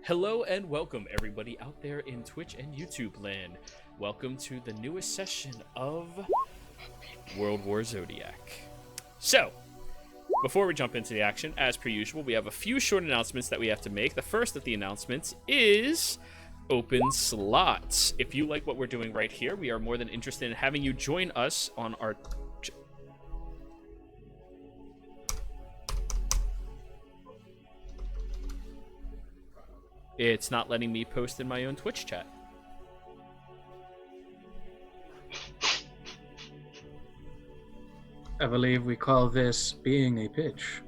Hello and welcome everybody out there in Twitch and YouTube land. Welcome to the newest session of World War Zodiac. So, before we jump into the action, as per usual, we have a few short announcements that we have to make. The first of the announcements is open slots. If you like what we're doing right here, we are more than interested in having you join us on our... It's not letting me post in my own Twitch chat. I believe we call this being a pitch.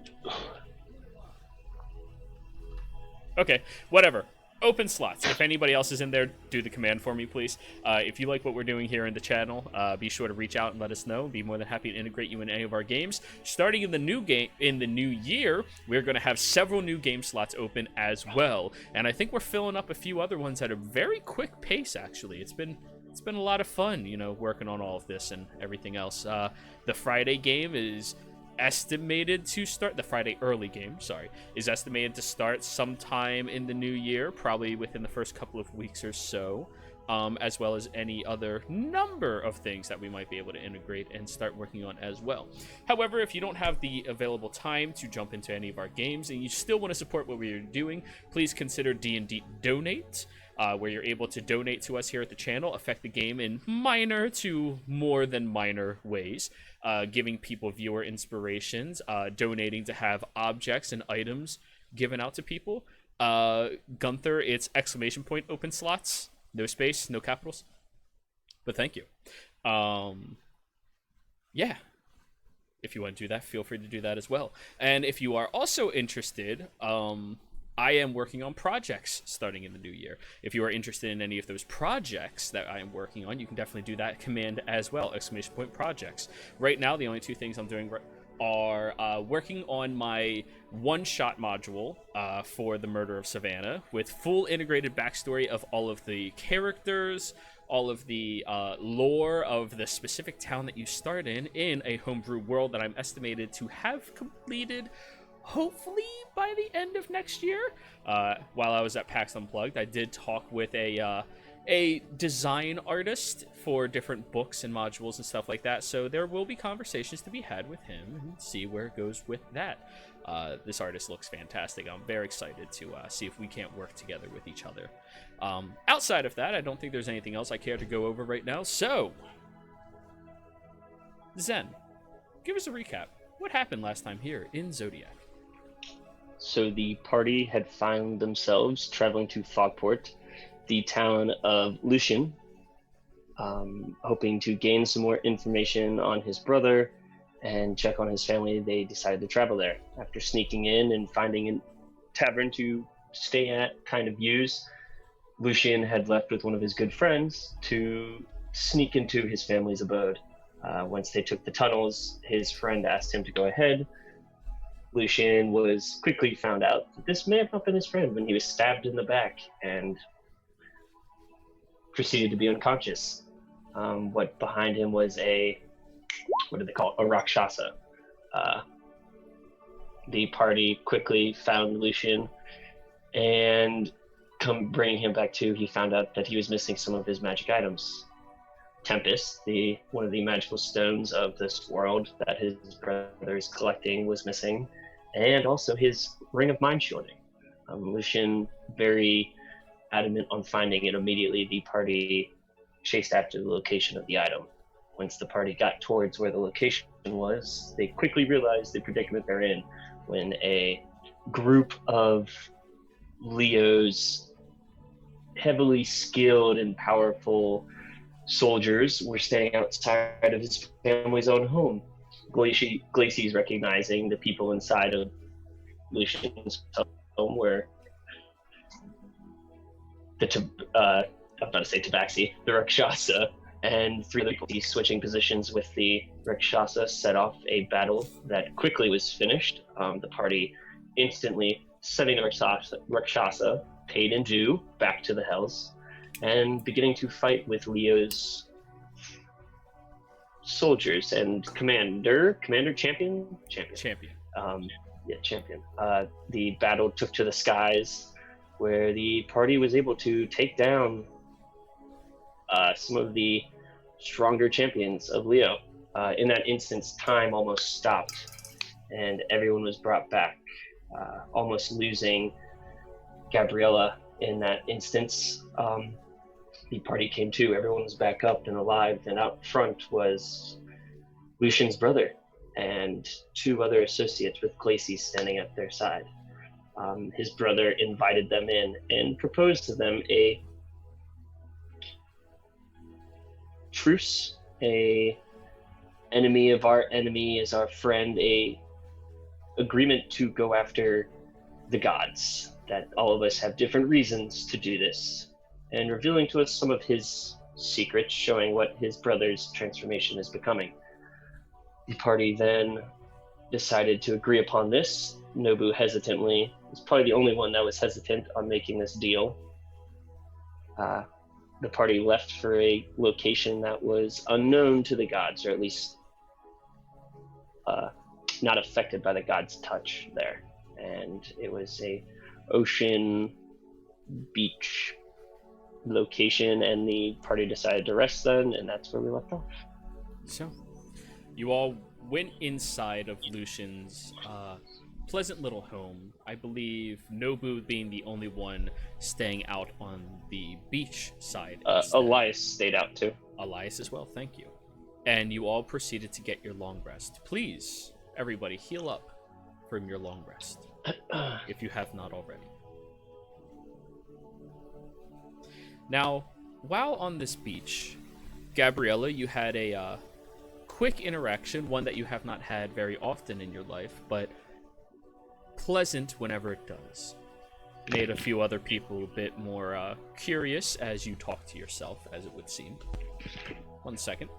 Okay, whatever. Open slots. If anybody else is in there, do the command for me, please. If you like what we're doing here in the channel, be sure to reach out and let us know. Be more than happy to integrate you in any of our games. Starting in the new year, we're going to have several new game slots open as well, and I think we're filling up a few other ones at a very quick pace. Actually, it's been a lot of fun, working on all of this and everything else. The Friday game is estimated to start, the Friday early game, is estimated to start sometime in the new year, probably within the first couple of weeks or so, as well as any other number of things that we might be able to integrate and start working on as well. However, if you don't have the available time to jump into any of our games and you still want to support what we're doing, please consider D&D Donate, where you're able to donate to us here at the channel, affect the game in minor to more than minor ways, giving people viewer inspirations, donating to have objects and items given out to people. Gunther, it's ! Open slots, no space, no capitals, but thank you. Yeah, if you want to do that, feel free to do that as well. And if you are also interested, I am working on projects starting in the new year. If you are interested in any of those projects that I am working on, you can definitely do that command as well, ! Projects. Right now, the only two things I'm doing are working on my one-shot module for the Murder of Savannah, with full integrated backstory of all of the characters, all of the lore of the specific town that you start in a homebrew world that I'm estimated to have completed hopefully by the end of next year. While I was at PAX Unplugged, I did talk with a design artist for different books and modules and stuff like that, so there will be conversations to be had with him and see where it goes with that. This artist looks fantastic. I'm very excited to see if we can't work together with each other. Outside of that, I don't think there's anything else I care to go over right now, so Zen, give us a recap. What happened last time here in Zodiac? So the party had found themselves traveling to Fogport, the town of Lucian, hoping to gain some more information on his brother and check on his family. They decided to travel there. After sneaking in and finding a tavern to stay at, kind of use, Lucian had left with one of his good friends to sneak into his family's abode. Once they took the tunnels, his friend asked him to go ahead. Lucian was quickly found out that this may have not been his friend when he was stabbed in the back and proceeded to be unconscious. What behind him was a Rakshasa. The party quickly found Lucian and bringing him back to, he found out that he was missing some of his magic items. Tempest, one of the magical stones of this world that his brother is collecting, was missing, and also his ring of mind shielding. Lucian, very adamant on finding it immediately, the party chased after the location of the item. Once the party got towards where the location was, they quickly realized the predicament they're in when a group of Leo's heavily skilled and powerful soldiers were standing outside of his family's own home. Glacy's recognizing the people inside of Lucian's home were the Rakshasa, and three of the switching positions with the Rakshasa set off a battle that quickly was finished. The party instantly sending the Rakshasa, paid in due, back to the Hells, and beginning to fight with Leo's soldiers and champion. Champion. The battle took to the skies. where the party was able to take down some of the stronger champions of Leo. In that instance, time almost stopped, and everyone was brought back, almost losing Gabriella in that instance. The party came to, everyone was back up and alive, and out front was Lucian's brother and two other associates with Glacy standing at their side. His brother invited them in and proposed to them a truce, a enemy of our enemy is our friend, a agreement to go after the gods, that all of us have different reasons to do this, and revealing to us some of his secrets, showing what his brother's transformation is becoming. The party then decided to agree upon this. Nobu hesitantly was probably the only one that was hesitant on making this deal. The party left for a location that was unknown to the gods, or at least not affected by the gods' touch there. And it was a ocean beach location, and the party decided to rest then, and that's where we left off. So, you all went inside of Lucian's pleasant little home. I believe Nobu being the only one staying out on the beach side. Elias stayed out too. Elias as well, thank you. And you all proceeded to get your long rest. Please, everybody, heal up from your long rest, if you have not already. Now, while on this beach, Gabriella, you had a quick interaction, one that you have not had very often in your life, but pleasant whenever it does. Made a few other people a bit more curious as you talk to yourself, as it would seem. 1 second.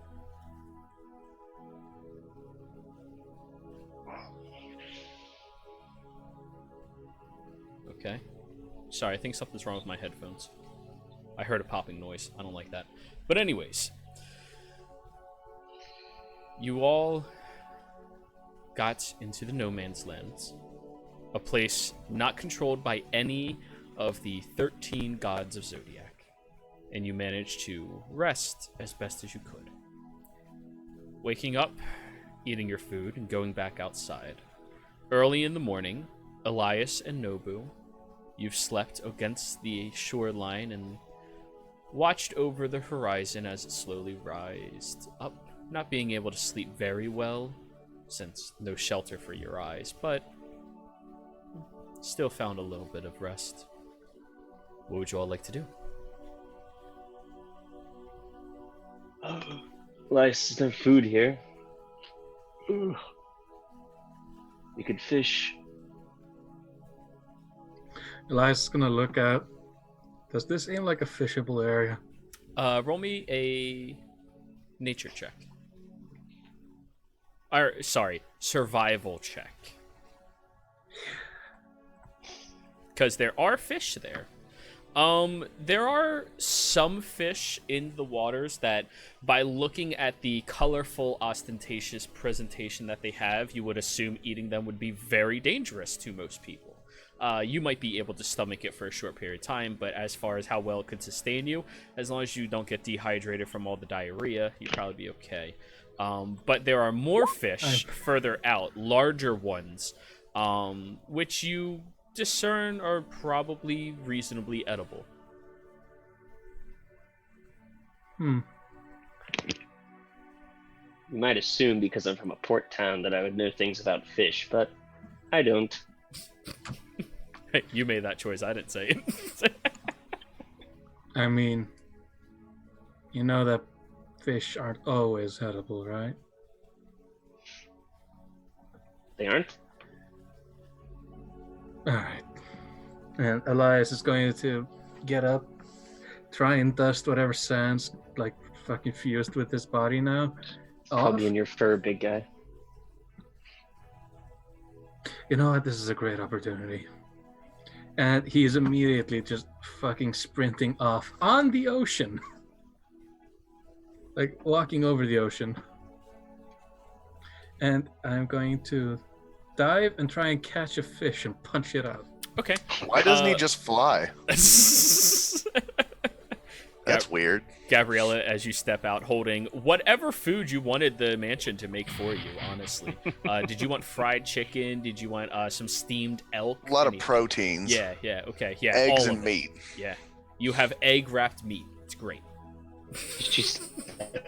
Okay. Sorry, I think something's wrong with my headphones. I heard a popping noise. I don't like that. But anyways, you all got into the no man's lands, a place not controlled by any of the 13 gods of Zodiac, and you managed to rest as best as you could. Waking up, eating your food, and going back outside. Early in the morning, Elias and Nobu, you've slept against the shoreline and watched over the horizon as it slowly rised up, not being able to sleep very well, since no shelter for your eyes, but still found a little bit of rest. What would you all like to do? Elias, there's no food here. We could fish. Elias is gonna look out. Does this seem like a fishable area? Roll me a nature check. Or, sorry, survival check. Because there are fish there. There are some fish in the waters that, by looking at the colorful, ostentatious presentation that they have, you would assume eating them would be very dangerous to most people. You might be able to stomach it for a short period of time, but as far as how well it could sustain you, as long as you don't get dehydrated from all the diarrhea, you'd probably be okay. But there are more fish further out, larger ones, which you discern are probably reasonably edible. You might assume because I'm from a port town that I would know things about fish, but I don't. Hey, you made that choice. I didn't say it. I mean, you know that fish aren't always edible, right? They aren't? Alright. And Elias is going to get up, try and dust whatever sand's like fucking fused with his body now. Probably in your fur, big guy. You know what? This is a great opportunity. And he's immediately just fucking sprinting off on the ocean. Like walking over the ocean. And I'm going to dive and try and catch a fish and punch it out. Okay. Why doesn't he just fly? That's That's weird. Gabriella, as you step out holding whatever food you wanted the mansion to make for you, honestly. Did you want fried chicken? Did you want some steamed elk? A lot of proteins. Yeah, okay. Yeah, Eggs all and of it. meat. Yeah. You have egg-wrapped meat. It's great. Just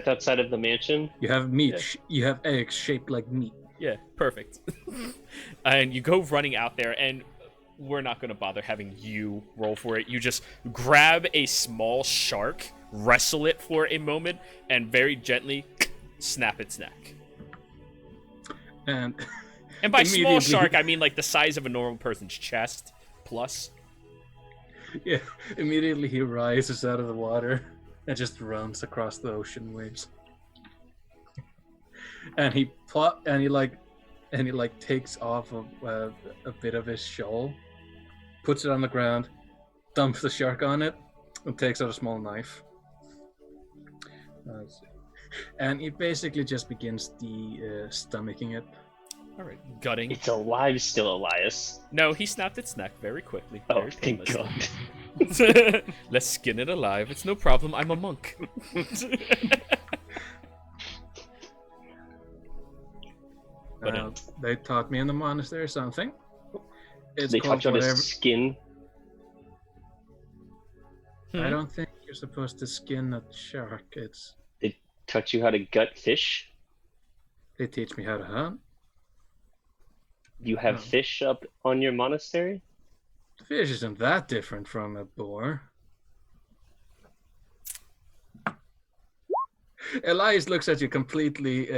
outside of the mansion. You have meat. Yeah. You have eggs shaped like meat. Yeah, perfect. And you go running out there, and we're not going to bother having you roll for it. You just grab a small shark, wrestle it for a moment, and very gently snap its neck. And by small immediately- shark, I mean like the size of a normal person's chest plus. yeah, immediately he rises out of the water and just runs across the ocean waves. And he takes off a bit of his shawl, puts it on the ground, dumps the shark on it, and takes out a small knife. Let's see. And he basically just begins stomaching it. All right, gutting. It's alive still, Elias. No, he snapped its neck very quickly. Oh, Very thank painlessly. God. Let's skin it alive. It's no problem. I'm a monk. But, They taught me in the monastery something. It's They called touch on whatever. his skin. I don't think you're supposed to skin a shark. Touch you how to gut fish. They teach me how to hunt. You have Oh. fish up on your monastery? Fish isn't that different from a boar. Elias looks at you completely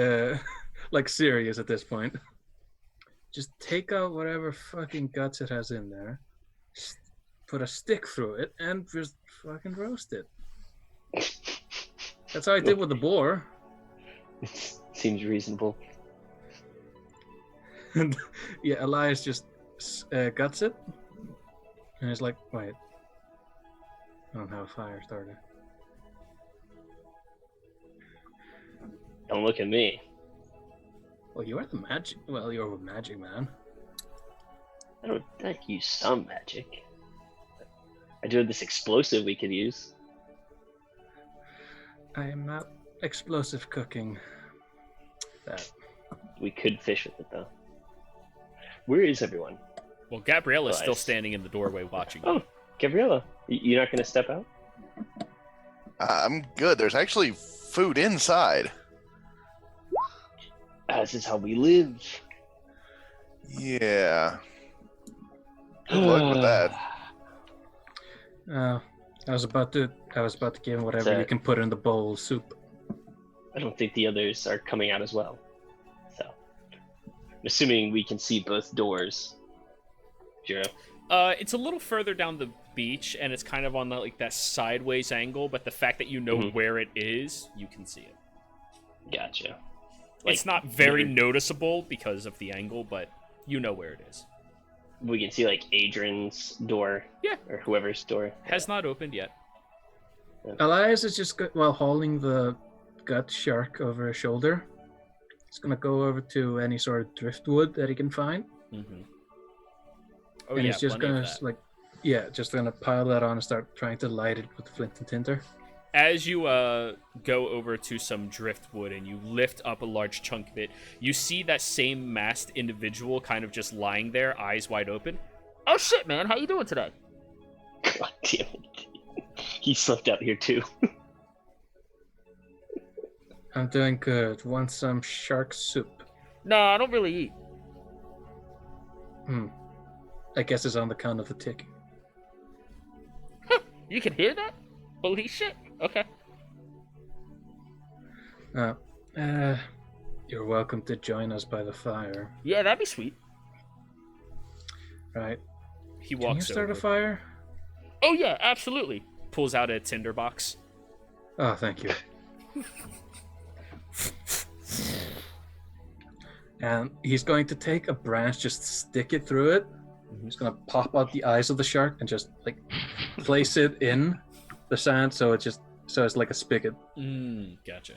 like serious at this point. Just take out whatever fucking guts it has in there, put a stick through it, and just fucking roast it. That's how I did with the boar. Seems reasonable. And yeah, Elias just guts it, and he's like, "Wait, I don't have a fire starter." Don't look at me. Well, you are the magic. Well, you're a magic man. I use some magic. I do have this explosive we could use. I am not explosive cooking. That. We could fish with it though. Where is everyone? Well, Gabriella's still Elias. standing in the doorway watching you. Oh, Gabriella, you're not going to step out? I'm good. There's actually food inside. This is how we live. Yeah. Good luck with that. I was about to give him whatever you can put in the bowl soup. I don't think the others are coming out as well. So, I'm assuming we can see both doors. Jiro. It's a little further down the beach, and it's kind of on that sideways angle. But the fact that you know where it is, you can see it. Gotcha. It's not very noticeable because of the angle, but you know where it is. We can see Adrian's door. Yeah. Or whoever's door. Has not opened yet. Elias is just while holding the gut shark over his shoulder. He's gonna go over to any sort of driftwood that he can find. Mm-hmm. Oh, And yeah, he's just plenty gonna of that. just gonna pile that on and start trying to light it with flint and tinder. As you go over to some driftwood and you lift up a large chunk of it, you see that same masked individual kind of just lying there, eyes wide open. Oh shit, man! How you doing today? God damn it. He slept out here too. I'm doing good. Want some shark soup? No, I don't really eat. I guess it's on the count of the tick. You can hear that? Holy shit! Okay. You're welcome to join us by the fire. Yeah, that'd be sweet. Right. He Can you walks start over. a fire? Oh yeah, absolutely. Pulls out a tinder box. Oh, thank you. And he's going to take a branch, just stick it through it. He's going to pop out the eyes of the shark and just place it in the sand so it's like a spigot. Gotcha.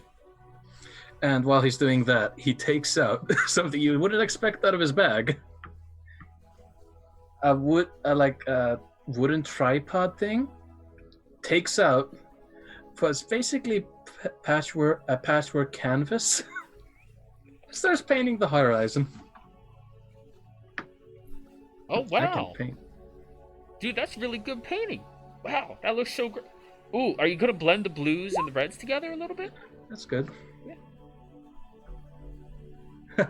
And while he's doing that, he takes out something you wouldn't expect out of his bag. a wooden tripod thing, takes out was basically a patchwork canvas. Starts painting the horizon. Oh, I can wow. paint. Dude, that's really good painting. Wow, that looks so great. Ooh, are you going to blend the blues and the reds together a little bit? That's good. Yeah.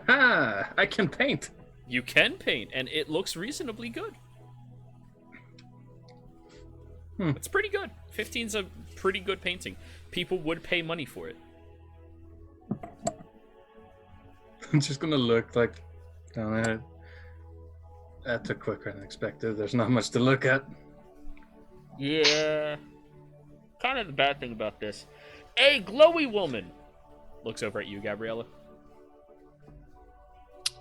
Haha! I can paint. You can paint, and it looks reasonably good. It's pretty good. 15's a pretty good painting. People would pay money for it. I'm just gonna look like. Oh, that took quicker than expected. There's not much to look at. Yeah. Kind of the bad thing about this. Hey, glowy woman! Looks over at you, Gabriella.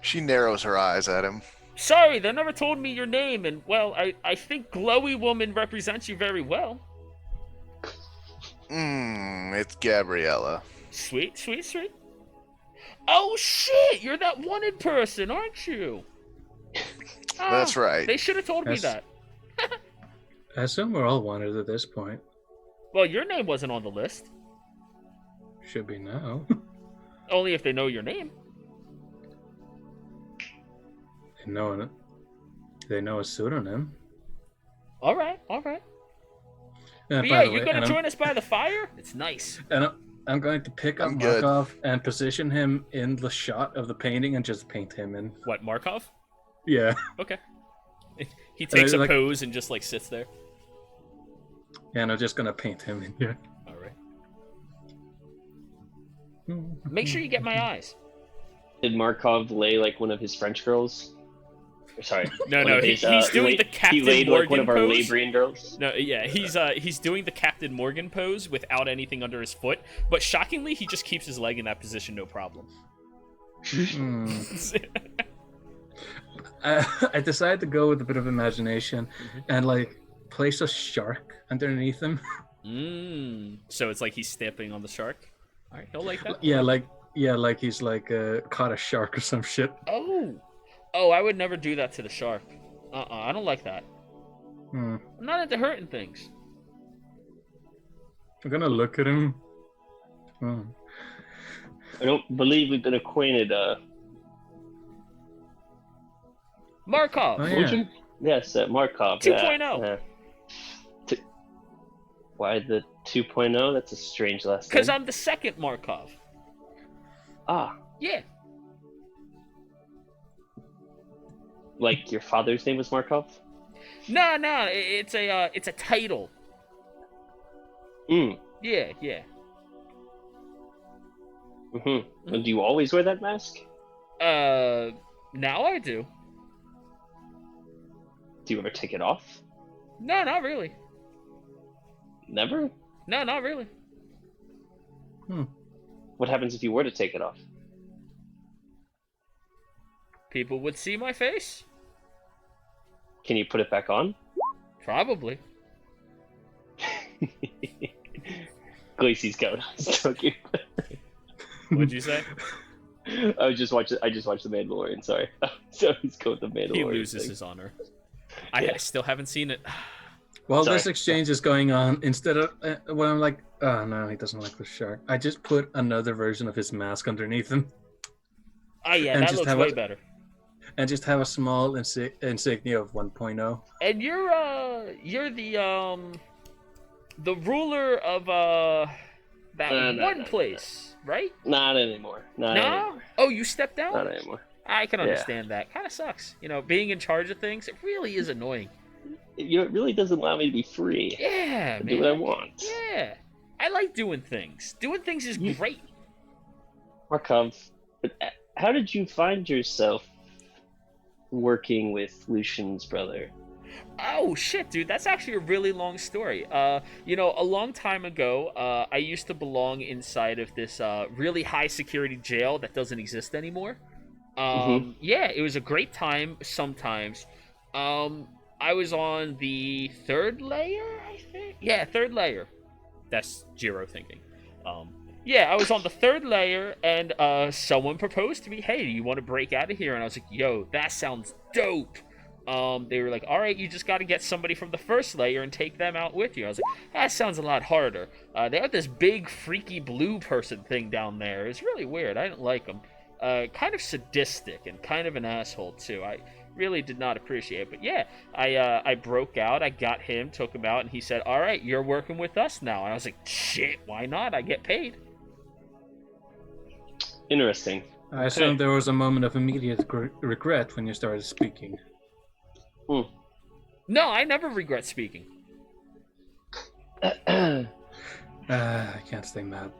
She narrows her eyes at him. Sorry, they never told me your name, and, well, I think glowy woman represents you very well. It's Gabriella. Sweet, sweet, sweet. Oh, shit! You're that wanted person, aren't you? That's right. They should have told me Yes. that. I assume we're all wanted at this point. Well, your name wasn't on the list. Should be now. Only if they know your name. They know a pseudonym. All right, all right. And But by yeah, the you're way, gonna and join us by the fire? It's nice. I'm going to pick up I'm good. Markov and position him in the shot of the painting and just paint him in. What, Markov? Yeah. Okay. He takes a like- pose and just, like, sits there. And I'm just gonna paint him in here. All right. Make sure you get my eyes. Did Markov lay like one of his French girls? Sorry. No, one no, of his, he's doing the He Captain laid like one Morgan of our pose. Labrian girls. No, yeah, he's doing the Captain Morgan pose without anything under his foot, but shockingly, he just keeps his leg in that position, no problem. I decided to go with a bit of imagination and like place a shark underneath him. So it's like he's stamping on the shark. All right, he'll like that. like he's like caught a shark or some shit. Oh, I would never do that to the shark. I don't like that. Hmm. I'm not into hurting things. I'm gonna look at him. I don't believe we've been acquainted. Markov. Oh, yeah. Lucian? Yes, Markov. 2.0. Why the 2.0? That's a strange last name. Because I'm the second Markov. Ah, Yeah. like your father's name was Markov? No, it's a title. Mm. Yeah. Mm-hmm. And do you always wear that mask? Now I do. Do you ever take it off? No, not really. Never? No, not really. What happens if you were to take it off? People would see my face. Can you put it back on? Probably. Glacey's going. Joking. What'd you say? I just watched The Mandalorian. Sorry. So he's going with the Mandalorian. He loses thing. his honor. I still haven't seen it. While Sorry. this exchange is going on, instead of when I'm like, oh no, he doesn't like the shark, I just put another version of his mask underneath him, Oh yeah, And that just looks have way a- better. and just have a small insignia of 1.0. And you're the ruler of that one place, right? Not anymore. Not No? anymore. Oh, you stepped down? Not anymore. I can Yeah. understand that. Kind of sucks. You know, being in charge of things, it really is annoying. It really doesn't allow me to be free. Yeah, To man. do what I want. Yeah. I like doing things. Doing things is great. Markov, but how did you find yourself working with Lucian's brother? Oh shit, dude, that's actually a really long story. You know, a long time ago, I used to belong inside of this really high security jail that doesn't exist anymore. Yeah, it was a great time sometimes. I was on the third layer, I think. Yeah, third layer. That's Jiro thinking. Yeah, I was on the third layer, and someone proposed to me, "Hey, do you want to break out of here?" And I was like, "Yo, that sounds dope. They were like, all right, you just got to get somebody from the first layer and take them out with you. I was like, that sounds a lot harder. They have this big, freaky blue person thing down there. It's really weird. I didn't like them. Kind of sadistic and kind of an asshole, too. I really did not appreciate it. But yeah, I broke out. I got him, took him out, and he said, all right, you're working with us now. And I was like, shit, why not? I get paid. Interesting. I assume there was a moment of immediate regret when you started speaking. No, I never regret speaking. I can't stay mad.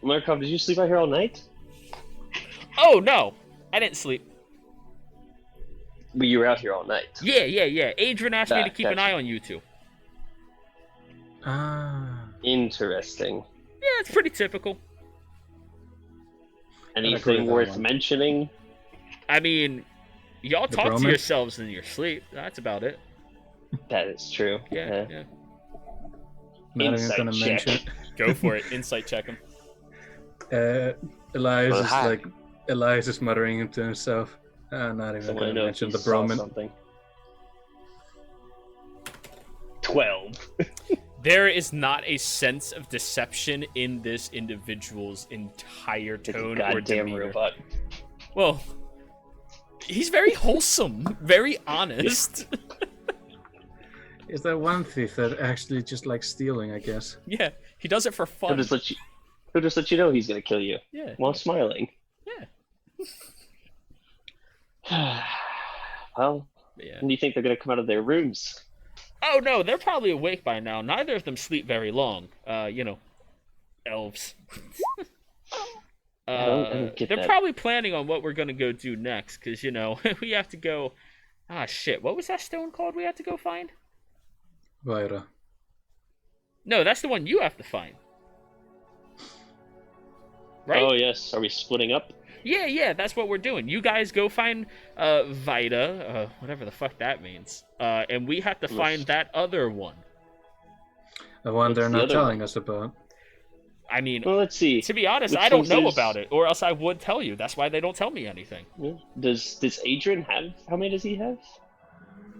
Markov, did you sleep out here all night? Oh, no. I didn't sleep. But you were out here all night. Yeah. Adrian asked me to keep an eye on you two. Interesting. Yeah, it's pretty typical. Anything worth mentioning? I mean, y'all The talk bromance? to yourselves in your sleep. That's about it. That is true. Yeah. Not even Insight gonna check. mention it. Go for it. Insight check him. Elias Well, is hi. like, Elias is muttering to himself. Not even Someone gonna knows mention he the saw Broman. something. 12. There is not a sense of deception in this individual's entire It's a tone or goddamn demeanor. robot. Well, he's very wholesome, very honest. Is that one thief that actually just likes stealing, I guess? Yeah, he does it for He'll fun. just let you know he's gonna kill you Yeah, while smiling. yeah. Well, Yeah. when do you think they're gonna come out of their rooms? Oh no, they're probably awake by now. Neither of them sleep very long. Elves. I don't get They're that. probably planning on what we're gonna go do next, because we have to go. Ah shit, what was that stone called? We had to go find? Vaira. No, that's the one you have to find. Right? Oh yes, are we splitting up? Yeah, that's what we're doing. You guys go find Vita, whatever the fuck that means. And we have to find that other one. The one What's they're the not other telling one? us about. I mean, Well, let's see. to be honest, Which I don't ones know there's- about it, or else I would tell you. That's why they don't tell me anything. Yeah. Does Adrian have? How many does he have?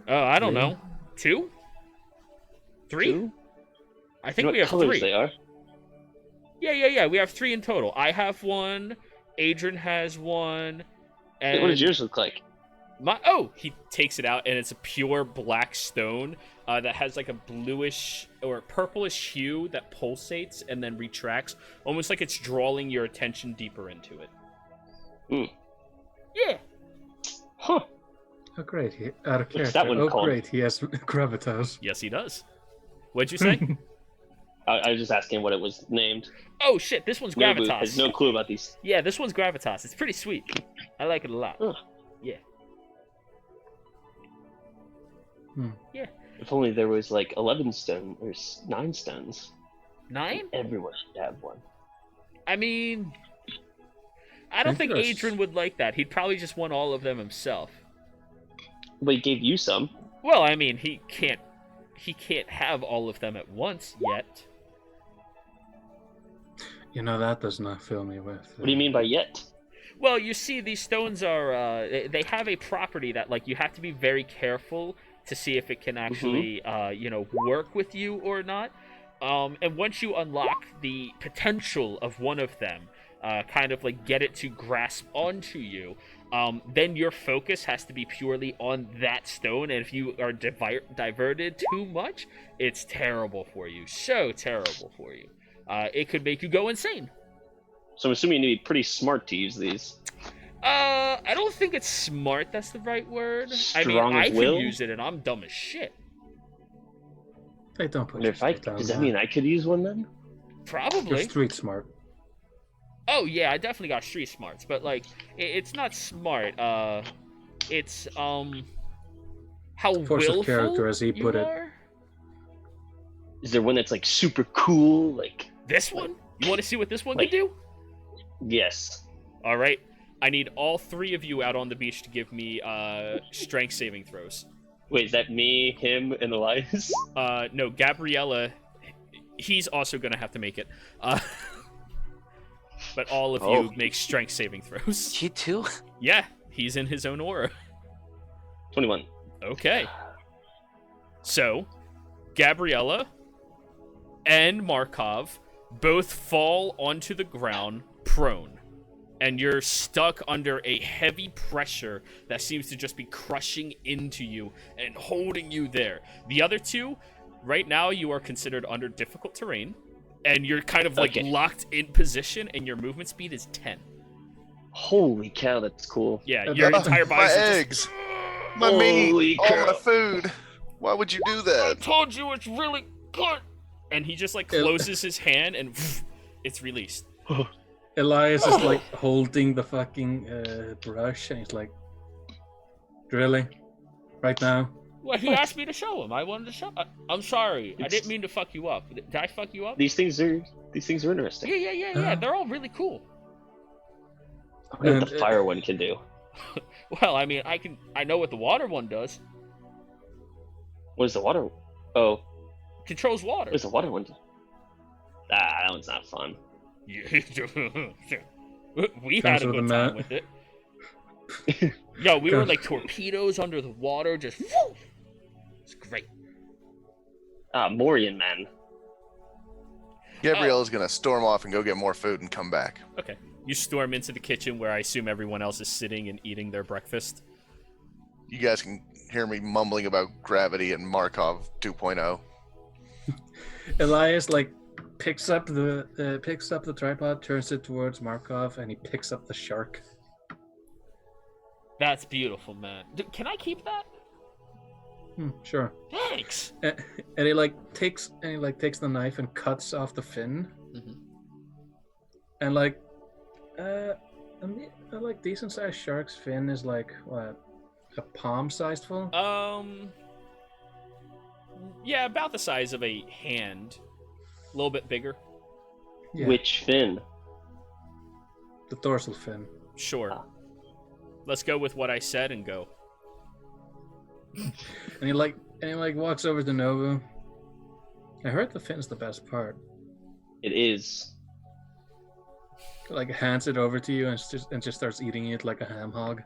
I don't Three. know. 2? 3? 2? I You think know we what have colors 3. they are? Yeah. We have 3 in total. I have 1. Adrian has 1. And What does yours look like? he takes it out, and it's a pure black stone that has like a bluish or purplish hue that pulsates and then retracts, almost like it's drawing your attention deeper into it. Yeah. Huh. Oh, great. Out of What's character. that one Oh, called? great. He has gravitas. Yes, he does. What'd you say? I was just asking what it was named. Oh shit, this one's Nobu Gravitas. has no clue about these. Yeah, this one's Gravitas. It's pretty sweet. I like it a lot. Huh. Yeah. Yeah. If only there was like 11 stone or 9 stones. 9? Everyone should have one. I mean, I don't think Yes. Adrian would like that. He'd probably just want all of them himself. But he gave you some. Well, I mean, he can't have all of them at once yet. That does not fill me with. What do you mean by yet? Well, you see, these stones are, they have a property that, like, you have to be very careful to see if it can actually, work with you or not. And once you unlock the potential of one of them, kind of like get it to grasp onto you, then your focus has to be purely on that stone. And if you are diverted too much, it's terrible for you. So terrible for you. It could make you go insane. So I'm assuming you need to be pretty smart to use these. I don't think it's smart. That's the right word. I mean, Strong I of can will? use it, and I'm dumb as shit. Hey, don't put And your if I, foot down does that now. mean I could use one then? You're Probably. street smart. Oh yeah, I definitely got street smarts, but like, it's not smart. It's how Force of willful character, as he you put it. are. Is there one that's like super cool? Like, This one? You want to see what this one Like- can do? yes. All right. I need all 3 of you out on the beach to give me strength saving throws. Wait, is that me, him, and Elias? No, Gabriella. He's also gonna have to make it. But all of you make strength saving throws. He too? Yeah, He's in his own aura. 21. Okay. So, Gabriella and Markov both fall onto the ground prone. And you're stuck under a heavy pressure that seems to just be crushing into you and holding you there. The other two, right now you are considered under difficult terrain. And you're kind of like locked in position, and your movement speed is 10. Holy cow, that's cool. Yeah, your entire body. My eggs, my meat, Holy all my crap. food. Why would you do I that? told you it's really good. And he just like closes his hand, and it's released. Elias is like holding the fucking brush, and he's like drilling right now. Well, he asked me to show him. I wanted to show. I'm sorry. I didn't mean to fuck you up. Did I fuck you up? These things are interesting. Yeah. They're all really cool. I wonder what the fire one can do. Well, I mean, I know what the water one does. What is the water? Oh, Controls water. what does the water one do? That one's not fun. We Comes had a with good a time mat. with it. Yo, we were Comes- like torpedoes under the water, just. It's great. Morian man. Gabriella's gonna storm off and go get more food and come back. Okay. You storm into the kitchen where I assume everyone else is sitting and eating their breakfast. You guys can hear me mumbling about gravity and Markov 2.0. Elias like picks up the tripod, turns it towards Markov, and he picks up the shark. That's beautiful, man. Can I keep that? Sure. Thanks. And he takes the knife and cuts off the fin. Mhm. And like a decent sized shark's fin is like what, a palm sized full? Yeah, about the size of a hand. A little bit bigger. Yeah, Which fin? the dorsal fin. Sure. Ah. Let's go with what I said and go. And he walks over to Nobu. I heard the fin's the best part. It is. Like hands it over to you and just starts eating it like a ham hog.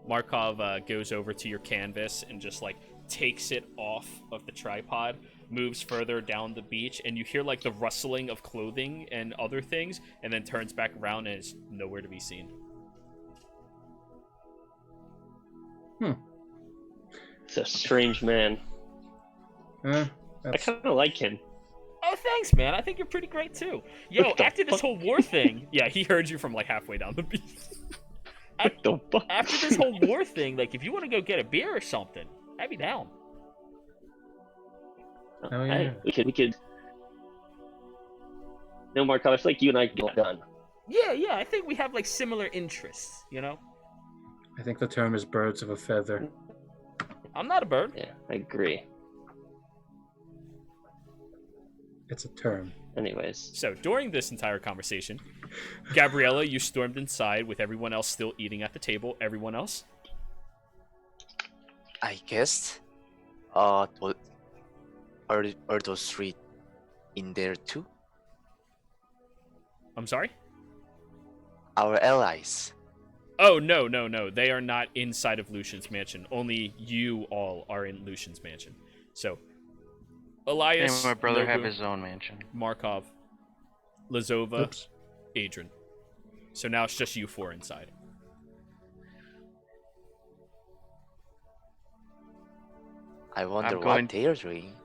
Markov goes over to your canvas and just like takes it off of the tripod, moves further down the beach, and you hear like the rustling of clothing and other things, and then turns back around and is nowhere to be seen. It's a strange man. Huh? I That's, kind of like him. Oh, thanks, man. I think you're pretty great too. Yo, What the after this fuck? whole war thing, yeah, he heard you from like halfway down the beach. What the fuck? After this whole war thing, like if you want to go get a beer or something, I'd be down. Oh, yeah. Hey, we could. No, Markov, I feel like you and I get done. Yeah, I think we have like similar interests, you know? I think the term is birds of a feather. I'm not a bird. Yeah, I agree. It's a term. Anyways, So, during this entire conversation, Gabriella, you stormed inside with everyone else still eating at the table. Everyone else? I guess. Are those three in there too? I'm sorry? Our allies. Oh, no. They are not inside of Lucian's mansion. Only you all are in Lucian's mansion. So, Elias, And my brother have Nobu, his own mansion. Markov, Lazova, Oops. Adrian. So now it's just you four inside. I wonder I'm going- what they're doing.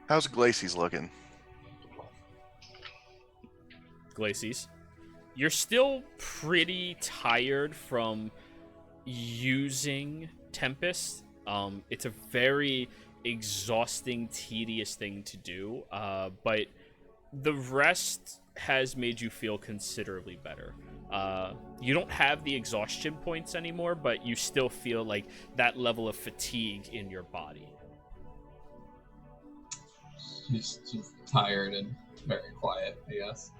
How's Glacy's looking? Glacies, you're still pretty tired from using Tempest. It's a very exhausting, tedious thing to do, but the rest has made you feel considerably better. You don't have the exhaustion points anymore, but you still feel like that level of fatigue in your body. She's tired and very quiet, I guess.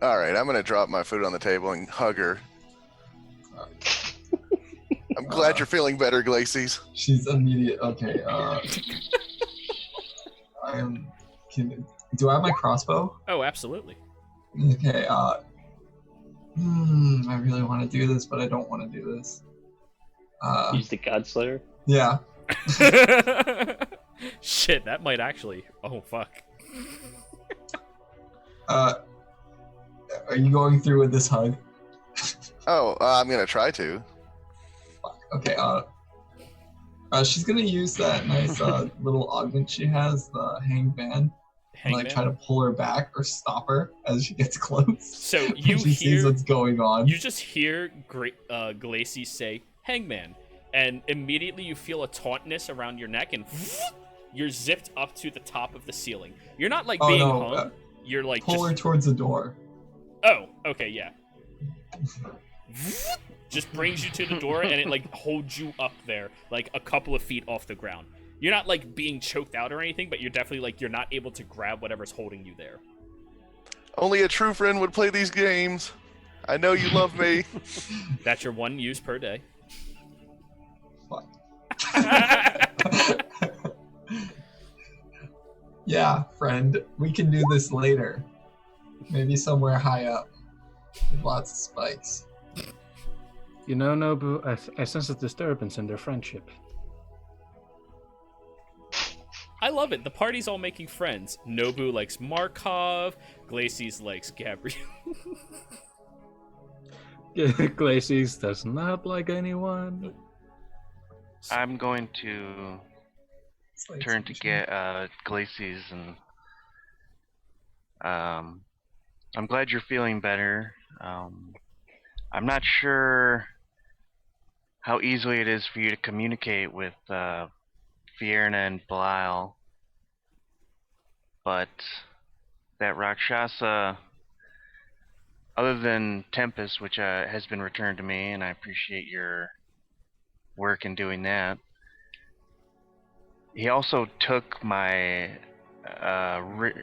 All right, I'm gonna drop my food on the table and hug her. I'm glad you're feeling better, Glacies. She's immediate. Okay. Do I have my crossbow? Oh, absolutely. Okay, I really want to do this, but I don't want to do this. Use the Godslayer. Yeah. Shit, that might actually. Oh fuck. Are you going through with this hug? Oh, I'm gonna try to. Okay, she's gonna use that nice little augment she has, the hangman, and like try to pull her back or stop her as she gets close. So when you she sees what's going on. You just hear Glacy say "Hangman," and immediately you feel a tautness around your neck, and you're zipped up to the top of the ceiling. You're not like being hung. You're like pull her towards the door. Oh, okay, yeah. Just brings you to the door, and it like holds you up there, like a couple of feet off the ground. You're not like being choked out or anything, but you're definitely like you're not able to grab whatever's holding you there. Only a true friend would play these games. I know you love me. That's your one use per day. Fuck. Yeah, friend, we can do this later. Maybe somewhere high up with lots of spikes. You know, Nobu, I sense a disturbance in their friendship. I love it. The party's all making friends. Nobu likes Markov. Glacy's likes Gabrielle. Glacy's does not like anyone. I'm going to turn to get Glacy's, and I'm glad you're feeling better. I'm not sure how easily it is for you to communicate with Fierna and Belial, but that Rakshasa, other than Tempest, which has been returned to me, and I appreciate your work in doing that, he also took my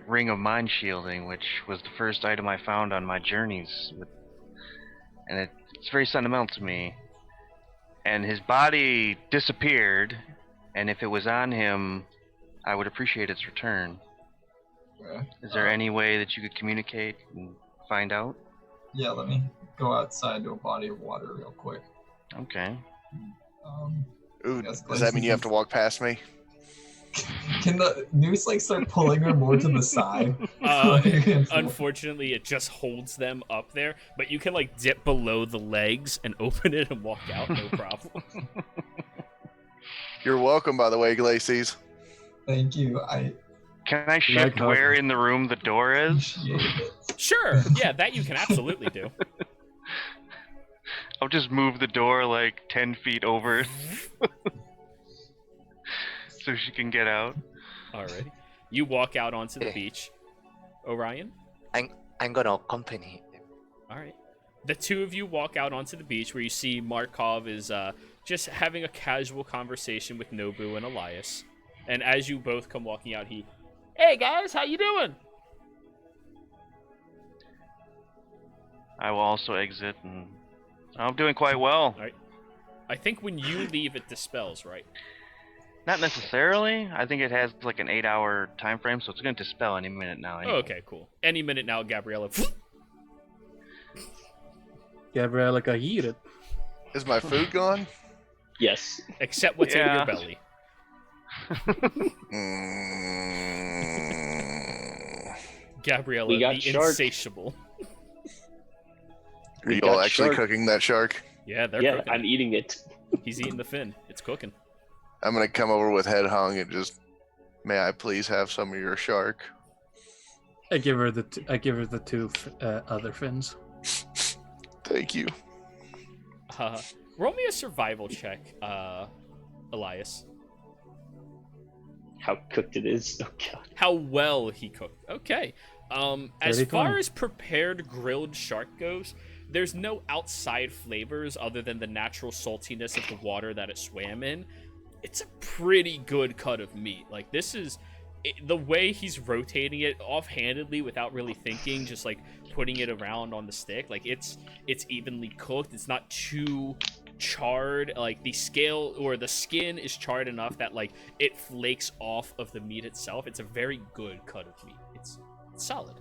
ring of mind shielding, which was the first item I found on my journeys, and it's very sentimental to me. And his body disappeared, and if it was on him, I would appreciate its return. Okay. Is there any way that you could communicate and find out? Yeah, let me go outside to a body of water real quick. Okay. Ooh, does that mean you have to walk past me? Can the noose like start pulling her more to the side? Unfortunately, it just holds them up there, but you can like dip below the legs and open it and walk out, no problem. You're welcome, by the way, Glacy's. Thank you. Can I shift where in the room the door is? Sure. Yeah, that you can absolutely do. I'll just move the door like 10 feet over so she can get out. Alrighty. You walk out onto the beach. Orion? I'm gonna accompany them. Alright. The two of you walk out onto the beach where you see Markov is just having a casual conversation with Nobu and Elias. And as you both come walking out, hey guys, how you doing? I will also exit, and I'm doing quite well. Alright. I think when you leave, it dispels, right? Not necessarily. I think it has like an 8-hour time frame, so it's going to dispel any minute now. Anyway. Oh, okay, cool. Any minute now, Gabriella. Gabriella got yeeted. Is my food gone? Yes. Except what's in your belly. Gabriella, the insatiable. Are you all actually cooking that shark? Yeah, they're cooking. I'm eating it. He's eating the fin. It's cooking. I'm gonna come over with head hung and just, may I please have some of your shark? I give her the two other fins. Thank you. Roll me a survival check, Elias. How cooked it is. Oh god. How well he cooked. Okay. As far as prepared grilled shark goes, there's no outside flavors other than the natural saltiness of the water that it swam in. It's a pretty good cut of meat. Like, this is the way he's rotating it offhandedly without really thinking, just like putting it around on the stick. Like, it's evenly cooked. It's not too charred. Like, the scale or the skin is charred enough that like it flakes off of the meat itself. It's a very good cut of meat. It's solid.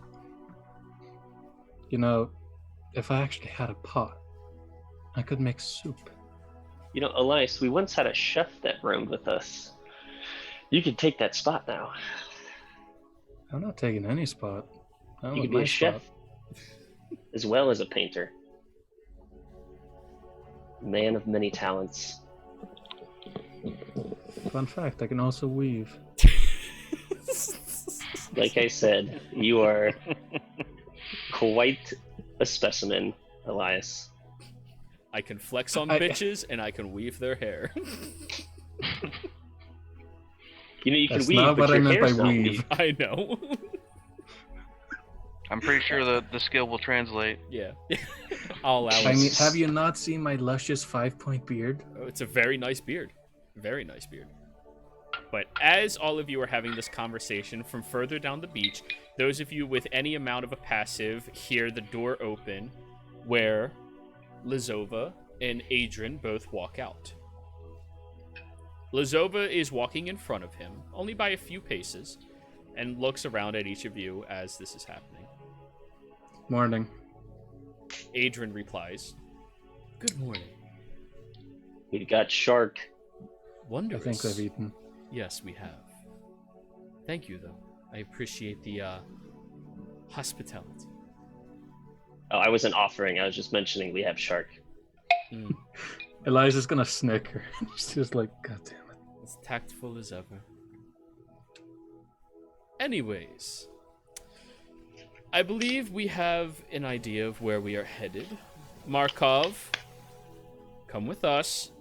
You know, if I actually had a pot, I could make soup. You know, Elias, we once had a chef that roamed with us. You can take that spot now. I'm not taking any spot. I You want can be my a chef spot. as well as a painter. Man of many talents. Fun fact, I can also weave. Like I said, you are quite a specimen, Elias. I can flex on I- bitches and I can weave their hair. You know, you can That's weave, not but what I your meant hair's by not weave. weave. I know. I'm pretty sure the skill will translate. Yeah. I'll allow I it. mean, have you not seen my luscious 5-point beard? Oh, it's a very nice beard. Very nice beard. But as all of you are having this conversation from further down the beach, those of you with any amount of a passive hear the door open where Lazova and Adrian both walk out. Lazova is walking in front of him, only by a few paces, and looks around at each of you as this is happening. Morning. Adrian replies, "Good morning. We got shark. I Wondrous. think I've eaten. Yes, we have. Thank you, though. I appreciate the hospitality." Oh, I wasn't offering. I was just mentioning we have shark. Mm, Eliza's gonna snicker. She's just like, God damn it. as tactful as ever. Anyways, I believe we have an idea of where we are headed. Markov, come with us.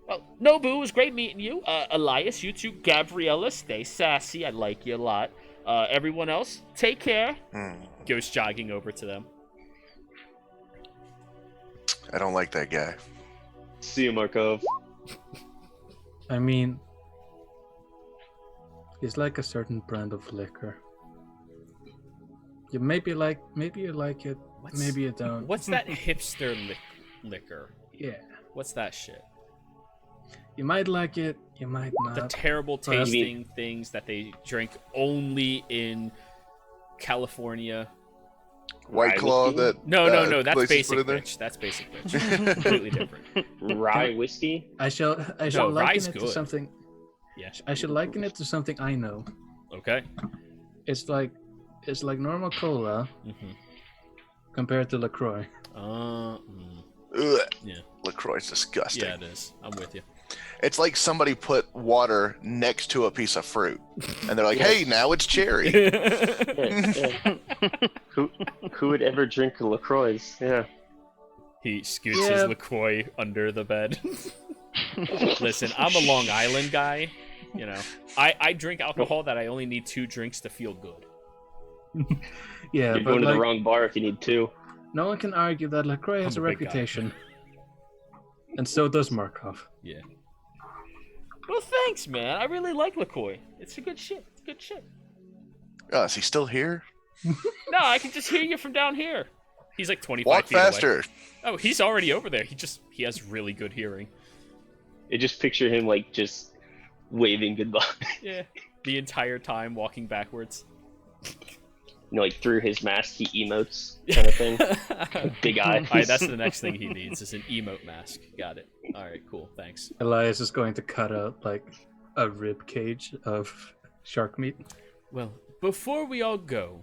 Well, Nobu, it was great meeting you. Elias, you too. Gabriella, stay sassy. I like you a lot. Everyone else, take care. Goes jogging over to them. I don't like that guy. See you, Markov. I mean, he's like a certain brand of liquor. You maybe you like it, maybe you don't. What's that hipster liquor? Yeah. What's that shit? You might like it, you might The not. terrible Well, that's- tasting things that they drink only in California. White Rye Claw whiskey? that. No, that's places put basic in there? bitch. That's basic bitch. Completely different. Rye whiskey? I shall No, liken rye's it to good. something. Yeah. I should liken it to something I know. Okay. It's like normal cola Mm-hmm. compared to LaCroix. Ugh. Yeah. LaCroix's disgusting. Yeah, it is. I'm with you. It's like somebody put water next to a piece of fruit, and they're like, "Hey, now it's cherry." Yeah. Who would ever drink a LaCroix? Yeah. He scoots Yeah. his LaCroix under the bed. Listen, I'm a Long Island guy. You know, I drink alcohol that I only need 2 drinks to feel good. Yeah, You're but going to like, the wrong bar if you need 2. no one can argue that LaCroix has I'm a a big guy. reputation. And so does Markov. Yeah. Well, thanks, man. I really like LaCroix. It's a good shit. It's good shit. Oh, is he still here? No, I can just hear you from down here. He's like 25 Walk feet away. faster. Oh, he's already over there. He has really good hearing. I just picture him like just waving goodbye. Yeah. The entire time walking backwards. You know, like through his mask, he emotes kind of thing. Big eyes. Alright, that's the next thing he needs is an emote mask. Got it. Alright, cool. Thanks. Elias is going to cut out like a rib cage of shark meat. Well, before we all go,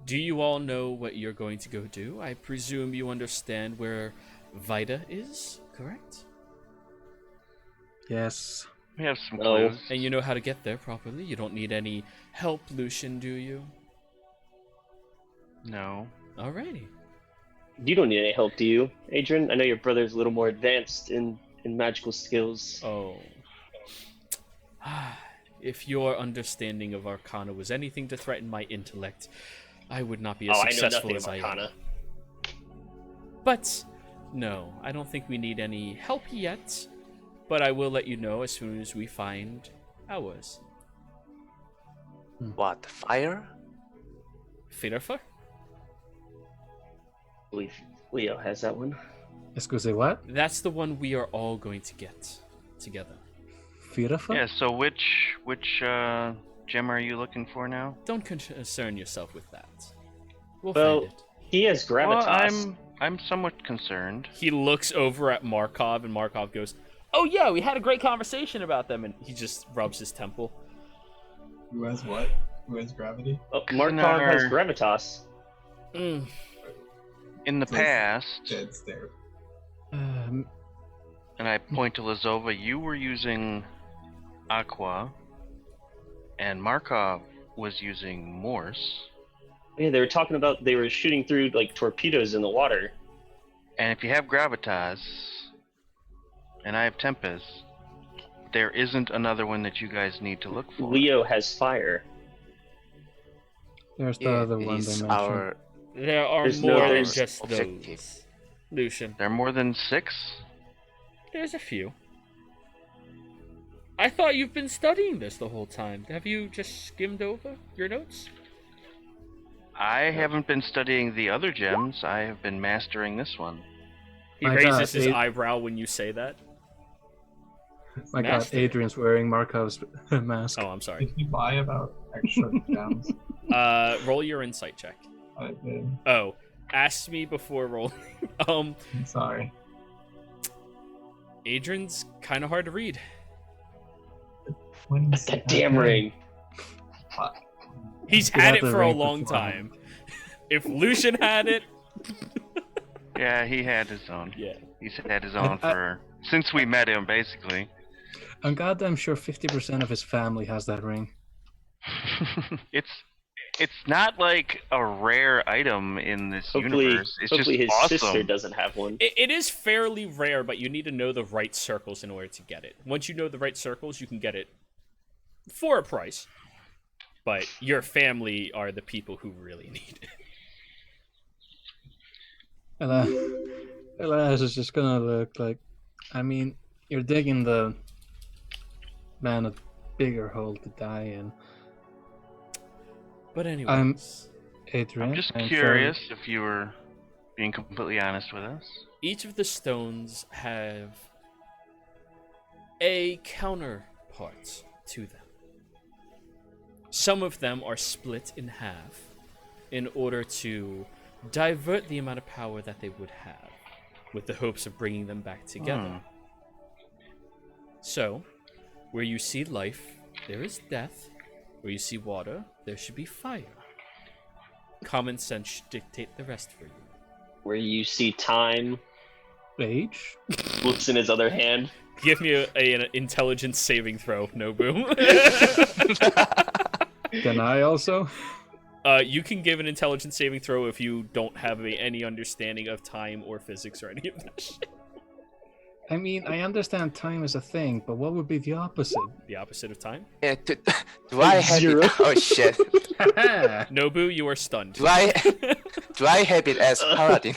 do you all know what you're going to go do? I presume you understand where Vida is, correct? Yes. We have some No. clues. And you know how to get there properly? You don't need any help, Lucian, do you? No. Alrighty. You don't need any help, do you, Adrian? I know your brother's a little more advanced in magical skills. Oh. If your understanding of Arcana was anything to threaten my intellect, I would not be as I know successful nothing as of I am. Arcana. But, no, I don't think we need any help yet. But I will let you know as soon as we find ours. What? Fire? Firfa? I believe Leo has that one. Excuse me, what? That's the one we are all going to get together. Firafa? Yeah. So which gem are you looking for now? Don't concern yourself with that. We'll Well, find it. he has gravitas. Well, I'm somewhat concerned. He looks over at Markov, and Markov goes, "Oh yeah, we had a great conversation about them," and he just rubs his temple. Who has what? Who has gravity? Oh, Markov has our- gravitas. Mm. In the past, Dead stare. and I point to Lazova, you were using Aqua, and Markov was using Morse. Yeah, they were talking about they were shooting through like torpedoes in the water. And if you have Gravitas, and I have Tempest, there isn't another one that you guys need to look for. Leo has fire. There's the Yeah, other it one they is mentioned. our There are There's more no- than there's just objective. those. Lucian, There are more than 6? there's a few. I thought you've been studying this the whole time. Have you just skimmed over your notes? I haven't been studying the other gems, I have been mastering this one. He My raises God, his it- eyebrow when you say that. My God, Master. Adrian's wearing Markov's mask. Oh, I'm sorry. Did he lie about extra gems? Roll your insight check. I did. Oh, ask me before rolling. I'm sorry. Adrian's kind of hard to read. When But that damn ring. He's He had had it the for a ring long before. time. If Lucian had it, Yeah, he had his own. yeah. He's had his own I- for since we met him, basically. I'm goddamn sure 50% of his family has that ring. It's not like a rare item in this Hopefully, universe. It's hopefully just his awesome. sister doesn't have one. It is fairly rare, but you need to know the right circles in order to get it. Once you know the right circles, you can get it for a price. But your family are the people who really need it. Elias is just gonna look like, I mean, you're digging the man a bigger hole to die in. But anyways, Adrian, I'm just I'm curious if you were being completely honest with us. each of the stones have a counterpart to them. Some of them are split in half in order to divert the amount of power that they would have, with the hopes of bringing them back together. So, where you see life, there is death. Where you see water, there should be fire. Common sense should dictate the rest for you. Where you see time, Age? looks in his other hand. Give me an intelligence saving throw, Nobu. Can I also? You can give an intelligence saving throw if you don't have any understanding of time or physics or any of that shit. I mean, I understand time is a thing, but what would be the opposite? The opposite of time. yeah, do I have Zero. it? Oh shit! Nobu, you are stunned. Do I have it as paladin?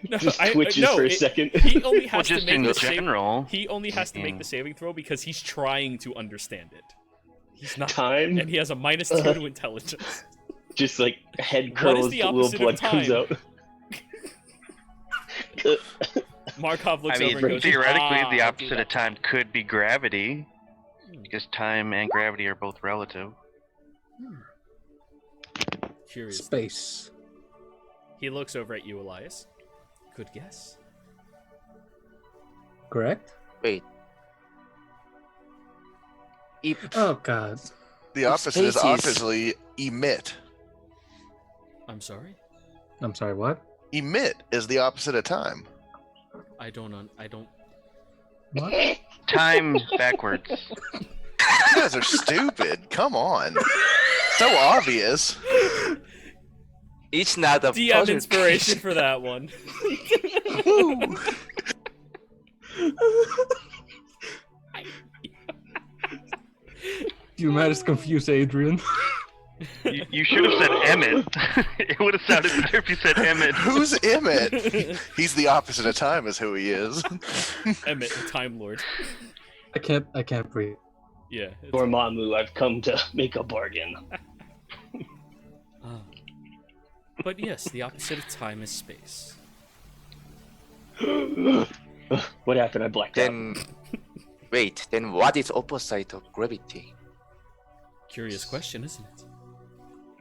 No, Just twitches for a second. He only Well, has to just make in the general. He only has to make Mhm. the saving throw because he's trying to understand it. He's not, Time, and he has a -2 to intelligence. just like head What is curls, the but little opposite of blood comes time? out. Markov looks I mean, over and goes, theoretically, "Ah, the I'll do opposite that." of time could be gravity, because time and gravity are both relative. Curious. Space. He looks over at you, Elias. Good guess. Correct? Wait. If Oh god. The opposite is Space is- obviously emit. I'm sorry. I'm sorry, what? Emit is the opposite of time. I don't. What? Time backwards. You guys are stupid. Come on. So obvious. it's not a DM puzzle inspiration for that one. You managed to confuse Adrian. You should have said Emmett. It would have sounded better if you said Emmett. Who's Emmett? He's the opposite of time, is who he is. Emmett, the Time Lord. I can't breathe. Yeah. Dormammu, I've come to make a bargain. Ah. But yes, the opposite of time is space. What happened? I blacked out. Then wait. Then what is opposite of gravity? Curious question, isn't it?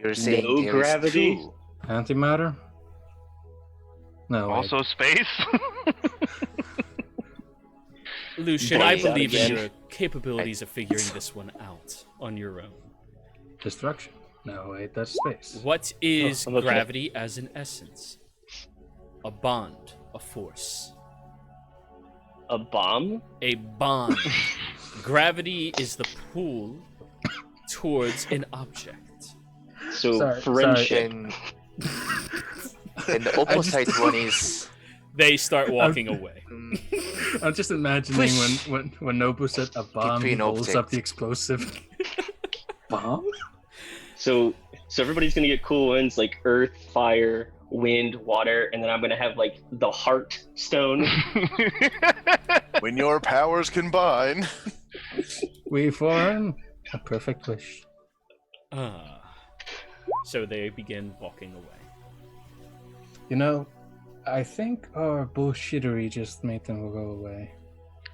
You're saying No there is gravity? two. Antimatter? No. wait. Also space. Lucian, Boy, I it's out believe in again. your capabilities of figuring this one out on your own. Destruction. No, wait, that's space. What is Oh, okay. gravity as an essence? A bond, a force. A bomb? A bond. Gravity is the pull towards an object. So Sorry, friendship. And the opposite one is They start walking away. I'm just imagining when Nobu said a bomb, he Between rolls up objects. the explosive. Bomb? So everybody's gonna get cool ones like earth, fire, wind, water, and then I'm gonna have like the heart stone. When your powers combine. We form a perfect wish. So they begin walking away. You know, I think our bullshittery just made them go away.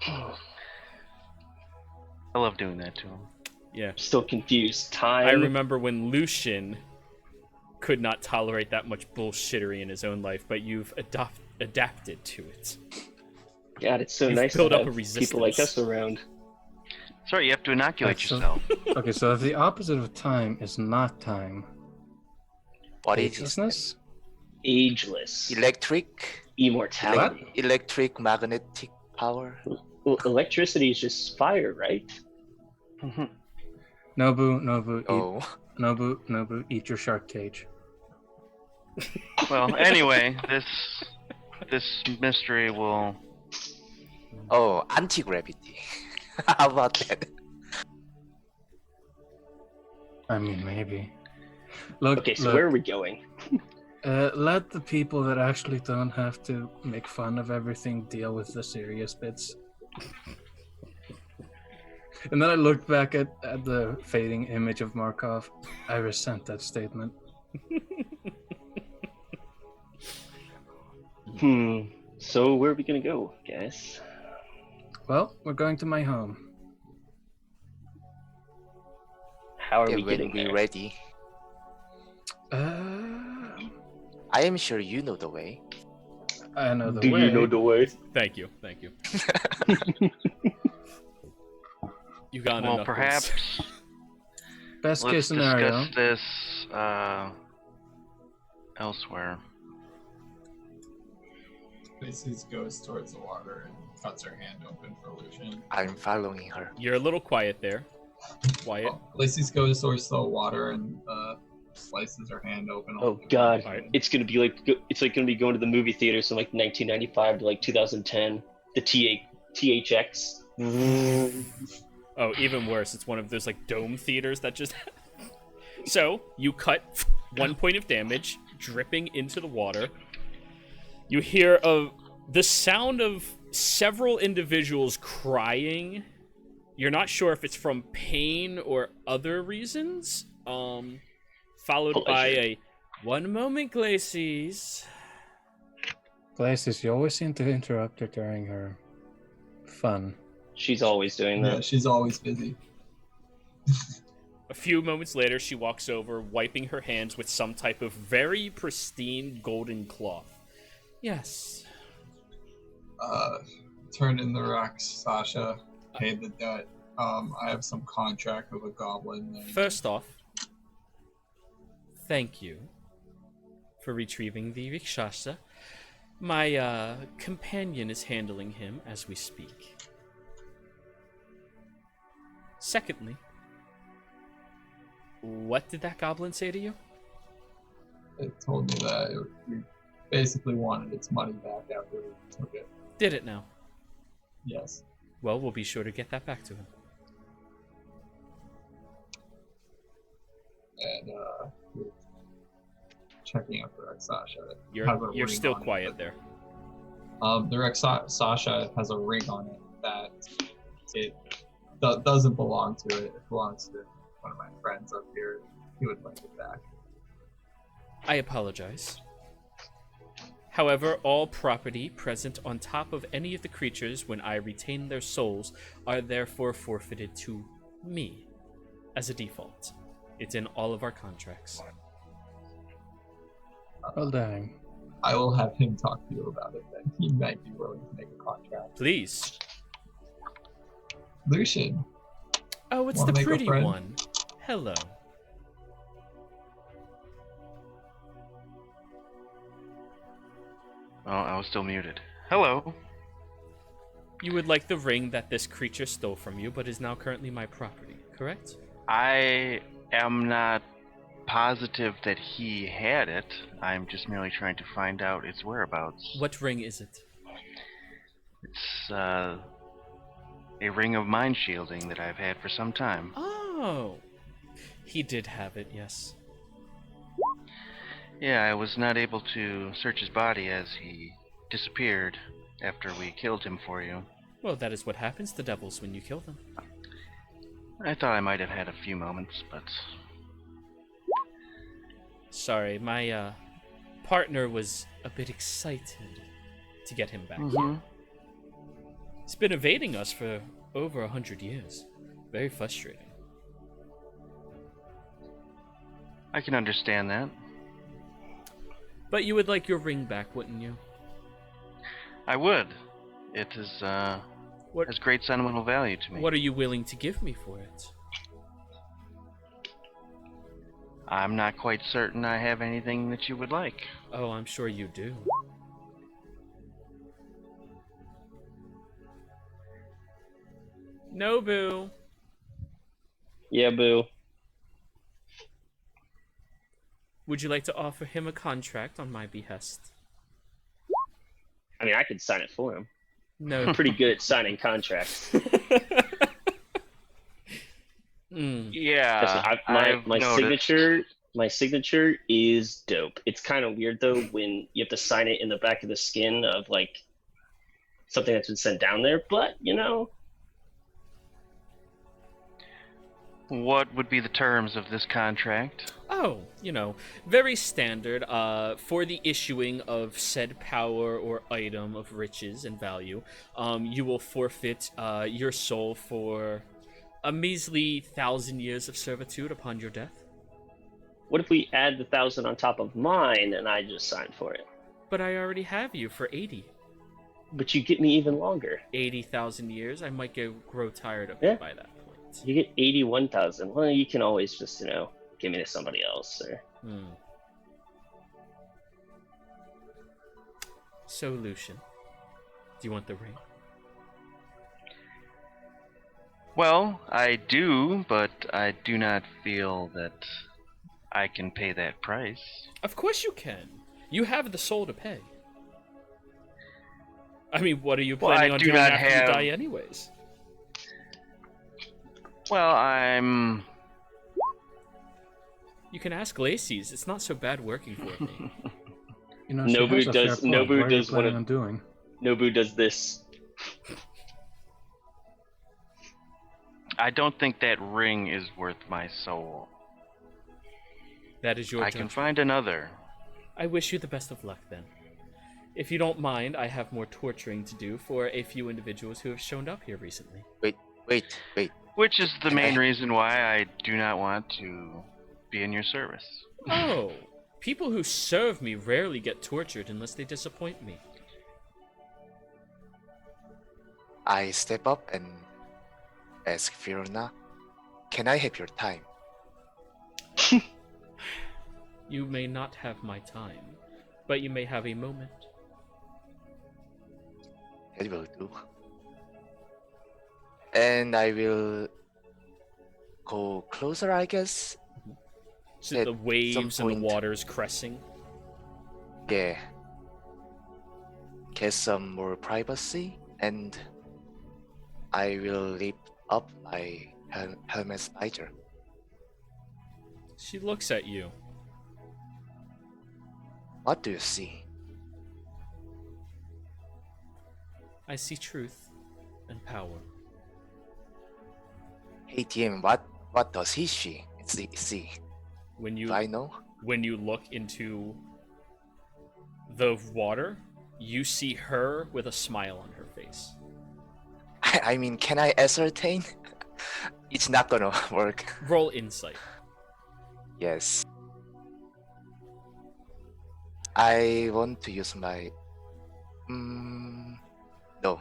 I love doing that to him. Yeah. Still confused. Time. I remember when Lucian could not tolerate that much bullshittery in his own life, but you've adapted to it. God, it's so You've nice to built up have a people like resistance. us around. Sorry, you have to inoculate That's so- yourself. Okay, so if the opposite of time is not time, what is it? agelessness? Ageless. Electric, Immortality. electric magnetic power. Well, electricity is just fire, right? Nobu, Oh, Nobu, eat your shark cage. Well, anyway, this mystery will. oh, anti-gravity. How about that? I mean, maybe. Look, Okay, so look, where are we going? let the people that actually don't have to make fun of everything deal with the serious bits. And then I looked back at the fading image of Markov. I resent that statement. So where are we gonna go, guys? Well, we're going to my home. How are Okay, we when getting we're there? ready. I am sure you know the way. I know the Do way. you know the way? Thank you. You got Well, enough. perhaps Best case let's scenario. discuss this elsewhere. Macy's goes towards the water and cuts her hand open for Lucian. I'm following her. You're a little quiet there. Quiet. Oh, Lacey's goes towards the water and slices her hand open. Oh God, Alright. it's gonna be like gonna be going to the movie theaters from like 1995 to like 2010. The THX. Oh, even worse. It's one of those like dome theaters that just. So you cut 1 point of damage, dripping into the water. You hear the sound of several individuals crying. You're not sure if it's from pain or other reasons. Followed by a 1 moment, Glacies. Glacis, you always seem to interrupt her during her fun. She's always doing Yeah, that. she's always busy. A few moments later, she walks over, wiping her hands with some type of very pristine golden cloth. Yes. Turned in the wrecks, Sasha. Paid the debt. I have some contract with a goblin. And First off, thank you for retrieving the Rikshasa. My companion is handling him as we speak. Secondly, what did that goblin say to you? it told me that we basically wanted its money back after we took it. Did it now? Yes. Well, we'll be sure to get that back to him. And we're checking out the wreck, Sasha. Has a You're ring still on it, quiet but- there. The wreck Sasha has a ring on it that it doesn't belong to it. It belongs to one of my friends up here. He would like it back. I apologize. However, all property present on top of any of the creatures when I retain their souls are therefore forfeited to me as a default. It's in all of our contracts. Well, dang. I will have him talk to you about it then. He might be willing to make a contract. Please. Lucian. Oh, it's Wanna the make a pretty friend? one. Hello. Oh, I was still muted. Hello. You would like the ring that this creature stole from you, but is now currently my property, correct? I am not positive that he had it. I'm just merely trying to find out its whereabouts. What ring is it? It's a ring of mind shielding that I've had for some time. Oh. He did have it, yes. Yeah, I was not able to search his body as he disappeared after we killed him for you. Well, that is what happens to devils when you kill them. I thought I might have had a few moments, but Sorry, my partner was a bit excited to get him back. He's been evading us for over 100 years. Very frustrating. I can understand that. But you would like your ring back, wouldn't you? I would. It is, What- has great sentimental value to me. What are you willing to give me for it? I'm not quite certain I have anything that you would like. Oh, I'm sure you do. Nobu. Yeah, boo. Would you like to offer him a contract on my behest? I mean, I could sign it for him. No. I'm pretty good at signing contracts. Yeah, My noticed. my signature is dope. It's kind of weird though when you have to sign it in the back of the skin of like something that's been sent down there, but you know, What would be the terms of this contract? Oh, very standard. For the issuing of said power or item of riches and value, you will forfeit your soul for a measly 1,000 years of servitude upon your death. what if we add the 1,000 on top of mine and I just sign for it? But I already have you for 80. But you get me even longer. 80,000 years. I might grow tired of Yeah. it by that point. You get 81,000. Well, you can always just, give me to somebody else. Or... So, Lucian, do you want the ring? Well, I do, but I do not feel that I can pay that price. Of course you can. You have the soul to pay. I mean, what are you Well, planning I on do doing not after have- you die anyways? Well, I'm... You can ask Lacey's. It's not so bad working for me. She Nobu has a fair does- point. Nobu What are you does one planning of- on doing? Nobu does this. I don't think that ring is worth my soul. That is your I judgment. can find another. I wish you the best of luck then. If you don't mind, I have more torturing to do for a few individuals who have shown up here recently. Wait. Which is the Can main I- reason why I do not want to be in your service. Oh, people who serve me rarely get tortured unless they disappoint me. I step up and ask Fiona, can I have your time? You may not have my time, but you may have a moment. It will do. And I will go closer, I guess. So At the waves and some the point- waters cressing. Yeah. Get some more privacy, and I will lift up my helmet visor. She looks at you. What do you see? I see truth and power. Hey TM, what does he see? When you Do I know? when you look into the water, you see her with a smile on her face. I mean, can I ascertain? It's not gonna work. Roll insight. Yes. I want to use my. No.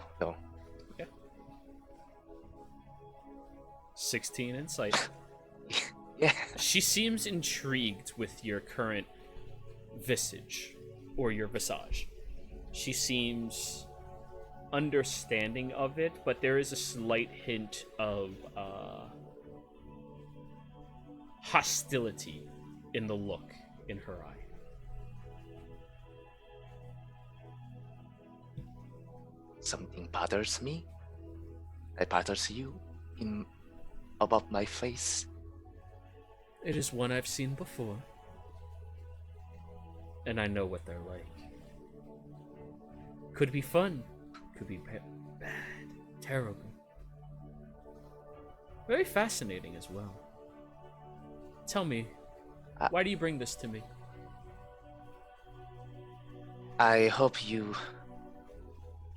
16 insight. Yeah. She seems intrigued with your current visage, or your visage. She seems understanding of it, but there is a slight hint of hostility in the look in her eye. Something bothers me. That bothers you in above my face. It is one I've seen before, and I know what they're like. Could be fun, could be bad, terrible. Very fascinating as well. Tell me, why do you bring this to me? I hope you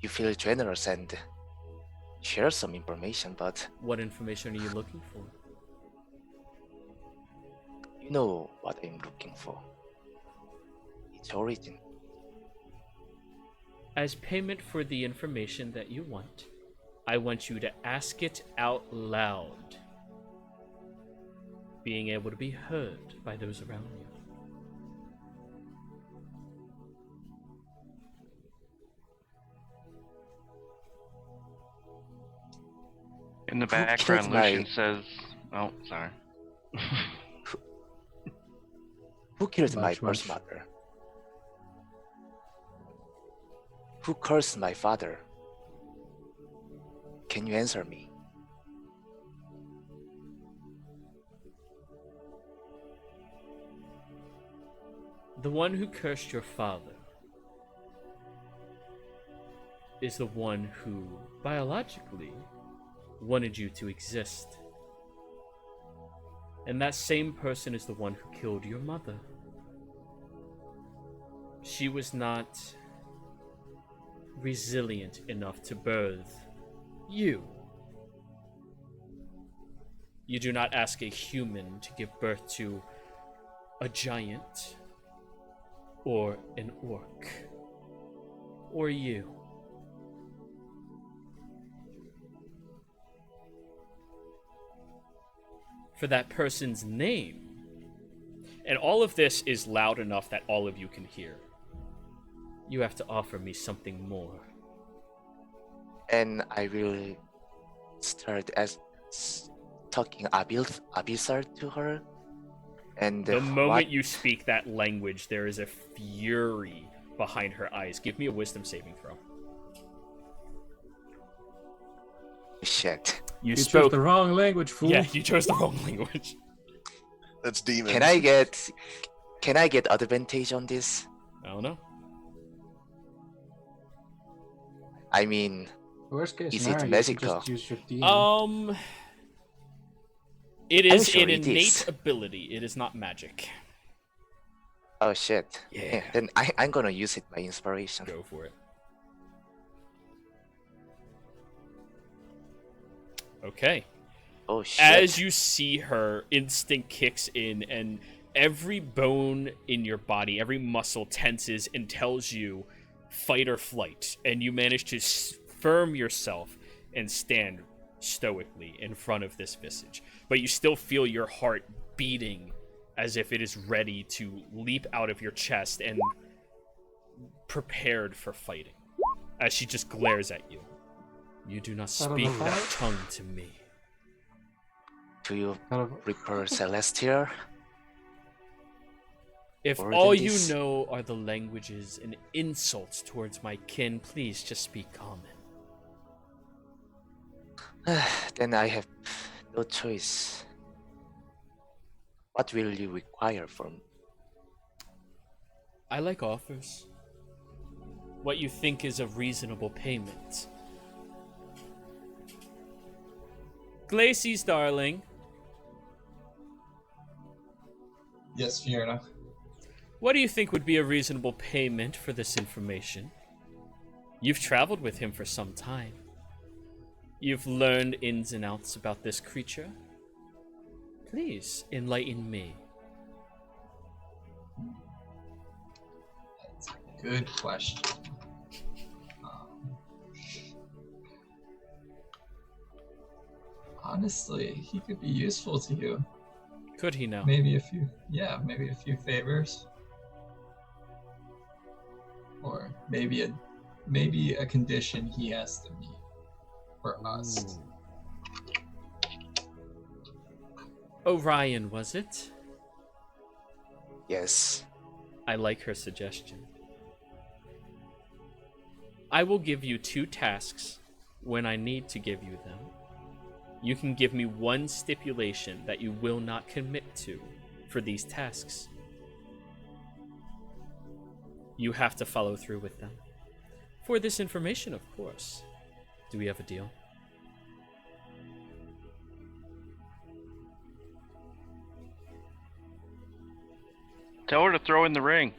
feel generous and share some information, but What information are you looking for? you know what I'm looking for. Its origin. As payment for the information that you want, I want you to ask it out loud, being able to be heard by those around you. In the Who killed background, my- Lucian says, "Oh, sorry." Who killed my Much, birth much. mother? Who cursed my father? Can you answer me? The one who cursed your father is the one who, biologically, wanted you to exist. And that same person is the one who killed your mother. She was not resilient enough to birth you. You do not ask a human to give birth to a giant, or an orc, or you. For that person's name. And all of this is loud enough that all of you can hear. You have to offer me something more. And I will start talking Abyssal to her. And The moment what- you speak that language, there is a fury behind her eyes. Give me a wisdom saving throw. Shit. You chose spoke the wrong language, fool. Yeah, you chose the wrong language. That's demons. Can I get advantage on this? I don't know. Oh, I mean, Worst case Is it scenario, you magical? could just use your DM. It I'm is sure an it innate is. ability. It is not magic. oh shit. Yeah. Then I'm gonna use it by inspiration. Go for it. Okay. Oh shit. As you see her, instinct kicks in, and every bone in your body, every muscle tenses and tells you fight or flight, and you manage to firm yourself and stand stoically in front of this visage. But you still feel your heart beating as if it is ready to leap out of your chest and prepared for fighting. As she just glares at you. You do not Out of speak the that heart? tongue to me. Do you Kind of, Reaper Celestial? If Or all than you this. know are the languages and insults towards my kin, please just speak common. Then I have no choice. What will you require from? I like offers. What you think is a reasonable payment. Glacies, darling. Yes, Fiona. What do you think would be a reasonable payment for this information? You've traveled with him for some time. You've learned ins and outs about this creature. Please enlighten me. good question. Um, honestly, he could be useful to you. Could he now? Maybe a few favors. Or maybe a condition he has to meet for us. Orion, was it? Yes. I like her suggestion. I will give you 2 tasks when I need to give you them. You can give me 1 stipulation that you will not commit to for these tasks. You have to follow through with them. For this information, of course. Do we have a deal? Tell her to throw in the ring.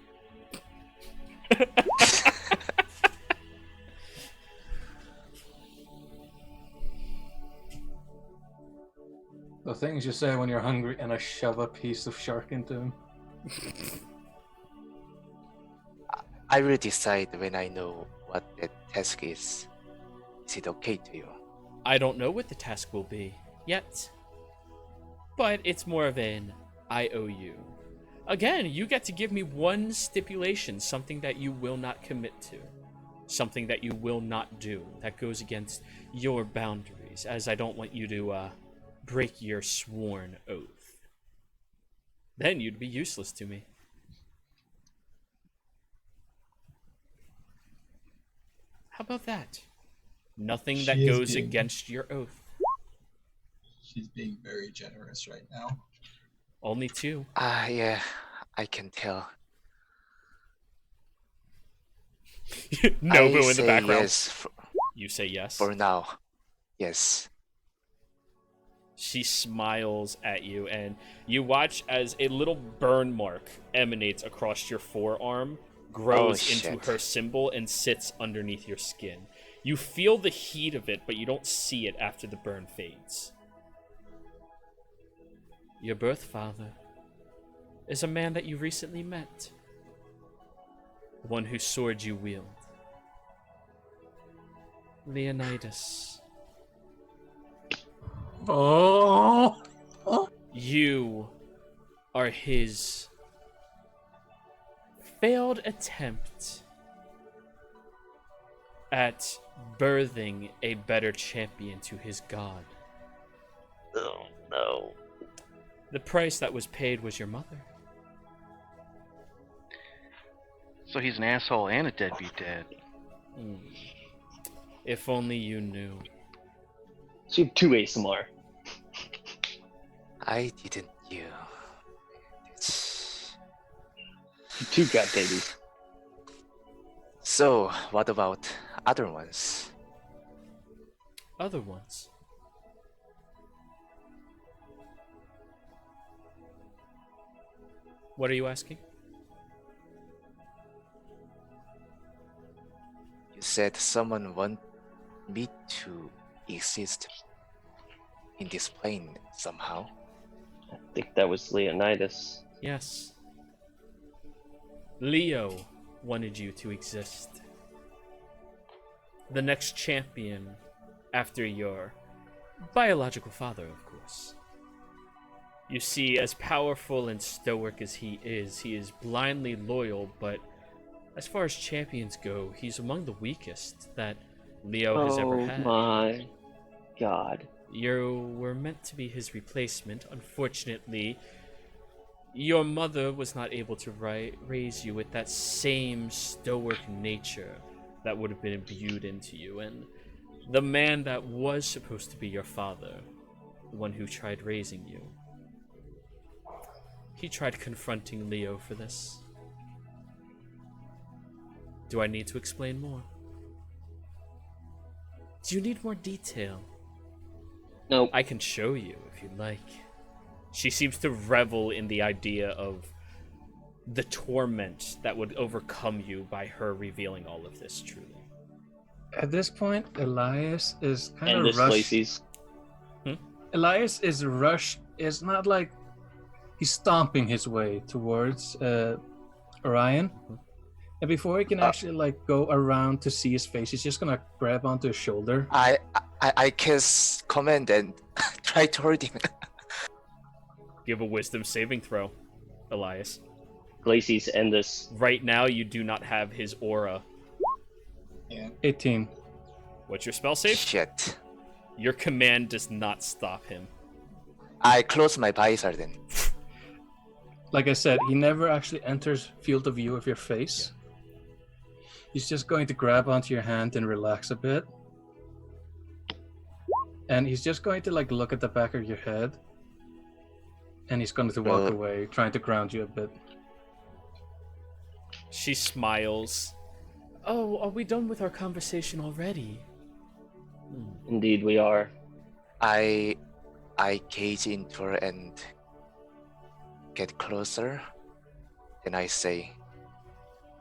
The things you say when you're hungry and I shove a piece of shark into him. I will decide when I know what the task is. Is it okay to you? I don't know what the task will be yet. But it's more of an IOU. Again, you get to give me 1 stipulation, something that you will not commit to. Something that you will not do, that goes against your boundaries, as I don't want you to break your sworn oath. Then you'd be useless to me. How about that? Nothing that goes against your oath. She's being very generous right now. Only 2. Yeah, I can tell. Nobu I in the background. Yes You say yes? for now. Yes. She smiles at you, and you watch as a little burn mark emanates across your forearm, grows into her symbol, and sits underneath your skin. You feel the heat of it, but you don't see it after the burn fades. Your birth father is a man that you recently met. One whose sword you wield. Leonidas. Oh! You are his failed attempt at birthing a better champion to his god. Oh no. The price that was paid was your mother. So he's an asshole and a deadbeat dad. If only you knew. So you have 2 ASMR. I didn't you. You 2 got baby. So, what about other ones? Other ones. What are you asking? You said someone want me to exist in this plane somehow. I think that was Leonidas. Yes. Leo wanted you to exist. The next champion after your biological father, of course. You see, as powerful and stoic as he is blindly loyal, but as far as champions go, he's among the weakest that Leo has ever had. Oh my god. You were meant to be his replacement. Unfortunately, your mother was not able to raise you with that same stoic nature that would have been imbued into you. And the man that was supposed to be your father, the one who tried raising you, he tried confronting Leo for this. Do I need to explain more? Do you need more detail? Nope. I can show you if you'd like. She seems to revel in the idea of the torment that would overcome you by her revealing all of this, truly. At this point, Elias is kind of Endless rushed. Lacey's. Elias is rushed. It's not like he's stomping his way towards Orion. And before he can actually like go around to see his face, he's just gonna grab onto his shoulder. I cast command and try to hold him. Give a wisdom saving throw, Elias. Glacies end this. Right now, you do not have his aura. Yeah. 18. What's your spell save? Shit. Your command does not stop him. I close my visor then. Like I said, he never actually enters field of view of your face. He's just going to grab onto your hand and relax a bit. And he's just going to like look at the back of your head. And he's going to walk away, trying to ground you a bit. She smiles. Oh, are we done with our conversation already? Indeed, we are. I gaze into her and get closer. Then I say,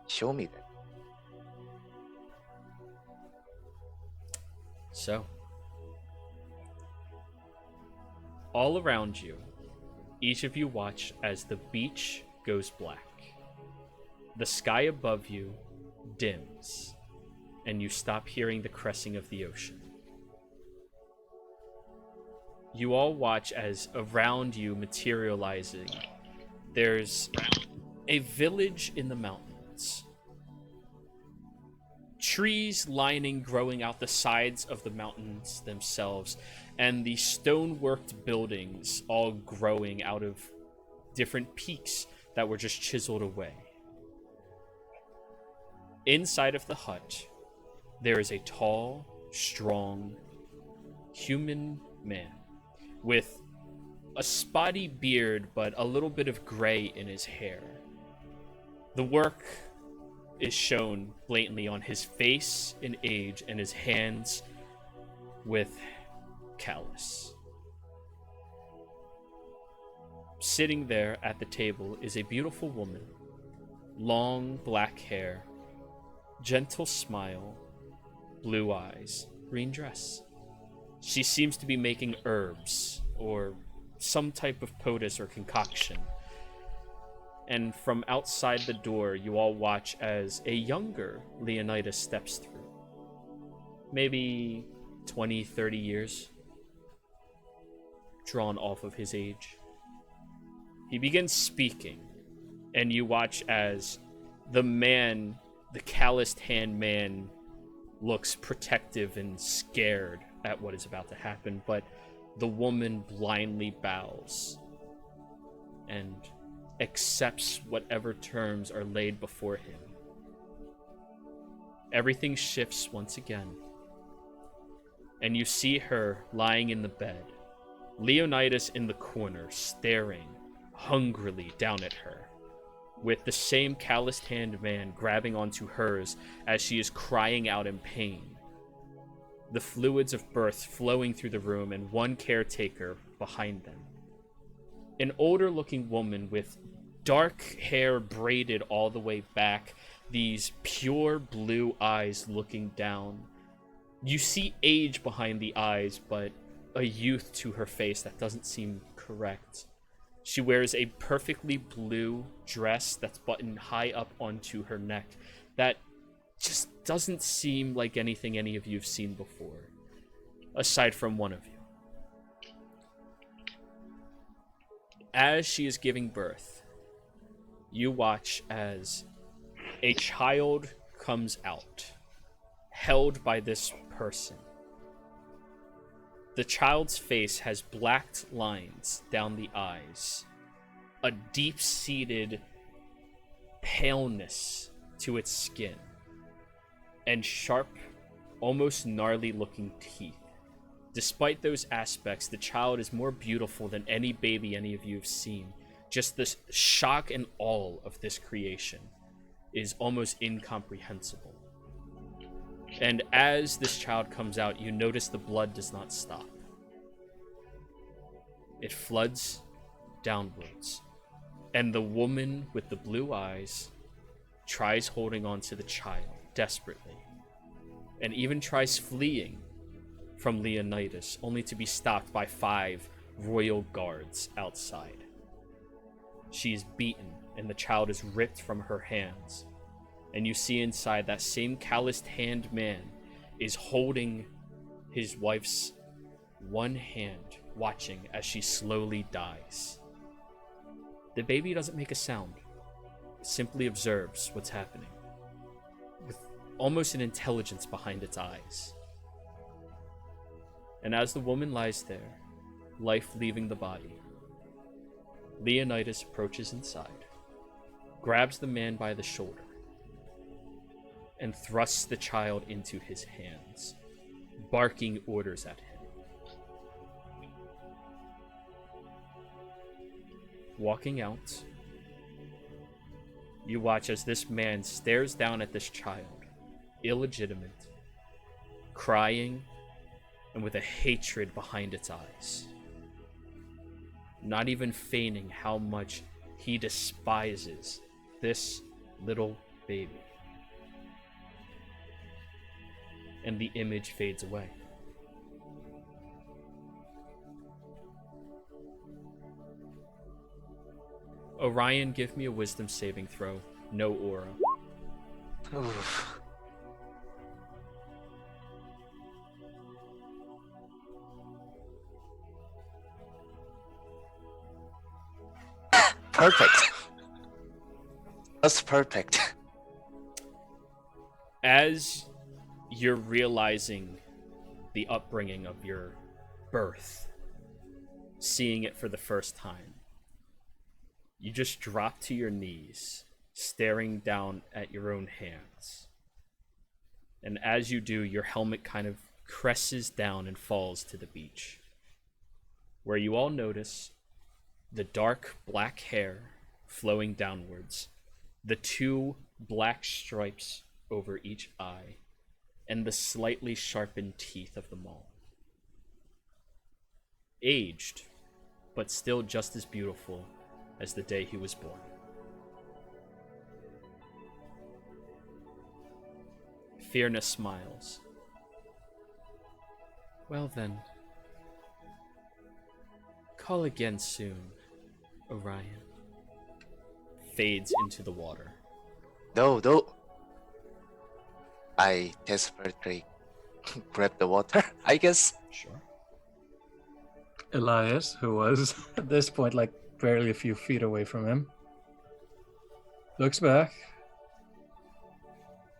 show me that. So, all around you, each of you watch as the beach goes black. The sky above you dims, and you stop hearing the crashing of the ocean. You all watch as around you materializing, there's a village in the mountains. Trees lining growing out the sides of the mountains themselves, and the stone-worked buildings all growing out of different peaks that were just chiseled away. Inside of the hut, there is a tall, strong, human man with a spotty beard but a little bit of gray in his hair. The work is shown blatantly on his face in age and his hands with callus. Sitting there at the table is a beautiful woman, long black hair, gentle smile, blue eyes, green dress. She seems to be making herbs or some type of potus or concoction. And from outside the door, you all watch as a younger Leonidas steps through. Maybe 20, 30 years, drawn off of his age. He begins speaking, and you watch as the man, the calloused hand man, looks protective and scared at what is about to happen, but the woman blindly bows and accepts whatever terms are laid before him. Everything shifts once again, and you see her lying in the bed, Leonidas in the corner, staring hungrily down at her, with the same calloused hand man grabbing onto hers as she is crying out in pain. The fluids of birth flowing through the room, and one caretaker behind them. An older-looking woman with dark hair braided all the way back, these pure blue eyes looking down. You see age behind the eyes, but a youth to her face that doesn't seem correct. She wears a perfectly blue dress that's buttoned high up onto her neck that just doesn't seem like anything any of you have seen before, aside from one of you. As she is giving birth, you watch as a child comes out, held by this person. The child's face has blacked lines down the eyes, a deep-seated paleness to its skin, and sharp, almost gnarly-looking teeth. Despite those aspects, the child is more beautiful than any baby any of you have seen. Just this shock and awe of this creation is almost incomprehensible. And as this child comes out, you notice the blood does not stop. It floods downwards. And the woman with the blue eyes tries holding on to the child desperately, and even tries fleeing from Leonidas, only to be stopped by 5 royal guards outside. She is beaten, and the child is ripped from her hands, And you see inside that same calloused hand man is holding his wife's one hand, watching as she slowly dies. The baby doesn't make a sound. It simply observes what's happening, with almost an intelligence behind its eyes. And as the woman lies there, life leaving the body, Leonidas approaches inside, grabs the man by the shoulder, and thrusts the child into his hands, barking orders at him. Walking out, you watch as this man stares down at this child, illegitimate, crying, and with a hatred behind its eyes. Not even feigning how much he despises this little baby. And the image fades away. Orion, give me a wisdom saving throw. No aura. Oof. Perfect. That's perfect. As you're realizing the upbringing of your birth, seeing it for the first time, you just drop to your knees, staring down at your own hands. And as you do, your helmet kind of crests down and falls to the beach, where you all notice the dark black hair flowing downwards, the 2 black stripes over each eye, and the slightly sharpened teeth of them all. Aged, but still just as beautiful as the day he was born. Fearna smiles. Well then, call again soon, Orion. Fades into the water. No. I desperately grab the water, I guess. Sure. Elias, who was at this point like barely a few feet away from him, looks back,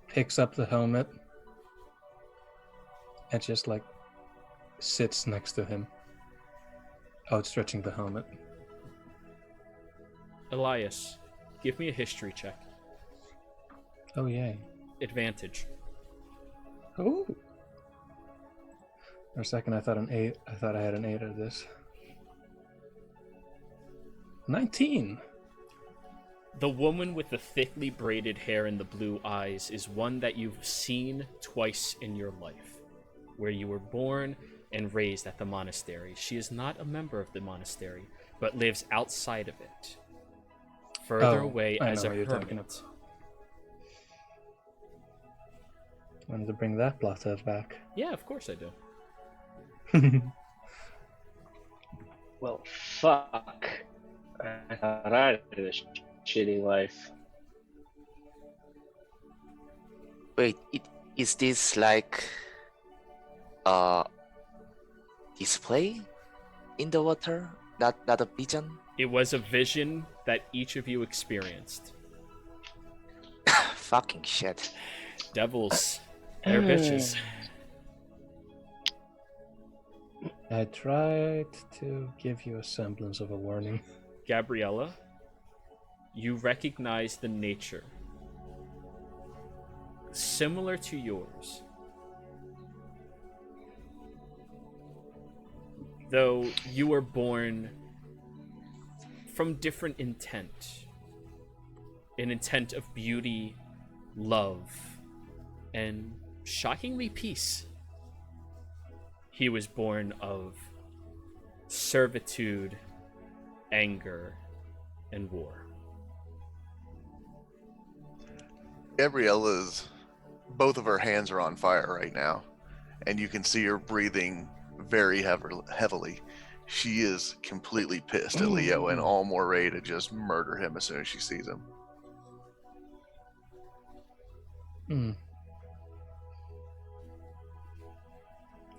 picks up the helmet, and just like sits next to him, outstretching the helmet. Elias, give me a history check. Oh yay. Advantage. Oh. For a second I thought I had an 8 of this. 19. The woman with the thickly braided hair and the blue eyes is one that you've seen twice in your life, where you were born and raised at the monastery. She is not a member of the monastery, but lives outside of it, further away I as know a what you're talking hermit. Wanted to bring that Blatev back. Yeah, of course I do. Well, fuck. I thought I had a shitty life. Wait, is this like display in the water? Not a vision? It was a vision that each of you experienced. Fucking shit. Devils, they're bitches. I tried to give you a semblance of a warning. Gabriella, you recognize the nature similar to yours, though you were born from different intent, an intent of beauty, love, and shockingly peace. He was born of servitude, anger, and war. Gabriella's, both of her hands are on fire right now, and you can see her breathing very heavily. She is completely pissed at Leo and all more ready to just murder him as soon as she sees him. Hmm.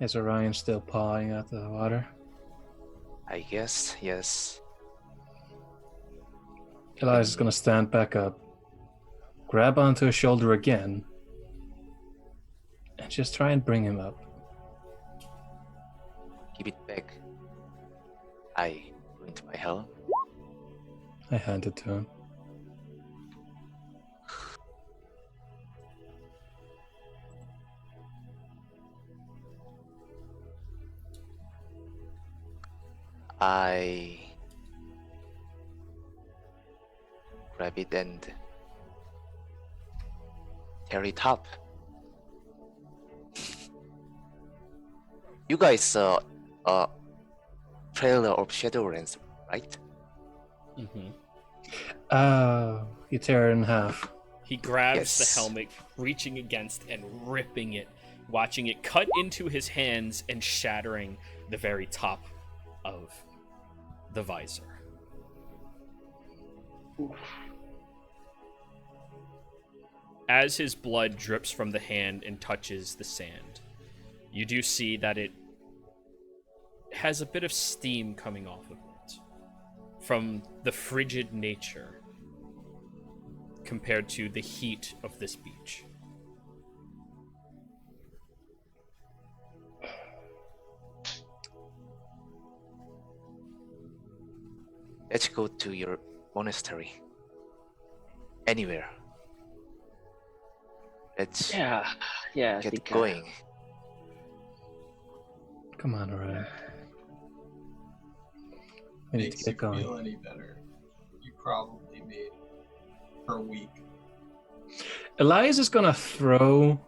Is Orion still pawing at the water? I guess, yes. Elias is gonna stand back up, grab onto his shoulder again, and just try and bring him up. Give it back. I go into my helm. I hand it to him. I grab it and tear it up. You guys saw a trailer of Shadowlands, right? Mm-hmm. You tear it in half. He grabs Yes. the helmet, reaching against and ripping it, watching it cut into his hands and shattering the very top of the visor. As his blood drips from the hand and touches the sand, you do see that it has a bit of steam coming off of it from the frigid nature compared to the heat of this beach. Let's go to your monastery. Anywhere. Let's Yeah, I get think, going. Come on, Orion. We need to Makes get you going. feel any better. You probably made her weak. Elias is gonna throw.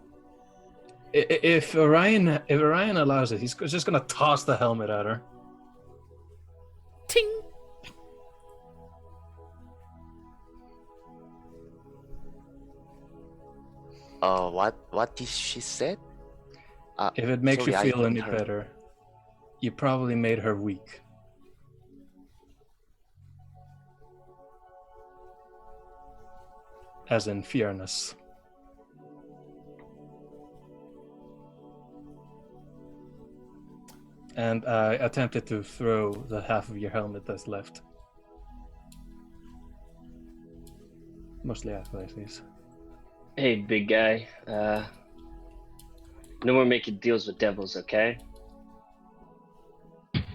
If Orion allows it, he's just gonna toss the helmet at her. Ting! What did she said? If it makes Sorry, I you feel didn't any heard. better, you probably made her weak. As in fairness. And I attempted to throw the half of your helmet that's left. Mostly athletics. Hey, big guy. No more making deals with devils, okay?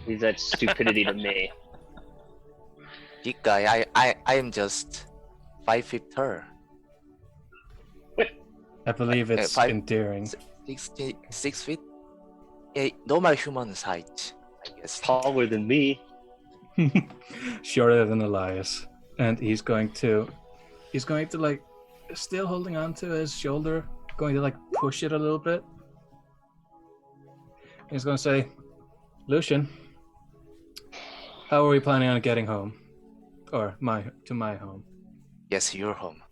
Leave that stupidity to me. Big guy, I am just 5 feet tall. I believe it's five- endearing. 6 feet? Yeah, normal human's height, I guess. Taller than me. Shorter than Elias. And he's going to like, still holding on to his shoulder, going to like push it a little bit. He's going to say, Lucian, how are we planning on getting home? Or to my home? Yes, your home.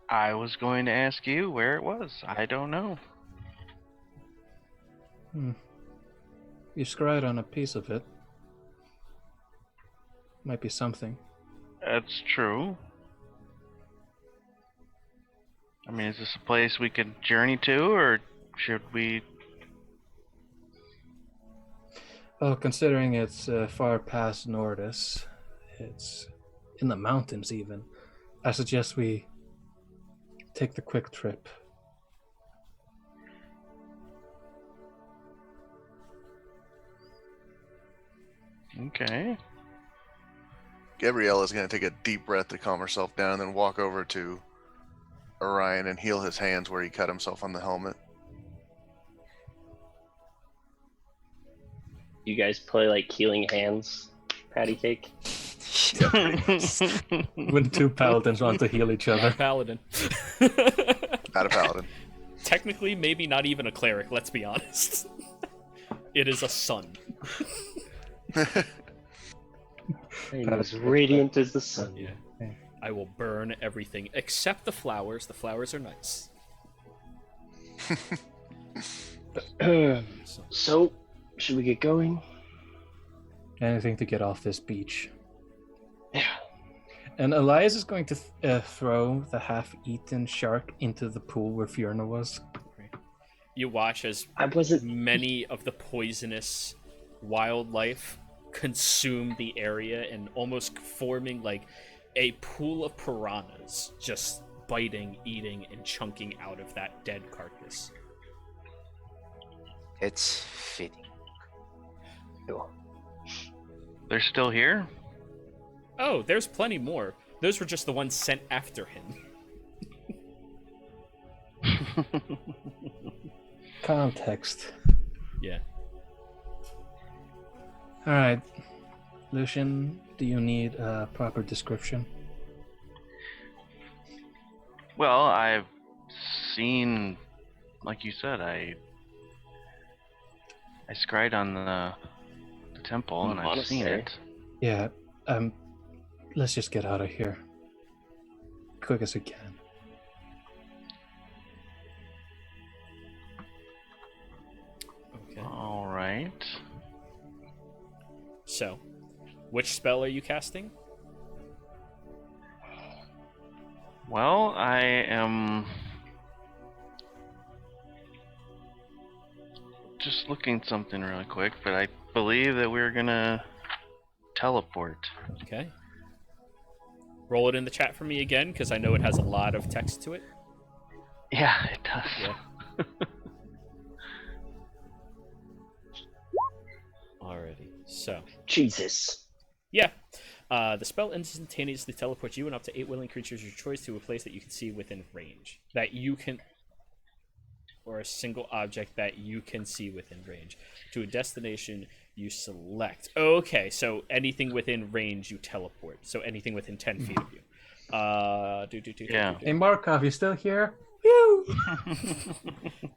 I was going to ask you where it was. I don't know. You scried on a piece of it. Might be something. That's true. I mean, is this a place we could journey to, or should we? Well, considering it's far past Nordis, it's in the mountains even, I suggest we take the quick trip. Okay. Gabriella's going to take a deep breath to calm herself down and then walk over to Orion and heal his hands where he cut himself on the helmet. You guys play like healing hands, patty cake? When two paladins want to heal each other. Paladin. Not a paladin. Technically, maybe not even a cleric, let's be honest. It is a sun. And as radiant as the sun. Yeah. I will burn everything except the flowers. The flowers are nice. So, should we get going? Anything to get off this beach. Yeah. And Elias is going to throw the half-eaten shark into the pool where Fiona was. You watch as many of the poisonous wildlife consume the area and almost forming like a pool of piranhas, just biting, eating, and chunking out of that dead carcass. It's fitting. They're still here? Oh, there's plenty more. Those were just the ones sent after him. Context. Yeah. All right, Lucian, do you need a proper description? Well, I've seen, like you said, I scryed on the temple and I've seen it. Yeah, let's just get out of here. Quick as we can. Okay. All right. So, which spell are you casting? Well, I am just looking something really quick, but I believe that we're gonna teleport. Okay. Roll it in the chat for me again, because I know it has a lot of text to it. Yeah, it does. Yeah. Alrighty. So. Jesus. Yeah. The spell instantaneously teleports you and up to 8 willing creatures of your choice to a place that you can see within range. That you can... Or a single object that you can see within range. To a destination you select. Okay, so anything within range you teleport. So anything within 10 feet of you. Yeah. Hey, Markov, you still here? Woo!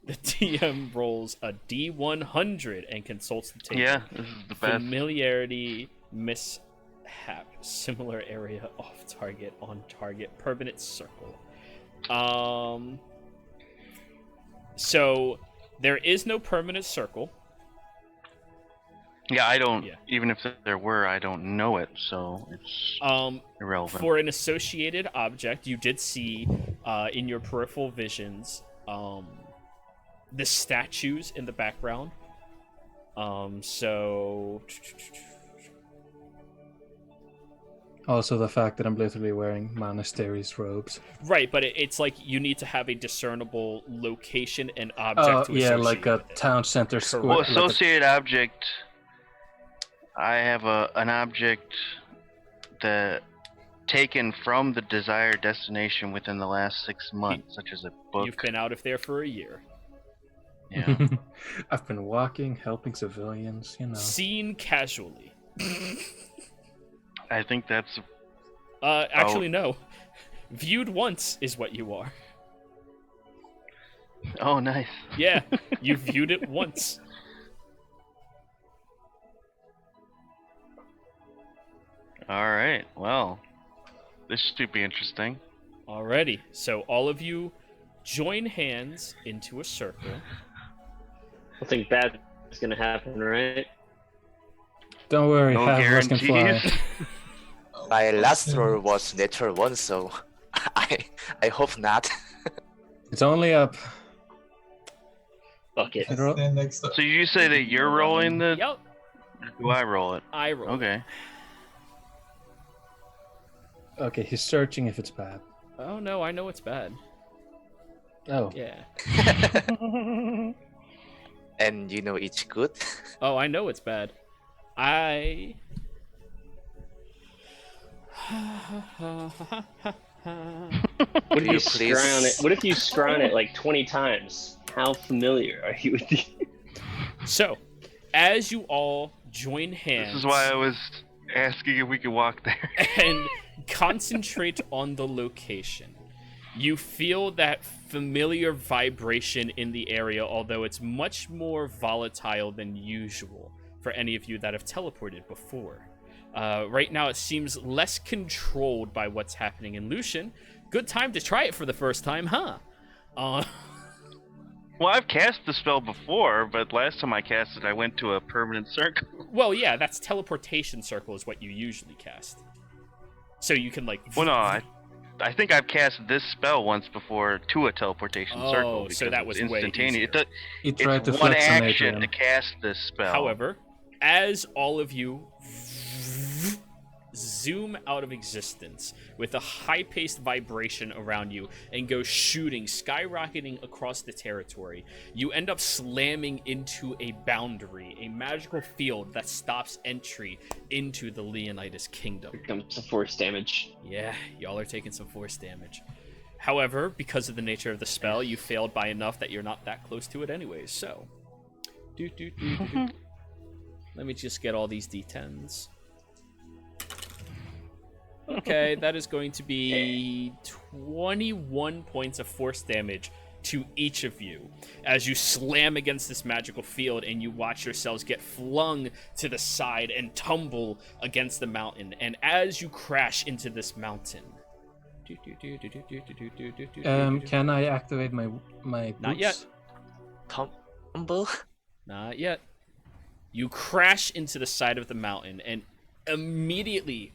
The DM rolls a D100 and consults the table. Yeah, this is the best. Familiarity, mishap, similar area, off target, on target, permanent circle. So there is no permanent circle. Yeah, I don't. Yeah. Even if there were, I don't know it, so it's irrelevant. For an associated object, you did see in your peripheral visions the statues in the background. So Also, the fact that I'm literally wearing monastery's robes. right, but it's like you need to have a discernible location and object. To yeah, like a with it. town center square. Well, like a- associated object. I have an object that taken from the desired destination within the last 6 months, such as a book. You've been out of there for a year. Yeah. I've been walking, helping civilians, you know. Seen casually. I think that's. Actually, no. Viewed once is what you are. Oh, nice. Yeah, you viewed it once. All right. Well, this should be interesting. Alrighty, so all of you join hands into a circle. Nothing bad is gonna happen, right? Don't worry, No half of us can fly. guarantees. My last roll was natural 1, so I hope not. It's only up. Fuck it. Roll- Stand next to. So you say that you're rolling the? Yep, Do I roll it? I roll. Okay. Okay, he's searching if it's bad. Oh no, I know it's bad. Oh. Yeah. And you know it's good. Oh, I know it's bad. I. What if you you please- scry on it? What if you scry on it like 20 times? How familiar are you with the? So, as you all join hands. This is why I was asking if we could walk there. And concentrate on the location. You feel that familiar vibration in the area, although it's much more volatile than usual for any of you that have teleported before. Right now, it seems less controlled by what's happening in Lucian. Good time to try it for the first time, huh? Well, I've cast the spell before, but last time I cast it, I went to a permanent circle. Well, yeah, that's teleportation circle is what you usually cast. So you can like. Well, no, I think I've cast this spell once before to a teleportation circle. Oh, Because so that was way instantaneous. easier. He tried to It's one flex on action Adrian. to cast this spell. However, as all of you zoom out of existence with a high-paced vibration around you and go shooting, skyrocketing across the territory, you end up slamming into a boundary, a magical field that stops entry into the Leonidas Kingdom. Becomes some force damage. Yeah, y'all are taking some force damage. However, because of the nature of the spell, you failed by enough that you're not that close to it anyways, so... Let me just get all these d10s. Okay, that is going to be 21 points of force damage to each of you as you slam against this magical field and you watch yourselves get flung to the side and tumble against the mountain. And as you crash into this mountain... Can I activate my boots? Not yet. Tumble? Not yet. You crash into the side of the mountain and immediately...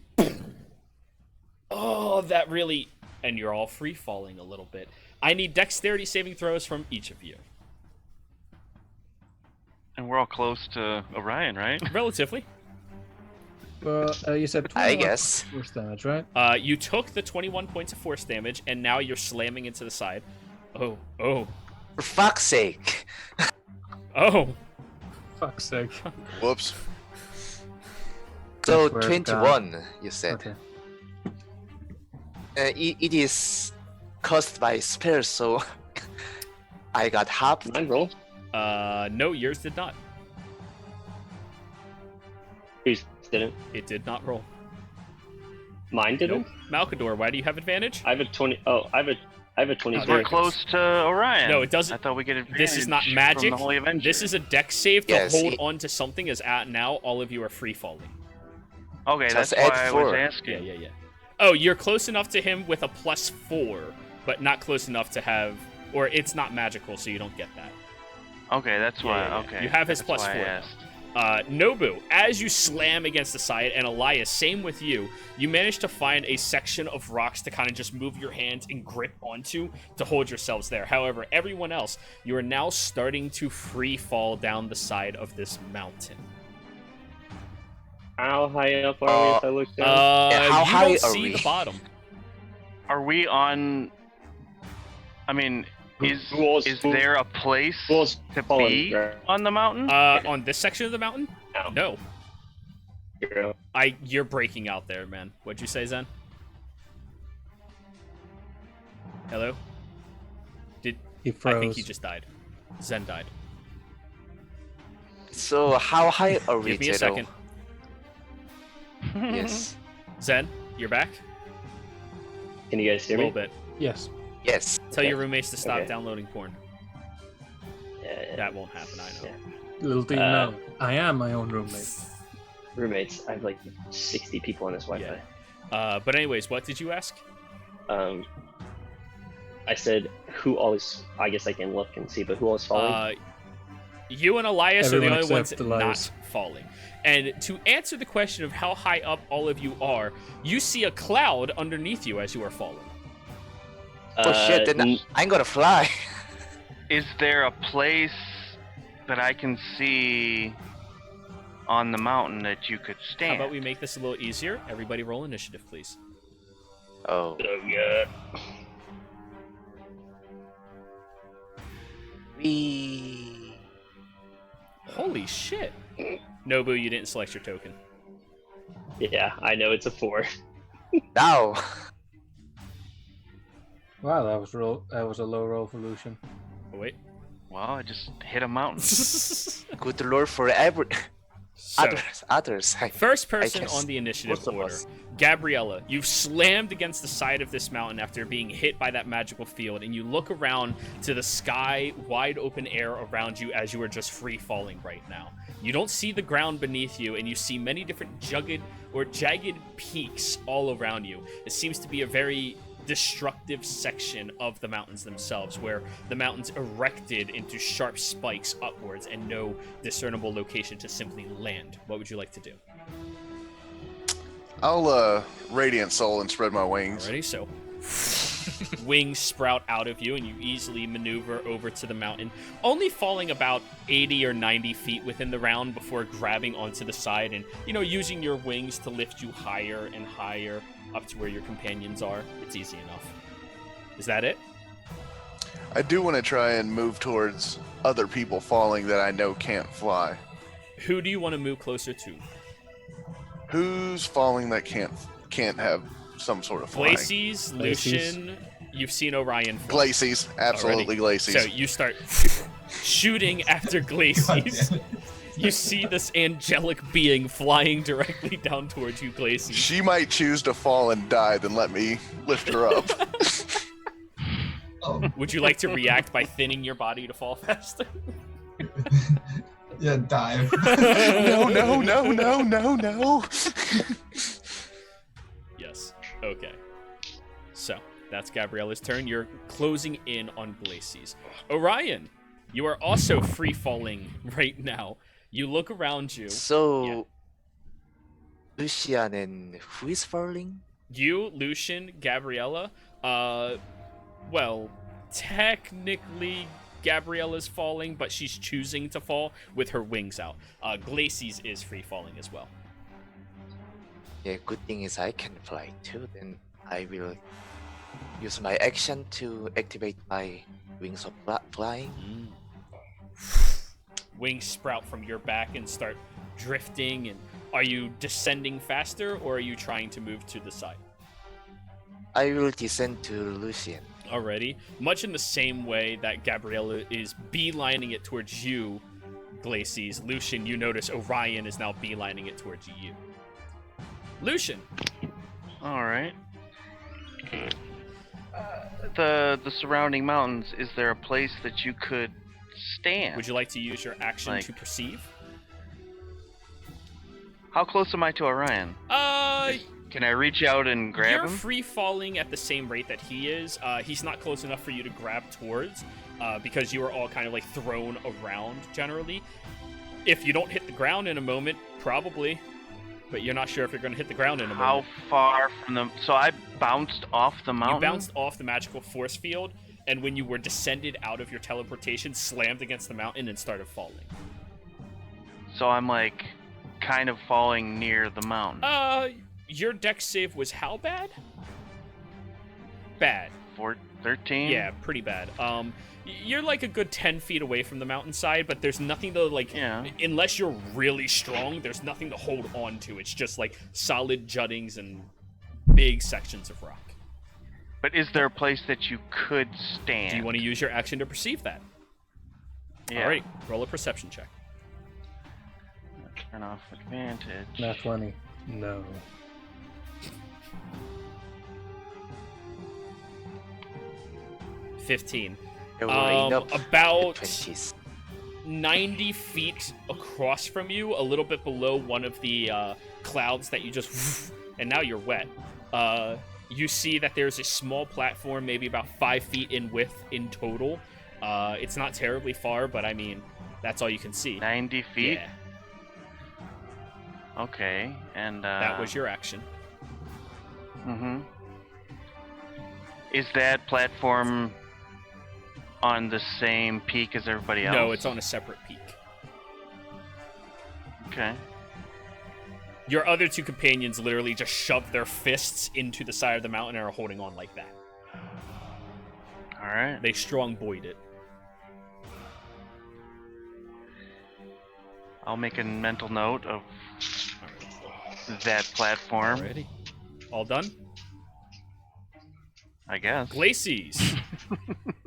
Oh, that really... And you're all free-falling a little bit. I need dexterity saving throws from each of you. And we're all close to Orion, right? Relatively. Well, you said 21 I guess. force damage, right? You took the 21 points of force damage, and now you're slamming into the side. Oh. For fuck's sake. Oh. Fuck's sake. Whoops. So, Swear to 21, you said. Okay. It is caused by spell, so I got half. Mine roll. No, yours did not. Who's didn't? It did not roll. Mine didn't. Nope. Malkador, why do you have advantage? I have a 20. Oh, I have a 23. We're close to Orion. No, it doesn't. I thought we get advantage. This is not from magic. the Holy Avenger. This is a dex save to Yes, hold it- on to something, as at now all of you are free-falling. Okay, that's Just why add I was 4. asking. Yeah. Oh, you're close enough to him with a +4, but not close enough to have... Or it's not magical, so you don't get that. Okay, that's why. Yeah. Okay, You have his that's why I +4. asked. Nobu, as you slam against the side, and Elias, same with you, you manage to find a section of rocks to kind of just move your hands and grip onto to hold yourselves there. However, everyone else, you are now starting to free fall down the side of this mountain. How high up are we if I look down? Yeah, how you high don't are see we? the bottom. Are we on? I mean, is Who there a place Who's to fallen? be on the mountain? On this section of the mountain? No. No. You're breaking out there, man. What'd you say, Zen? Hello? He froze. I think he just died. Zen died. So, how high are we, Give me a Jado? second. Yes. Zen, you're back? Can you guys A hear little me? bit. Yes. Yes. Tell Okay. your roommates to stop Okay. downloading porn. Yeah. That won't happen, I know. Little do you know, I am my own roommate. Roommates. I have like 60 people on this Wi-Fi. But anyways, what did you ask? I said who always. I guess I can look and see, but who always falling? You and Elias Everyone are the only ones except Elias. not falling. And to answer the question of how high up all of you are, you see a cloud underneath you as you are falling. Oh shit, then n- I'm gonna fly. Is there a place that I can see on the mountain that you could How stand? about we make this a little easier? Everybody roll initiative, please. Oh. Oh yeah. We. Holy shit. Nobu, you didn't select your token. Yeah, I know it's a 4. Now. Wow, that was a low roll for Lucian. Oh, wait. Well, I just hit a mountain. Good lord for every So, others. first person guess on the initiative most of order. us. Gabriella, you've slammed against the side of this mountain after being hit by that magical field, and you look around to the sky, wide open air around you as you are just free falling right now. You don't see the ground beneath you, and you see many different jagged peaks all around you. It seems to be a very destructive section of the mountains themselves, where the mountains erected into sharp spikes upwards and no discernible location to simply land. What would you like to do? I'll Radiant Soul and spread my wings. Already, so wings sprout out of you, and you easily maneuver over to the mountain, only falling about 80 or 90 feet within the round before grabbing onto the side and, using your wings to lift you higher and higher up to where your companions are. It's easy enough. Is that it? I do want to try and move towards other people falling that I know can't fly. Who do you want to move closer to? Who's falling that can't have some sort of flying? Glacies, Lucian. You've seen Orion fall. Glacies, absolutely Glacies. So you start shooting after Glacies. You see this angelic being flying directly down towards you, Glacies. She might choose to fall and die than let me lift her up. Would you like to react by thinning your body to fall faster? Yeah, dive. No. Yes. Okay. So, that's Gabriella's turn. You're closing in on Glacies. Orion, you are also free falling right now. You look around you. So, Lucian and who is falling? You, Lucian, Gabriella. Well, technically Gabriella's falling, but she's choosing to fall with her wings out. Glacies is free falling as well. Yeah, good thing is I can fly too. Then I will use my action to activate my wings of flying. Wings sprout from your back and start drifting. And are you descending faster, or are you trying to move to the side? I will descend to Lucian. Already, much in the same way that Gabriella is beelining it towards you, Glacies. Lucian, you notice Orion is now beelining it towards you. Lucian. All right. The surrounding mountains. Is there a place that you could stand? Would you like to use your action to perceive? How close am I to Orion? Can I reach out and grab You're him? free falling at the same rate that he is. He's not close enough for you to grab towards, because you are all kind of like thrown around generally. If you don't hit the ground in a moment, probably, but you're not sure if you're going to hit the ground in a moment. How far from the... So I bounced off the mountain? You bounced off the magical force field, and when you were descended out of your teleportation, slammed against the mountain and started falling. So I'm like kind of falling near the mountain. Your dex save was how bad? Bad. 13? Yeah, pretty bad. You're like a good 10 feet away from the mountainside, but there's nothing to unless you're really strong, there's nothing to hold on to. It's just like solid juttings and big sections of rock. But is there a place that you could stand? Do you want to use your action to perceive that? Yeah. Alright, roll a perception check. Turn off advantage. Not 20. No. $15. About 90 feet across from you, a little bit below one of the clouds that you just... and now you're wet. You see that there's a small platform, maybe about 5 feet in width in total. It's not terribly far, but I mean, that's all you can see. 90 feet? Yeah. Okay, and... that was your action. Mm-hmm. Is that platform on the same peak as everybody else? No, it's on a separate peak. Okay. Your other two companions literally just shoved their fists into the side of the mountain and are holding on like that. Alright. They strong buoyed it. I'll make a mental note of that platform. Alrighty. All done? I guess. Glacies.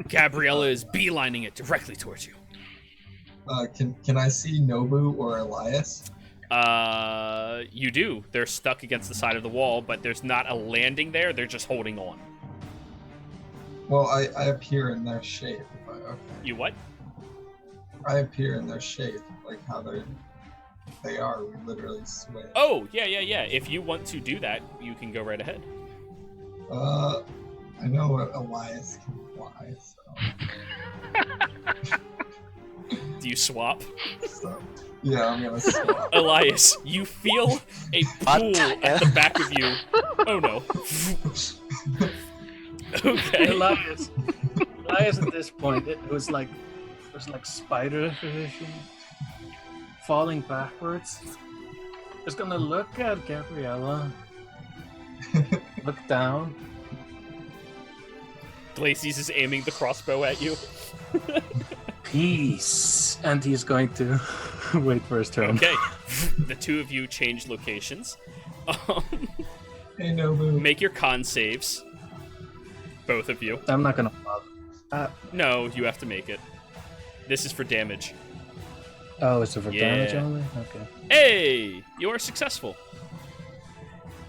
Gabriella is beelining it directly towards you. Can I see Nobu or Elias? You do. They're stuck against the side of the wall, but there's not a landing there. They're just holding on. Well, I appear in their shape. But okay. You what? I appear in their shape, like how they are. We literally swim. Oh, yeah. If you want to do that, you can go right ahead. I know what Elias can fly, so. Do you swap? So Yeah, I'm gonna swap. Elias, you feel a pull at the back of you. Oh no. Okay. Elias at this point, it was like spider vision, falling backwards. Just gonna look at Gabriella, look down. Glacies is aiming the crossbow at you. Peace, and he's going to wait for his turn. Okay. The two of you change locations. Hey, Nobu. Make your con saves. Both of you. I'm not gonna bother. No, you have to make it. This is for damage. Oh, it's for damage Yeah. only? Okay. Hey! You are successful.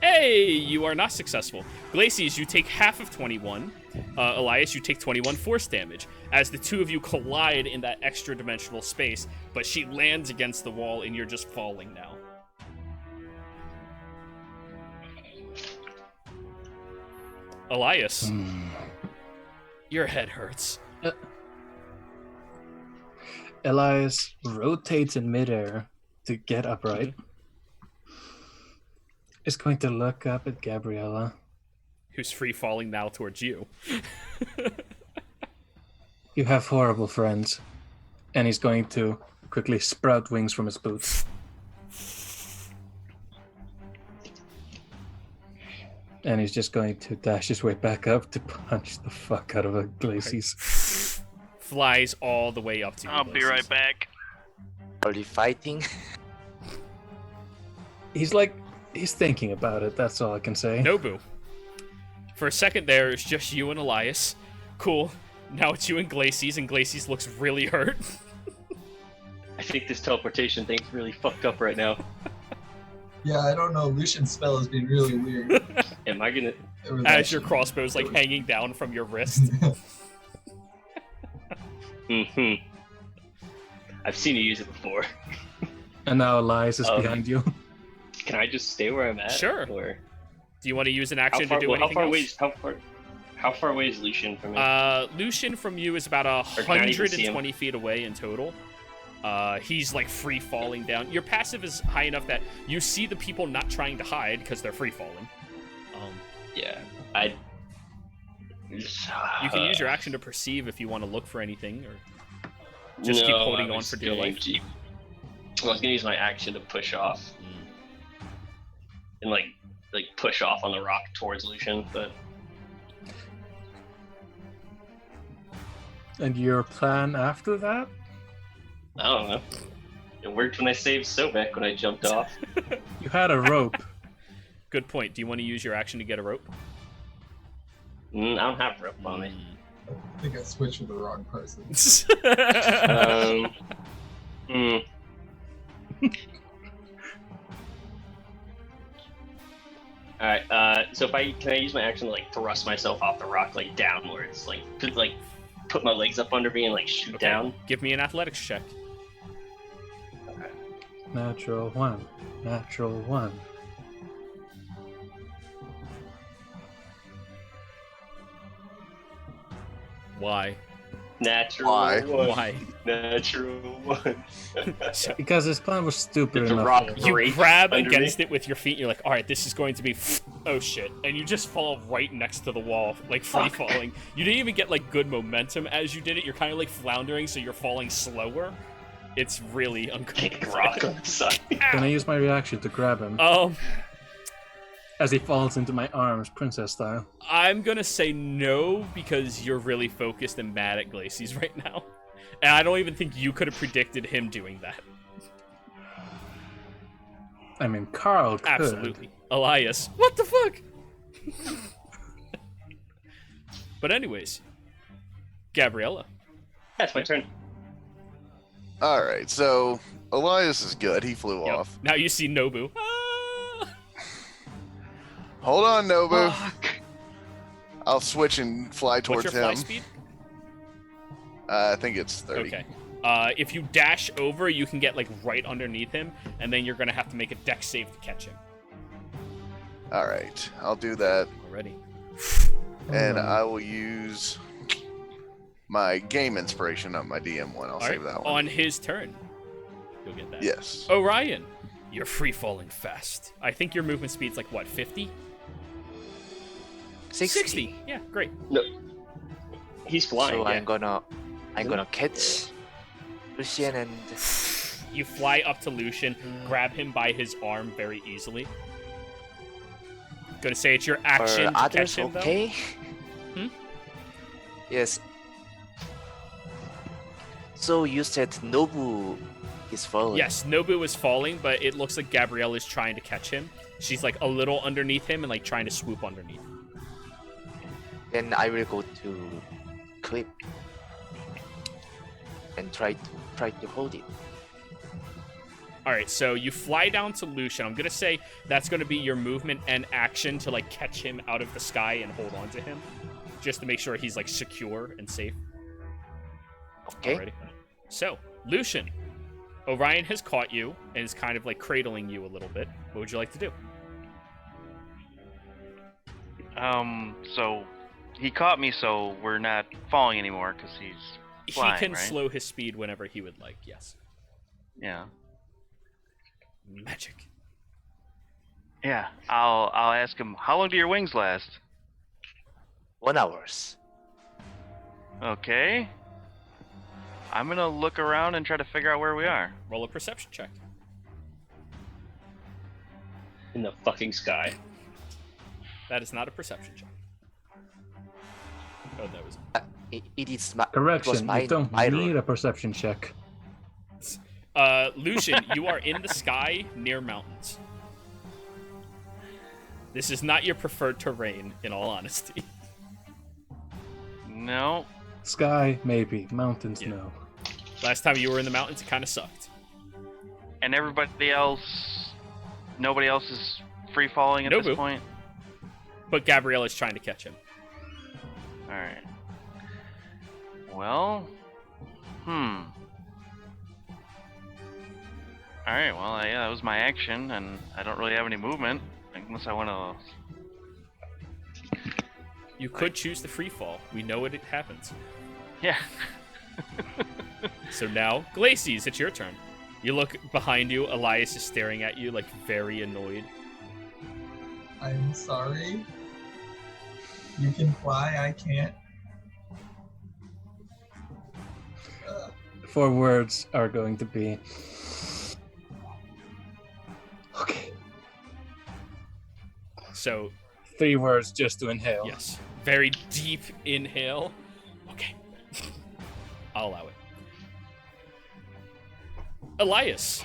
Hey! You are not successful. Glacies, you take half of 21. Elias, you take 21 force damage as the two of you collide in that extra dimensional space, but she lands against the wall and you're just falling now. Elias, your head hurts. Elias rotates in midair to get upright. Is going to look up at Gabriella. Who's free falling now towards you. You have horrible friends. And he's going to quickly sprout wings from his boots. And he's just going to dash his way back up to punch the fuck out of a Glacies. Flies all the way up to you. I'll be right back. Are you fighting? He's thinking about it, that's all I can say. Nobu. For a second there, it's just you and Elias. Cool. Now it's you and Glacies looks really hurt. I think this teleportation thing's really fucked up right now. Yeah, I don't know. Lucian's spell has been really weird. Am I gonna... It was As your actually- crossbow's like hanging down from your wrist. Mm-hmm. I've seen you use it before. And now Elias is Um, behind you. Can I just stay where I'm at? Sure. Or Do you want to use an how action far, to do well, anything else? how far away is Lucian from me? Lucian from you is about can I even see him? 120 feet away in total. He's like free falling down. Your passive is high enough that you see the people not trying to hide because they're free falling. Yeah, You can use your action to perceive if you want to look for anything, or just keep holding on for dear life. I was gonna use my action to push off and like push off on the rock towards Lucian, but And your plan after that? I don't know. It worked when I saved Sobek when I jumped off. You had a rope. Good point. Do you want to use your action to get a rope? I don't have rope on me. I think I switched with the wrong person. Alright, so can I use my action to thrust myself off the rock downwards? Put my legs up under me and shoot Okay. down? Give me an athletics check. Natural one. Natural one. Why? Natural Why? one. Why? Natural one. Because his plan was stupid Did the enough. rock You break grab under against me? it with your feet, and you're like, alright, this is going to be oh shit. And you just fall right next to the wall, free falling. You didn't even get good momentum as you did it. You're kind of floundering, so you're falling slower. It's really Kick uncomfortable. rock on the side. Can I use my reaction to grab him as he falls into my arms, princess style? I'm gonna say no because you're really focused and mad at Glacies right now. And I don't even think you could have predicted him doing that. I mean, Carl could. Absolutely. Elias. What the fuck? But anyways. Gabriella. That's my turn. All right, so Elias is good. He flew Yep. off. Now you see Nobu. Ah! Hold on, Nobu. Fuck. I'll switch and fly What's towards your fly him. speed? I think it's 30. Okay. If you dash over, you can get right underneath him, and then you're gonna have to make a dex save to catch him. All right, I'll do that, Already. and I will use my game inspiration on my DM one. I'll All save right. that one. On his turn, You'll get that. Yes. Orion, you're free falling fast. I think your movement speed's like what, 50? 60. Yeah, great. No, he's flying. So yeah. I'm gonna catch Lucian and You fly up to Lucian, grab him by his arm very easily. Gonna say it's your action are to others catch him, okay? Hmm? Yes. So you said Nobu is though. falling. Yes, Nobu is falling, but it looks like Gabrielle is trying to catch him. She's like a little underneath him and like trying to swoop underneath. Then I will go to clip and try to hold it. All right, so you fly down to Lucian. I'm gonna say that's gonna be your movement and action to like catch him out of the sky and hold on to him, just to make sure he's like secure and safe. Okay. Alrighty. So, Lucian, Orion has caught you and is kind of like cradling you a little bit. What would you like to do? So he caught me, so we're not falling anymore because he's flying, He can right? slow his speed whenever he would like. Yes. Yeah. Magic. Yeah. I'll ask him. How long do your wings last? 1 hour. Okay. I'm gonna look around and try to figure out where we are. Roll a perception check. In the fucking sky. That is not a perception check. Oh, that was. It is my Correction, my you don't my need a perception check. Lucian, you are in the sky near mountains. This is not your preferred terrain, in all honesty. No. Sky, maybe. Mountains, Yeah. no. Last time you were in the mountains, it kind of sucked. And everybody else. Nobody else is free falling at Nobu. this point. But Gabrielle is trying to catch him. All right. Well. All right. Well, yeah, that was my action, and I don't really have any movement unless I want to. You could choose the free fall. We know it happens. Yeah. So now, Glacies, it's your turn. You look behind you. Elias is staring at you, like, very annoyed. I'm sorry. You can fly, I can't. 4 words are going to be... Okay. So, 3 words just to inhale. yes. Very deep inhale. Okay. I'll allow it. Elias.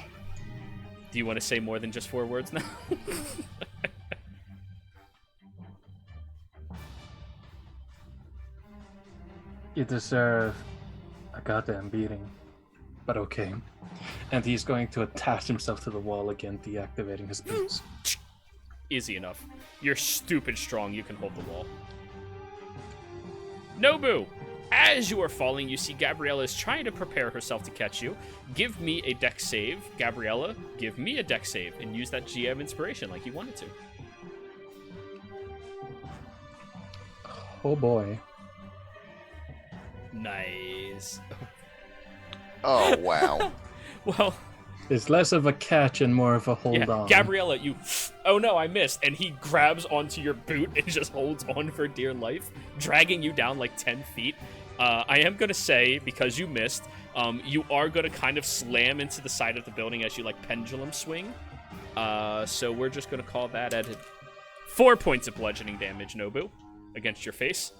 Do you want to say more than just 4 words now? You deserve a goddamn beating. But okay. And he's going to attach himself to the wall again, deactivating his boots. Easy enough. You're stupid strong. You can hold the wall. Nobu! As you are falling, you see Gabriella is trying to prepare herself to catch you. Give me a dex save. Gabriella, give me a dex save and use that GM inspiration like you wanted to. Oh boy. Nice. Oh, wow. Well, It's less of a catch and more of a hold yeah, on. Gabriella, you... Oh no, I missed. And he grabs onto your boot and just holds on for dear life, dragging you down like 10 feet. I am going to say, because you missed, you are going to kind of slam into the side of the building as you like pendulum swing. So we're just going to call that at 4 points of bludgeoning damage, Nobu, against your face.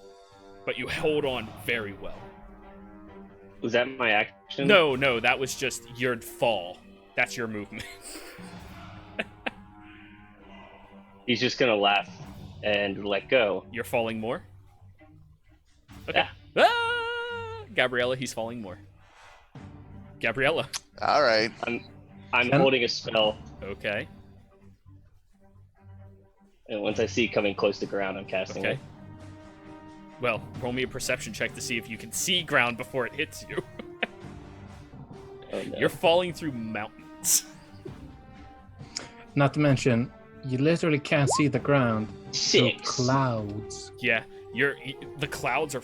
But you hold on very well. Was that my action? No, that was just your fall. That's your movement. He's just gonna laugh and let go. You're falling more? Okay. Ah! Gabriella, he's falling more. Gabriella. All right. I'm Can- holding a spell, Okay. and once I see it coming close to ground, I'm casting Okay. it. Well, roll me a perception check to see if you can see ground before it hits you. Oh, no. You're falling through mountains. Not to mention, you literally can't see the ground. So 6. clouds. Yeah, the clouds are...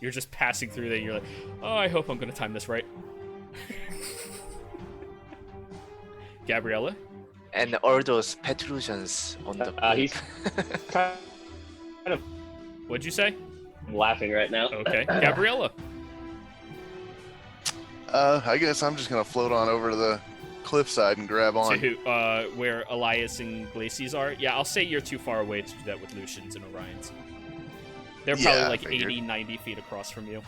You're just passing through there. You're like, oh, I hope I'm going to time this right. Gabriella? And all those Petrusians on the He's kind of What'd you say? laughing right now. Okay. Gabriella? I guess I'm just gonna float on over to the cliffside and grab on. To where Elias and Glacies are? Yeah, I'll say you're too far away to do that with Lucian's and Orion's. They're probably Yeah, I like figured. 80, 90 feet across from you.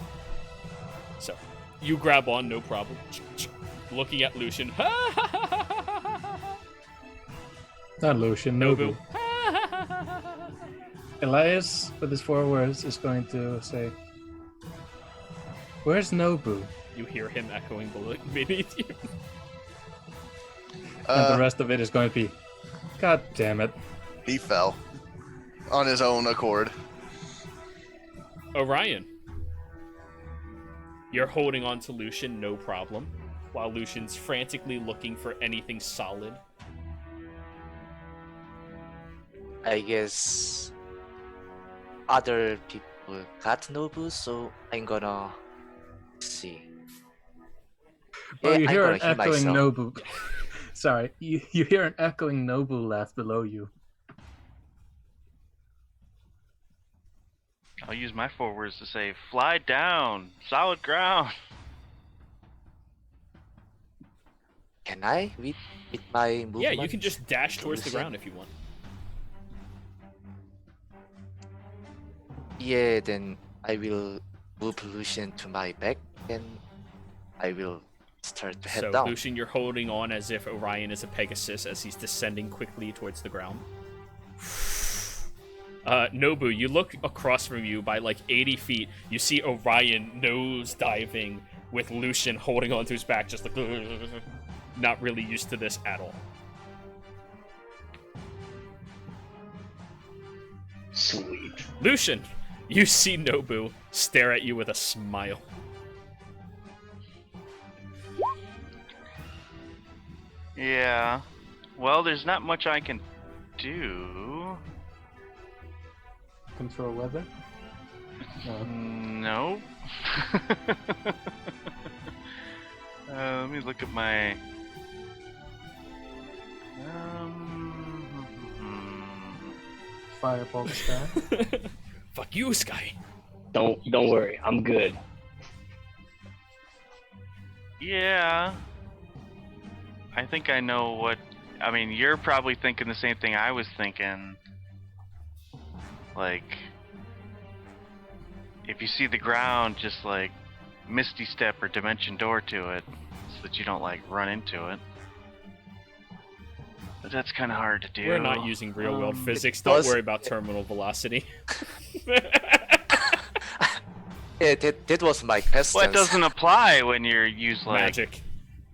So, you grab on, no problem. Looking at Lucian. Not Lucian, Nobu. Nobu. Elias, with his 4 words, is going to say, "Where's Nobu?" You hear him echoing beneath you. And the rest of it is going to be, "God damn it." He fell on his own accord. Orion. You're holding on to Lucian, no problem, while Lucian's frantically looking for anything solid. I guess other people got Nobu, so I'm gonna see. Oh, you I'm hear gonna an heal echoing myself. Nobu. Sorry, you hear an echoing Nobu laugh below you. I'll use my 4 words to say, fly down, solid ground. Can I with my movement? Yeah, you can just dash towards the Lucian? ground if you want. Yeah, then I will move Lucian to my back, and I will start to head So, down. Lucian, you're holding on as if Orion is a Pegasus as he's descending quickly towards the ground. Nobu, you look across from you by like 80 feet. You see Orion nose diving with Lucian holding onto his back, just like not really used to this at all. Sweet. Lucian, you see Nobu stare at you with a smile. Yeah. Well, there's not much I can do. Control weather? No. No. Let me look at my. Fireball staff. Fuck you, Sky. Don't worry, I'm good. Yeah. I think I know what. I mean, you're probably thinking the same thing I was thinking. Like, if you see the ground, just like Misty Step or Dimension Door to it, so that you don't like run into it. But that's kind of hard to do. We're not using real world physics. it Don't does- worry about terminal velocity. Yeah, that was my question. Well, it doesn't apply when you're use like Magic.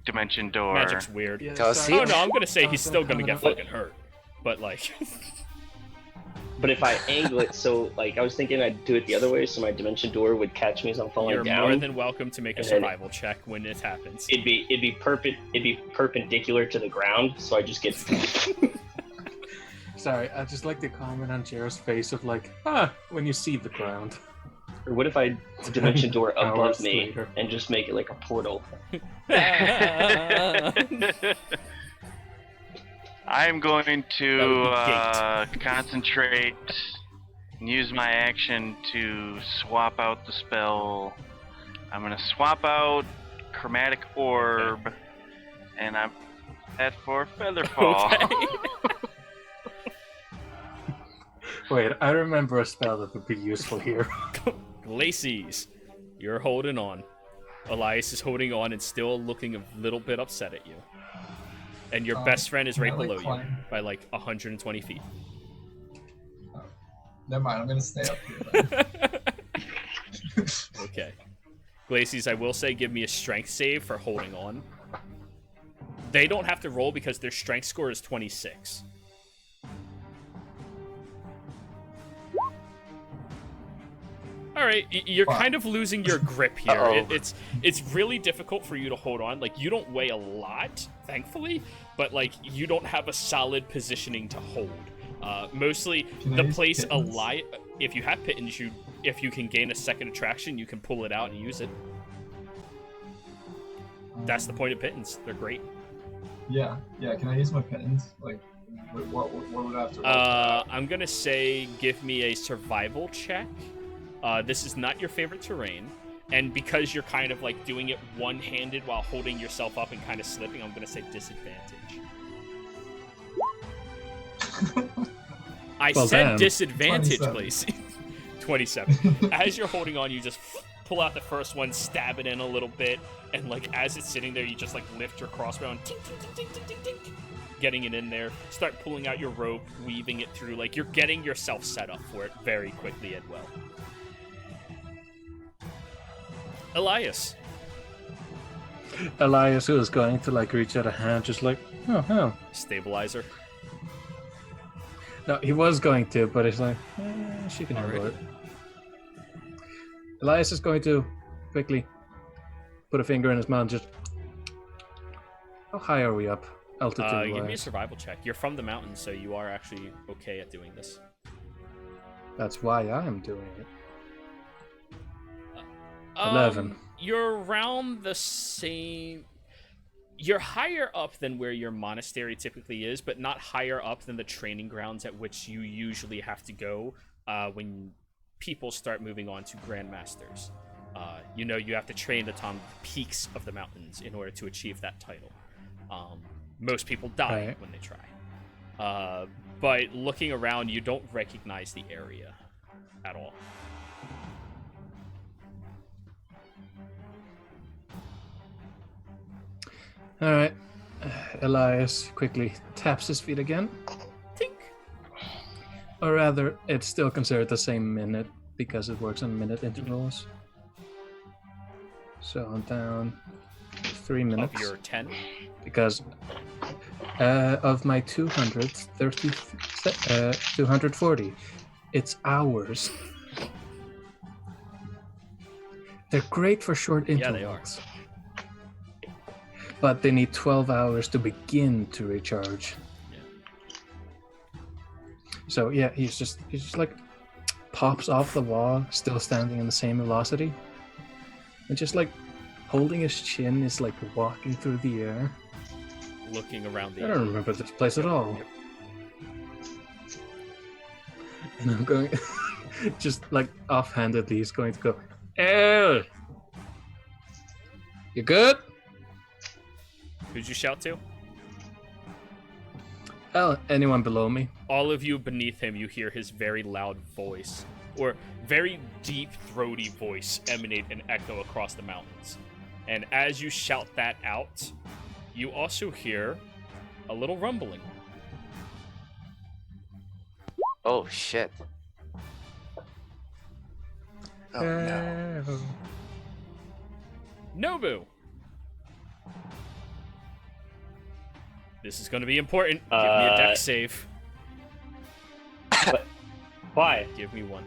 Dimension Door. Magic's weird. Yeah, Does sorry. he? Oh no, I'm gonna say he's still gonna get But- fucking hurt. But like, But if I angle it, so like I was thinking I'd do it the other way, so my dimension door would catch me as I'm falling you're down. more than welcome to make a And then- survival check when it happens. It'd be perpendicular to the ground, so I just get. Sorry, I just like the comment on Jared's face of like, when you see the ground. Or what if I dimension door above Hours me later. and just make it like a portal? I'm going to That would concentrate and use my action to swap out the spell. I'm going to swap out Chromatic Orb, and I'm at for Featherfall. Okay. Wait, I remember a spell that would be useful here. Glacies, you're holding on. Elias is holding on and still looking a little bit upset at you. And your best friend is can I, right like, below you climb? by like 120 feet. Never mind, I'm gonna stay up here then. Okay. Glacies, I will say give me a strength save for holding on. They don't have to roll because their strength score is 26. All right, you're Fuck. kind of losing your grip here. Uh-oh. It's really difficult for you to hold on. Like, you don't weigh a lot, thankfully, but like you don't have a solid positioning to hold. Mostly Can I the use place pittance? if you have pittance, if you can gain a second attraction, you can pull it out and use it. That's the point of pittance. They're great. Yeah. Can I use my pins? Like, what would I have to roll? I'm gonna say give me a survival check. This is not your favorite terrain, and because you're kind of like doing it one-handed while holding yourself up and kind of slipping, I'm gonna say disadvantage. I said disadvantage, 27. please. 27. As you're holding on, you just pull out the first one, stab it in a little bit, and like as it's sitting there, you just like lift your crossbow and tink, tink, tink, tink, tink, tink, tink, getting it in there. Start pulling out your rope, weaving it through. Like you're getting yourself set up for it very quickly and well. Elias. Elias was going to like reach out a hand, just like, oh. Stabilizer. No, he was going to, but it's like, she can handle it. Elias is going to quickly put a finger in his mouth. Just how high are we up, altitude-wise? Give me a survival check. You're from the mountains, so you are actually okay at doing this. That's why I'm doing it. 11. You're around the same. You're higher up than where your monastery typically is, but not higher up than the training grounds at which you usually have to go when people start moving on to grandmasters. You have to train on the peaks of the mountains in order to achieve that title. Most people die when they try. But looking around, you don't recognize the area at all. All right. Elias quickly taps his feet again. Tink. Or rather, it's still considered the same minute because it works on minute intervals. So I'm down 3 minutes. Of your 10? Because of my 240. It's hours. They're great for short intervals. Yeah, they are. But they need 12 hours to begin to recharge. Yeah. So yeah, he's just like pops off the wall, still standing in the same velocity. And just like holding his chin is like walking through the air. Looking around the I don't remember this place at all. Yep. And I'm going just like offhandedly he's going to go, "El! You good?" Who'd you shout to? Oh, anyone below me. All of you beneath him, you hear his very loud voice, or very deep, throaty voice emanate and echo across the mountains. And as you shout that out, you also hear a little rumbling. Oh shit. Oh no. Nobu! This is going to be important. Give me a dex save. Why? Give me one.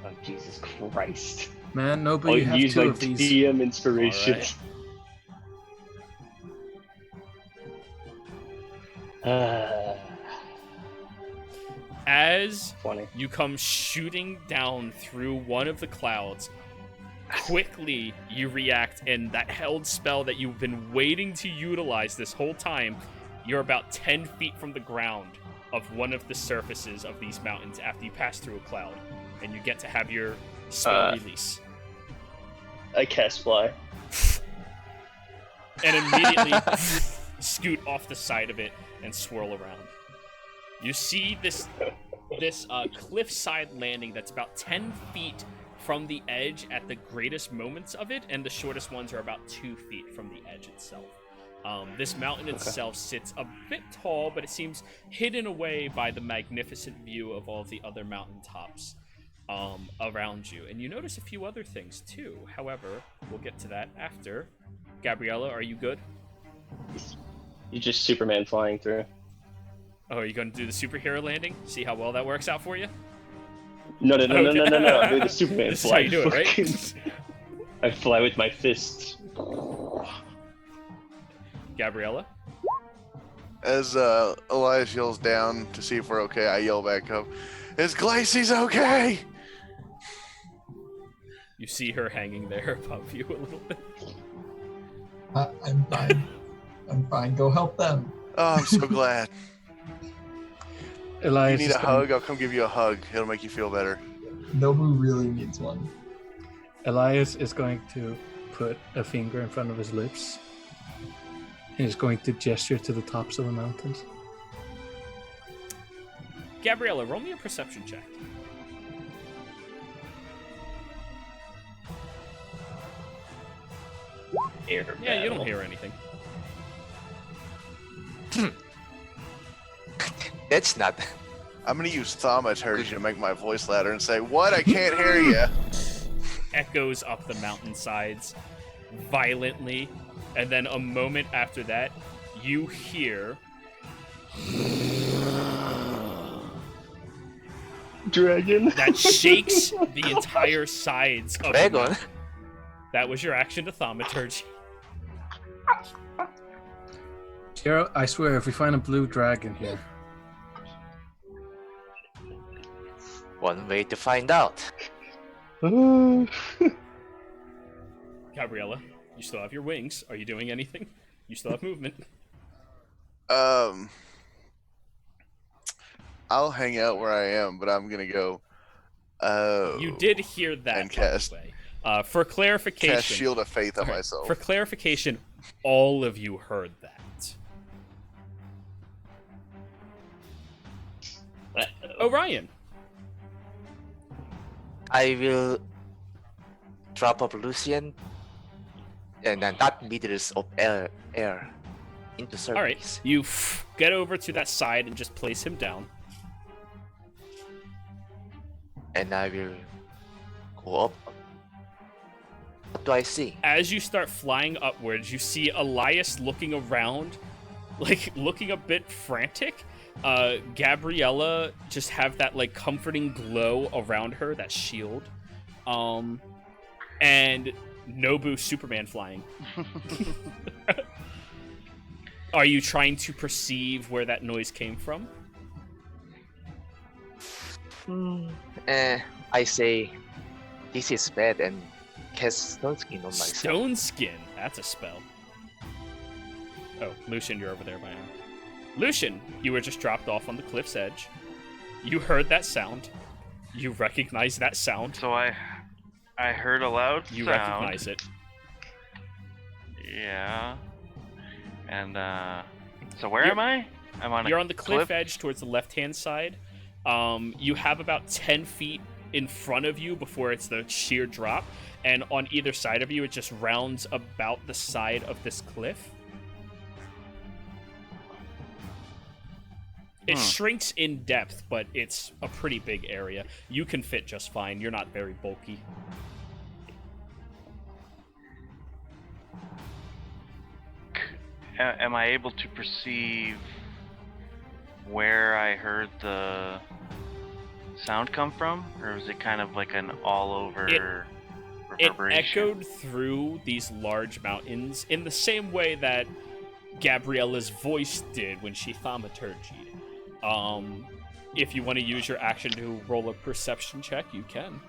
Oh, Jesus Christ. Man, I'll nobody has use two my of these. DM inspiration. As Funny. you come shooting down through one of the clouds, quickly you react, and that held spell that you've been waiting to utilize this whole time, you're about 10 feet from the ground of one of the surfaces of these mountains after you pass through a cloud, and you get to have your spell release. I cast fly. And immediately scoot off the side of it and swirl around. You see this cliffside landing that's about 10 feet from the edge at the greatest moments of it, and the shortest ones are about 2 feet from the edge itself. This mountain itself sits a bit tall, but it seems hidden away by the magnificent view of all the other mountaintops around you. And you notice a few other things too. However, we'll get to that after. Gabriella, are you good? You just Superman flying through. Oh, are you going to do the superhero landing? See how well that works out for you? No. I'm doing the Superman This is fly. how you do it, right? I fly with my fists. Gabriella? As Elias yells down to see if we're okay, I yell back up, "Is Glacy's okay?" You see her hanging there above you a little bit. I'm fine. I'm fine. Go help them. Oh, I'm so glad. Elias You need is a hug? I'll come give you a hug. It'll make you feel better. Nobu really needs one. Elias is going to put a finger in front of his lips. And he's going to gesture to the tops of the mountains. Gabriella, roll me a perception check. Yeah, you don't hear anything. That's not. I'm gonna use thaumaturgy to make my voice louder and say, "What? I can't hear you." Echoes up the mountainsides violently, and then a moment after that, you hear Dragon. that shakes the entire sides of the Dragon? mountain. That was your action to thaumaturgy. Jero, I swear, if we find a blue dragon here, One way to find out. Gabriella, you still have your wings. Are you doing anything? You still have movement. I'll hang out where I am, but I'm gonna go. Oh. You did hear that, And by cast- the way. For clarification, Cast Shield of Faith on Alright, myself. For clarification, all of you heard that. Orion, I will drop off Lucian and then that meters of air into surface. all right, you get over to that side and just place him down. And I will go up. What do I see? As you start flying upwards, you see Elias looking around, like looking a bit frantic. Gabriella just have that like comforting glow around her, that shield. And Nobu Superman flying. Are you trying to perceive where that noise came from? I say this is bad and cast Stone Skin on myself. Stone Skin. That's a spell. Oh, Lucian, you're over there by now. Lucian, you were just dropped off on the cliff's edge. You heard that sound. You recognize that sound. So I heard a loud You sound. recognize it. Yeah. And so where am I? I'm on. You're on the cliff edge towards the left-hand side. You have about 10 feet in front of you before it's the sheer drop, and on either side of you, it just rounds about the side of this cliff. It shrinks in depth, but it's a pretty big area. You can fit just fine. You're not very bulky. Am I able to perceive where I heard the sound come from, or is it kind of like an all-over It reverberation? echoed through these large mountains in the same way that Gabriella's voice did when she thaumaturgied. If you want to use your action to roll a perception check, you can.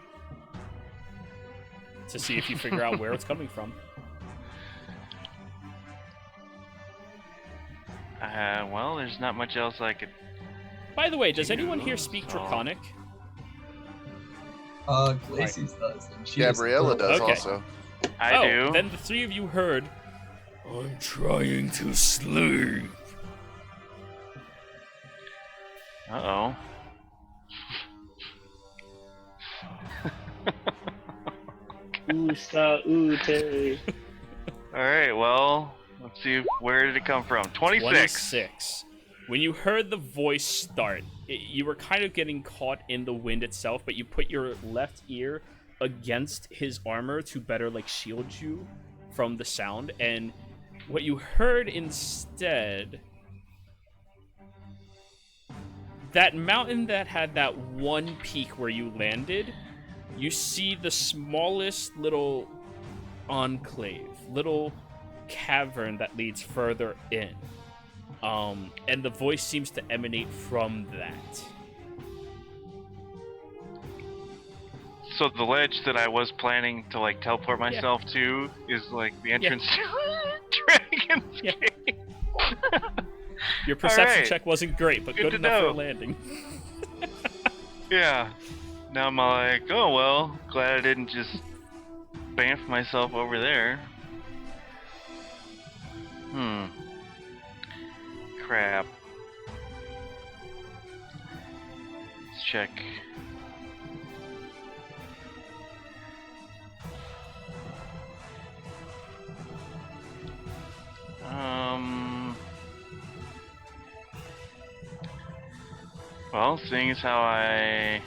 To see if you figure out where it's coming from. Well, there's not much else I could. By the way, does anyone here speak Draconic? Glacies does. And she is Gabriella does Okay. also. I do. Then the three of you heard, I'm trying to sleep. Uh-oh. Ute. Alright, well, let's see, where did it come from? 26! 26. When you heard the voice start, you were kind of getting caught in the wind itself, but you put your left ear against his armor to better like shield you from the sound, and what you heard instead, that mountain that had that one peak where you landed, you see the smallest little enclave, little cavern that leads further in. And the voice seems to emanate from that. So the ledge that I was planning to like teleport myself to is like the entrance to Dragon's Yeah. Gate. Your perception Alright. check wasn't great, but Good good to enough for a know. landing. Yeah. Now I'm like, oh well, glad I didn't just bamf myself over there. Crap. Let's check. Well, seeing as how I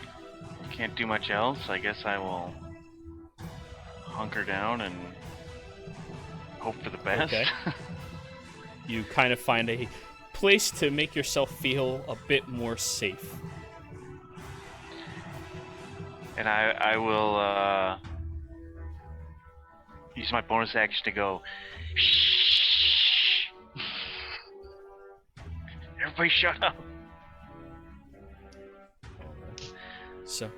can't do much else, I guess I will hunker down and hope for the best. Okay. You kind of find a place to make yourself feel a bit more safe. And I will use my bonus action to go, shh. Everybody shut up. So,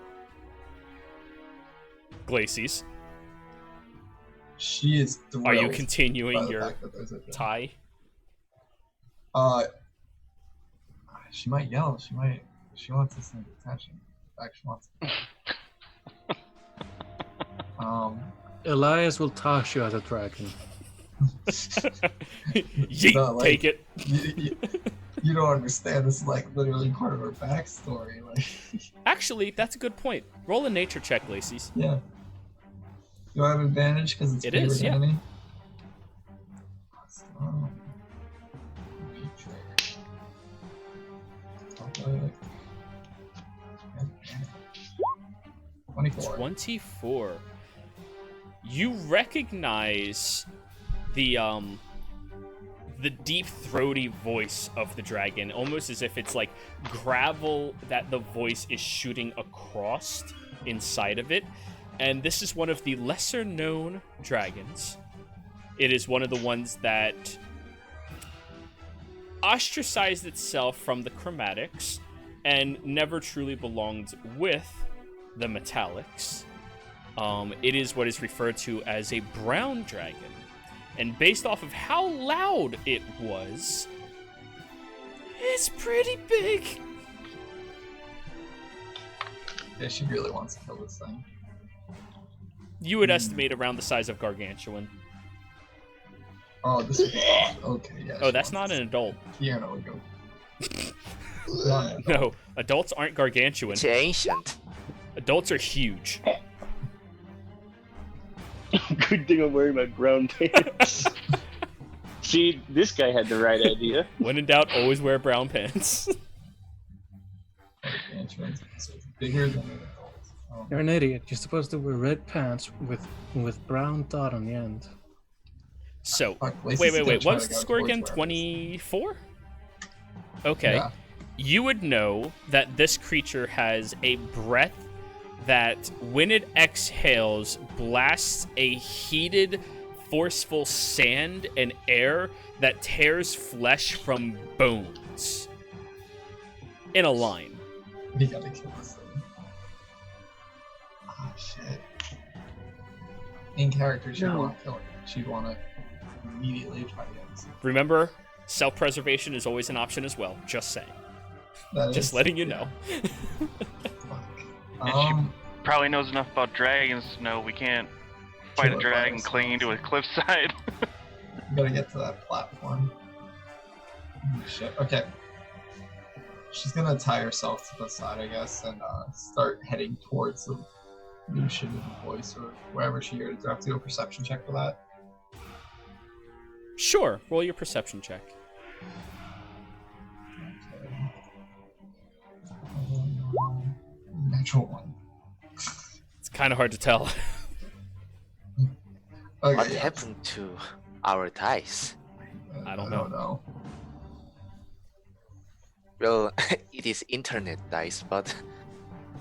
Glacies, She is thrilled. are you by continuing the your fact that there's a dragon. tie? She might yell. She wants this thing attention. In fact, she wants. Elias will toss you at a dragon. Yeet, No, like- take it. You don't understand. This is like literally part of her backstory. Like, Actually, that's a good point. Roll a nature check, Lacey's. yeah. Do I have advantage because it's It favorite is, yeah. enemy? Okay. 24. 24. You recognize the deep throaty voice of the dragon, almost as if it's like gravel that the voice is shooting across inside of it. And this is one of the lesser known dragons. It is one of the ones that ostracized itself from the chromatics and never truly belonged with the metallics. It is what is referred to as a brown dragon. And based off of how loud it was, it's pretty big. Yeah, she really wants to kill this thing. You would estimate around the size of gargantuan. Oh, this is okay. Yeah. Oh, she that's wants not to- an adult. Piano would go. No, adults aren't gargantuan. It's ancient. Adults are huge. Good thing I'm wearing my brown pants. See, this guy had the right idea. When in doubt, always wear brown pants. Gargantuans, so it's bigger than an adult. You're an idiot. You're supposed to wear red pants with brown dot on the end. So, Fuck, wait. Lacey's gonna What try was to the go score towards again? where it is. 24? Okay. Yeah. You would know that this creature has a breath that, when it exhales, blasts a heated, forceful sand and air that tears flesh from bones. In a line. We gotta kill this thing. Ah, shit. In character, she'd want to kill it. She'd want to immediately try to get this. Remember, self-preservation is always an option as well. Just saying. That Just is- letting you yeah, know. fuck. And she probably knows enough about dragons to know we can't fight Kill a it dragon by clinging to a ourselves. cliffside. We gotta get to that platform. Oh, shit. Okay. She's gonna tie herself to the side, I guess, and start heading towards the Lucian of the voice or wherever she hears. Do I have to do a perception check for that? Sure, roll your perception check. Okay. Natural one. It's kind of hard to tell. Okay, What yeah. happened to our dice? I I don't don't know. Well, it is internet dice, but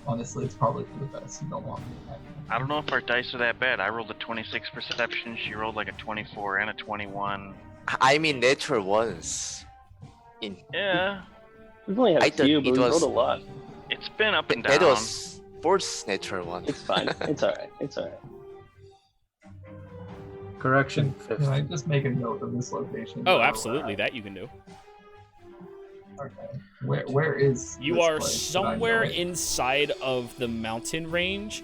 Honestly, it's probably for the best. You don't want me to I don't know if our dice are that bad. I rolled a 26 perception. She rolled like a 24 and a 21. I mean natural ones. In Yeah, We've only had I a thought few, it but we was- rolled a lot. it's been up and down. that was fourth natural one. It's fine. It's alright. It's alright. Correction, Can I just make a note of this location? Oh, absolutely, that you can do. Okay. Where is You this are place? Did I know somewhere it? inside of the mountain range.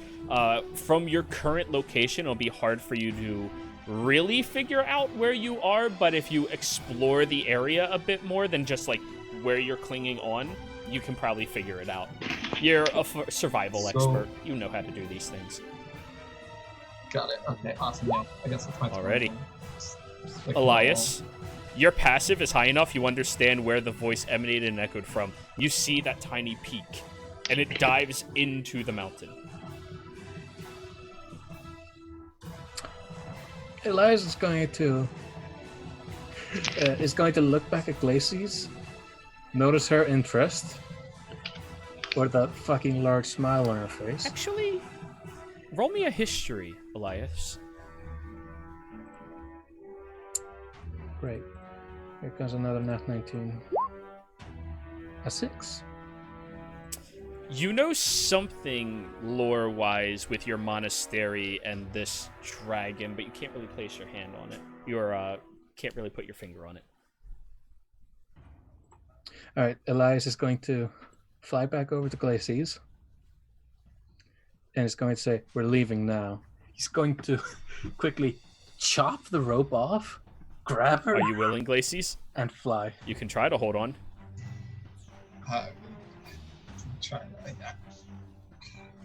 From your current location, it'll be hard for you to really figure out where you are, but if you explore the area a bit more than just like where you're clinging on, you can probably figure it out. You're a survival expert. You know how to do these things. Got it. Okay, awesome. Yeah, I guess it's my turn. Alrighty. then. Just like Elias, your passive is high enough, you understand where the voice emanated and echoed from. You see that tiny peak, and it dives into the mountain. Elias is going to look back at Glacies, notice her interest, with that fucking large smile on her face. Actually, roll me a history, Elias. Great. Here comes another nat 19. A 6. You know something lore-wise with your monastery and this dragon, but you can't really place your hand on it. You can't really put your finger on it. Alright, Elias is going to fly back over to Glacies. And is going to say, we're leaving now. He's going to quickly chop the rope off, grab her, Are you willing, Glacies? and fly. You can try to hold on. Trying to like that.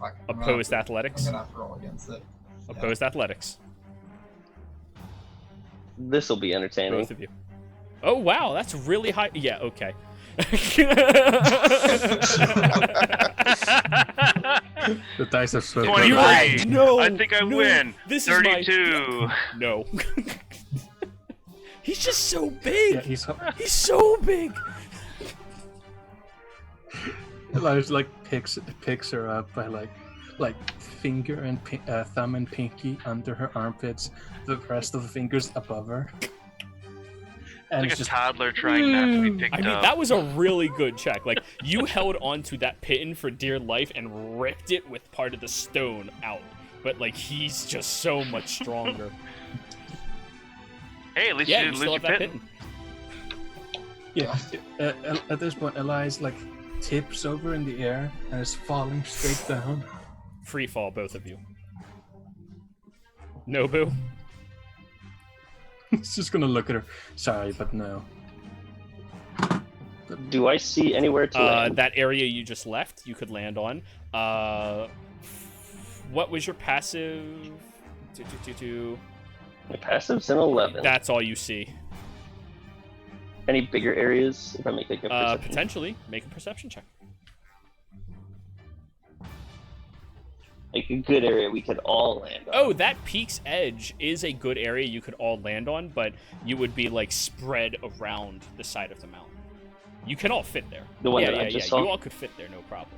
Fuck, Opposed I'm athletics. gonna have to roll against it. Opposed athletics. This will be entertaining. Both of you. Oh, wow, that's really high. Yeah, okay. The dice have swept 20. You're over. like, no, I think I no, win. This 32. Is my... No. He's just so big. Yeah, He's so big. Elias picks her up by like finger and thumb and pinky under her armpits, the rest of the fingers above her. And Like it's a just toddler trying not to be picked I mean, up. that was a really good check. Like, you held onto that piton for dear life and ripped it with part of the stone out. But, like, he's just so much stronger. Hey, at least Yeah, you you didn't still lose have your that pit. piton. yeah. At this point, Elias like tips over in the air and is falling straight down. Free fall, both of you. Nobu? He's just gonna look at her. Sorry, but no. Do I see anywhere to land? That area you just left, you could land on. What was your passive? My passive's an 11. That's all you see. Any bigger areas? If I make like a perception. Potentially. Make a perception check. Like a good area we could all land on. Oh, that peak's edge is a good area you could all land on, but you would be, like, spread around the side of the mountain. You can all fit there. The one yeah, that I yeah, just yeah. saw? You all could fit there, no problem.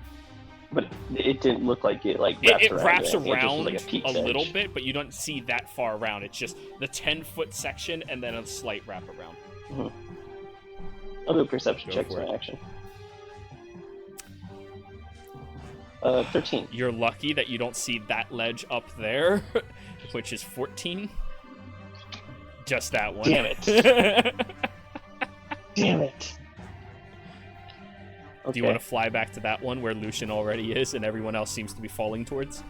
But it didn't look like it like It wraps wraps around. It just around was like a peak's little edge. bit, but you don't see that far around. It's just the 10-foot section and then a slight wrap around. I'll do a perception Go check for as it. an action. 13. You're lucky that you don't see that ledge up there, which is 14. Just that one. Damn it. Damn it. Okay. Do you want to fly back to that one where Lucian already is and everyone else seems to be falling towards?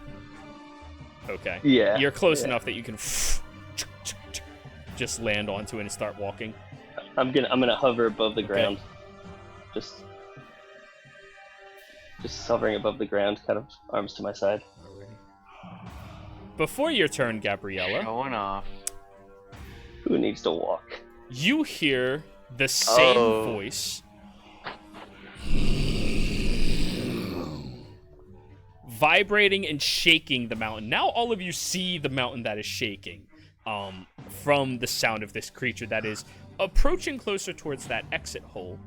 Okay. Yeah. You're close yeah. enough that you can just land onto it and start walking. I'm gonna hover above the ground. Just hovering above the ground, kind of arms to my side. Before your turn, Gabriella, Showing off. Who needs to walk? you hear the same Oh. voice vibrating and shaking the mountain. Now all of you see the mountain that is shaking from the sound of this creature that is approaching closer towards that exit hole.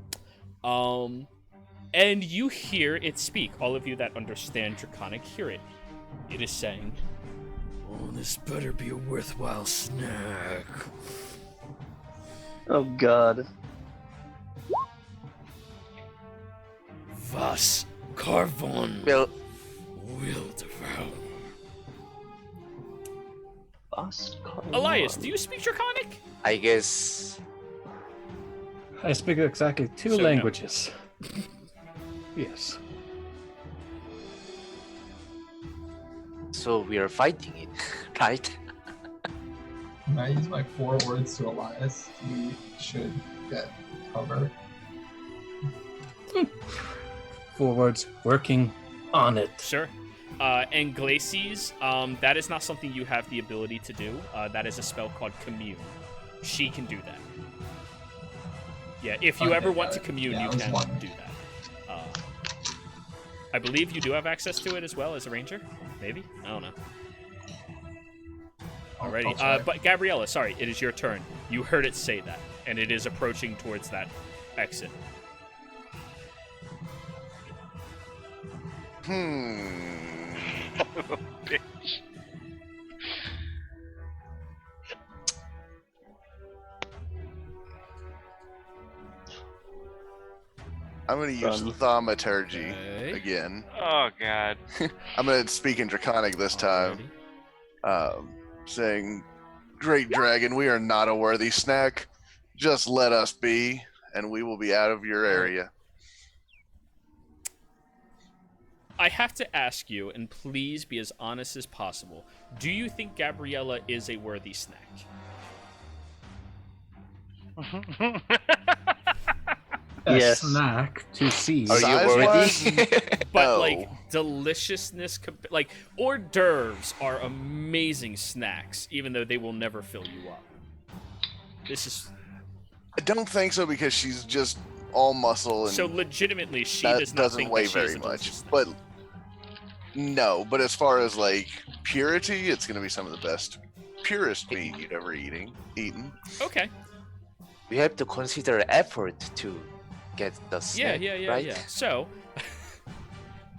And you hear it speak. All of you that understand Draconic hear it. It is saying, "Oh, this better be a worthwhile snack." Oh God. Was Carvon Well, will devour. Boss Carl. Elias, do you speak Draconic? I guess I speak exactly two So, no. languages. Yes. So we are fighting it, right? When I use my 4 words to Elias, we should get cover. Forwards, working on it. Sure. And Glacies, that is not something you have the ability to do. That is a spell called Commune. She can do that. Yeah, if you Okay, ever got want to it. commune, Yeah, I you was can wondering. do that. I believe you do have access to it as well as a ranger. Maybe? I don't know. I'll Alrighty. check. But Gabriella, sorry, it is your turn. You heard it say that, and it is approaching towards that exit. Bitch. I'm going to use thaumaturgy Okay. again. Oh god. I'm going to speak in Draconic this time, saying, Great Dragon, we are not a worthy snack. Just let us be, and we will be out of your area. I have to ask you, and please be as honest as possible. Do you think Gabriella is a worthy snack? A Yes. snack to see. Are you Size-wise? worthy? But No. like deliciousness, like hors d'oeuvres are amazing snacks, even though they will never fill you up. This is I don't think so because she's just all muscle and so legitimately she that does not doesn't think weigh that she very is a delicious much. snack. But no, but as far as like purity, it's going to be some of the best, purest meat you'd ever eaten. Okay, We have to consider effort to get the snack, yeah, right? yeah. So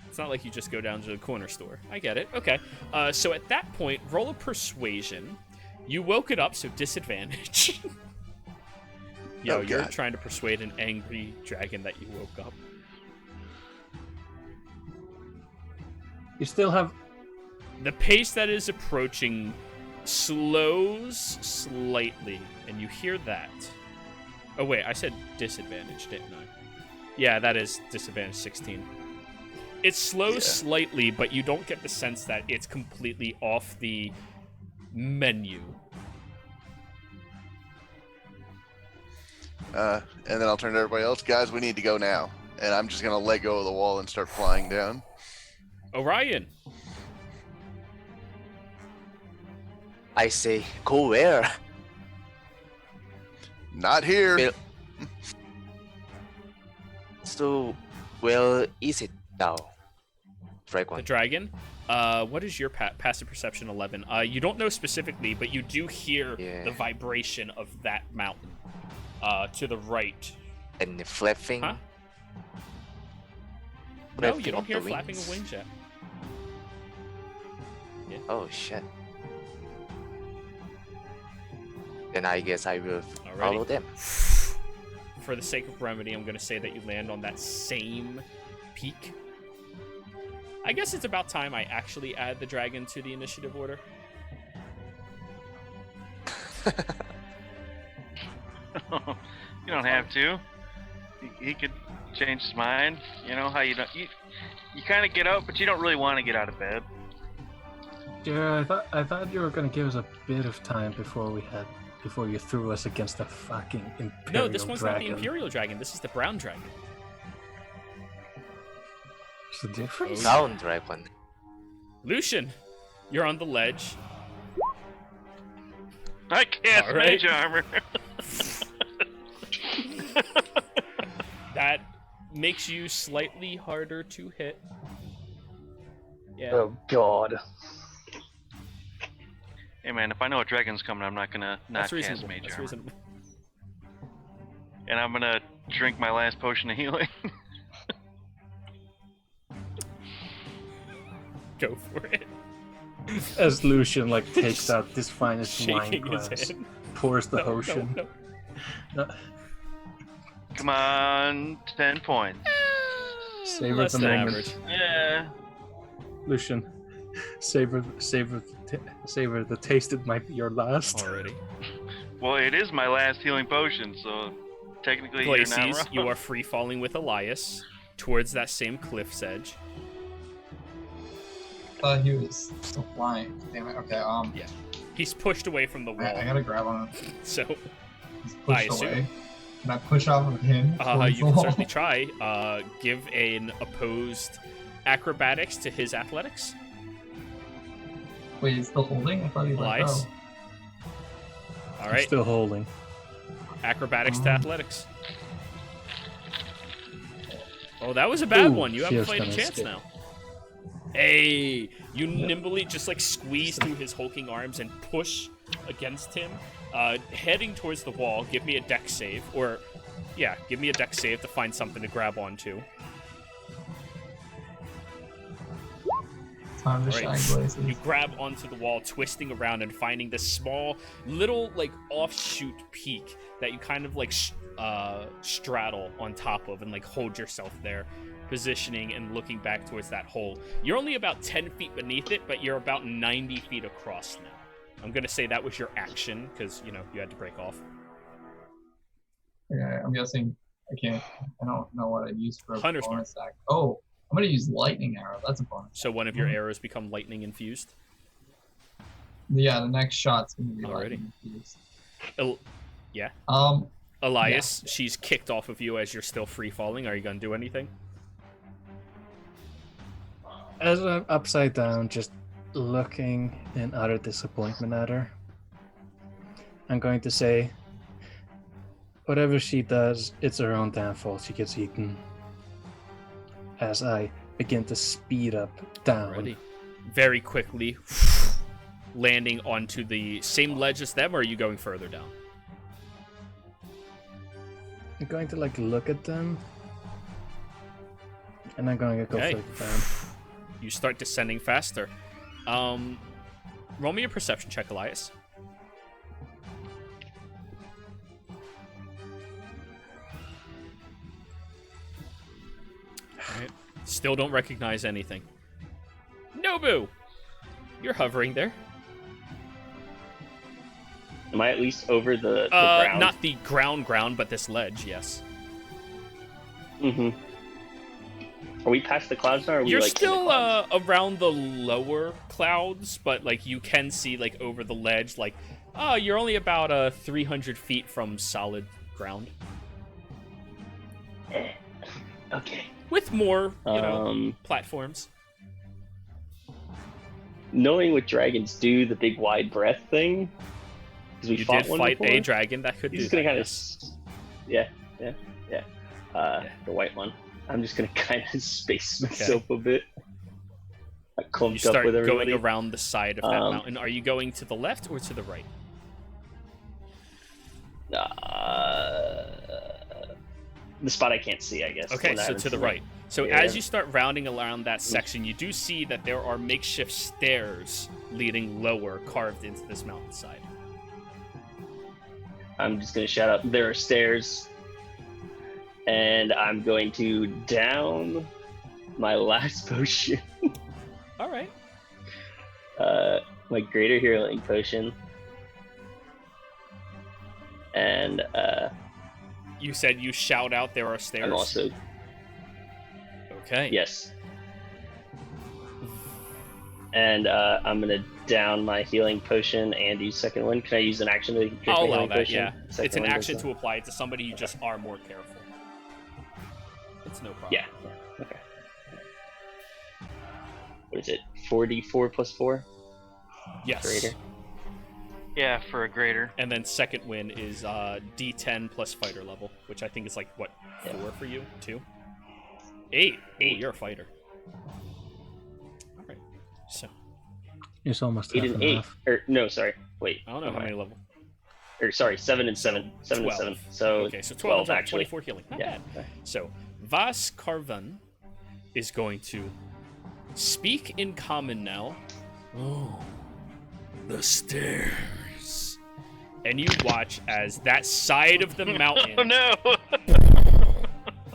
it's not like you just go down to the corner store. I get it. Okay, so at that point, roll a persuasion. You woke it up, so disadvantage. Yo, Oh, you're God. trying to persuade an angry dragon that you woke up. You still have. The pace that is approaching slows slightly, and you hear that. Oh, wait, I said disadvantage, didn't I? Yeah, that is disadvantage 16. It slows Yeah. slightly, but you don't get the sense that it's completely off the menu. And then I'll turn to everybody else. Guys, we need to go now. And I'm just going to let go of the wall and start flying down. Orion, I say, go where? Not here. Bill- So, where is it now? the Dragon. dragon. What is your passive perception 11? You don't know specifically, but you do hear Yeah. the vibration of that mountain to the right. And the flapping. Huh? No, Flapping you don't of hear the flapping wings. of wings yet. Oh shit. Then I guess I will Alrighty. follow them. For the sake of brevity, I'm going to say that you land on that same peak. I guess it's about time I actually add the dragon to the initiative order. You don't have to. He could change his mind. You know how you don't. You kind of get up, but you don't really want to get out of bed. Yeah, I thought you were gonna give us a bit of time before you threw us against the fucking Imperial No, this one's dragon. not the Imperial dragon. This is the brown dragon. What's the difference? Oh, Sound dragon. Lucian, you're on the ledge. I cast Alright. mage armor. That makes you slightly harder to hit. Yeah. Oh God. Hey man, if I know a dragon's coming, I'm not gonna not That's cast reasonable. mage That's armor. reasonable. And I'm gonna drink my last potion of healing. Go for it. As Lucian takes out this finest wine Shaking his glass, head. pours the No, no, potion. no. Come on, 10 points. Savor Less the than moment. average. Yeah. Lucian, savor the taste. It might be your last. Already. Well, it is my last healing potion, so technically you're not Glacies, wrong. you are free falling with Elias towards that same cliff's edge. I thought he was still flying. Damn it. Okay. Yeah. He's pushed away from the wall. I gotta grab on him. So He's I pushed assume. away. Can I push off of him? towards you the can wall? certainly try. Give an opposed acrobatics to his athletics. Wait, he's still holding? I thought he let Elias. go. All I'm right. still holding. Acrobatics to athletics. Oh, that was a bad Ooh, one. You have a feels fighting kinda chance scary. now. Hey, you nimbly just like squeeze through his hulking arms and push against him, heading towards the wall. Give me a dex save, or yeah, give me a dex save to find something to grab onto. Time to Alright. shine Glacies. You grab onto the wall, twisting around and finding this small, little like offshoot peak that you kind of like straddle on top of and like hold yourself there, positioning and looking back towards that hole. You're only about 10 feet beneath it, but you're about 90 feet across now. I'm gonna say that was your action because you had to break off. Okay, I'm guessing I don't know what I'd use for a Hunter's bonus act. Oh, I'm gonna use lightning arrow. That's a bonus. So one of your arrows become lightning infused. Yeah, the next shot's gonna be Alrighty. lightning infused. Yeah. Um, Elias, she's kicked off of you as you're still free falling. Are you gonna do anything? As I'm upside down, just looking in utter disappointment at her, I'm going to say, whatever she does, it's her own damn fault she gets eaten. As I begin to speed up down. Already. Very quickly, landing onto the same ledge as them, or are you going further down? I'm going to like look at them, and I'm going to go Okay. further down. You start descending faster. Roll me a perception check, Elias. Alright. Still don't recognize anything. Nobu! You're hovering there. Am I at least over the ground? Not the ground, but this ledge, yes. Mm-hmm. Are we past the clouds now? Or are we, You're like, in the still clouds? around the lower clouds, but like you can see like over the ledge, like you're only about 300 feet from solid ground. Okay. With more, platforms. Knowing what dragons do, the big wide breath thing. Because we You fought did one fight before. a dragon that could He's do just gonna that. kind of, Yes. yeah. The white one. I'm just gonna kind of space myself a bit. I You clumped up start with everybody. going around the side of that mountain. Are you going to the left or to the right? The spot I can't see, I guess. Okay, One I so haven't to the seen. right. So Yeah. as you start rounding around that section, you do see that there are makeshift stairs leading lower, carved into this mountainside. I'm just gonna shout out, there are stairs. And I'm going to down my last potion. All right. My greater healing potion. And You said you shout out there are stairs. I'm also, Okay. yes. And I'm gonna down my healing potion and use second one. Can I use an action to drink I'll my allow healing that, potion? yeah. Second It's an one does action that. to apply it to somebody you just are more careful. It's no problem. Yeah. Okay. What is it? 4d4 plus 4? Yes. Greater. Yeah, for a greater. And then second win is D10 plus fighter level, which I think is like, what, 4 for you? 2? 8. Ooh, 8. you're a fighter. Alright. So, It's almost 8 half and and 8. half. Or no, sorry. Wait. I don't know how many level. Or sorry, 7 and 7. 7 and 12. 7. So Okay, so 12 12 actually. 24 healing. Not Yeah. bad. So, Vas Carvan is going to speak in common now. Oh, the stairs. And you watch as that side of the mountain Oh no!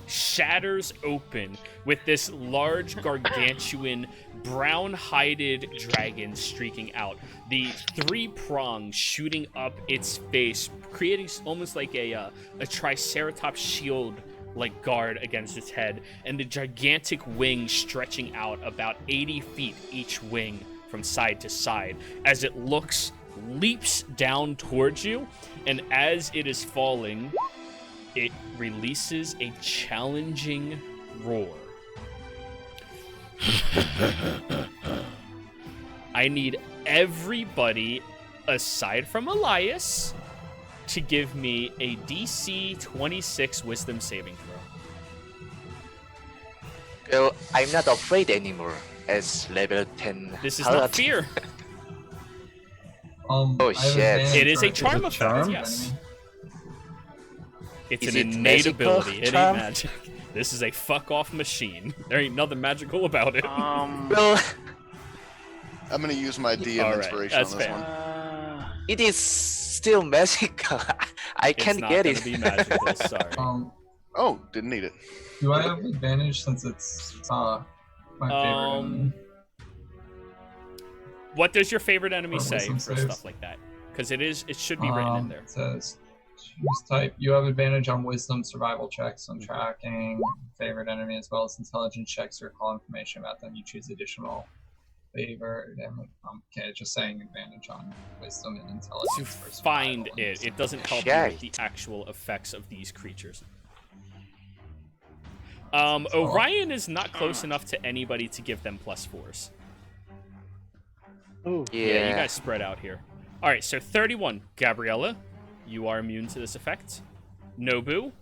shatters open with this large gargantuan brown-hided dragon streaking out. The 3 prongs shooting up its face, creating almost like a triceratops shield like guard against its head, and the gigantic wings stretching out about 80 feet each wing from side to side as it leaps down towards you, and as it is falling, it releases a challenging roar. I need everybody, aside from Elias, to give me a DC 26 Wisdom saving throw. Well, I'm not afraid anymore as level 10. This is not fear. Oh, I have shit. advantage, It is a right? charm Is it effect, charm? yes. It's Is an it innate magical ability. It ain't charm? magic. This is a fuck-off machine. There ain't nothing magical about it. Well, I'm gonna use my DM All right, inspiration that's on this fair. one. it is still magical. I It's can't not get gonna it. be magical, sorry. Oh, didn't need it. Do I have advantage since it's my favorite enemy? What does your favorite enemy Or say wisdom for saves? stuff like that? Because it should be written in there. It says choose type. You have advantage on wisdom, survival checks, on tracking favorite enemy, as well as intelligence checks or call information about them. You choose additional favor. Okay, just saying advantage on wisdom and intelligence. To for survival find and it, it doesn't help you with the actual effects of these creatures. Orion is not close enough to anybody to give them +4s. Ooh. Yeah, you guys spread out here. All right, so 31. Gabriella, you are immune to this effect. Nobu,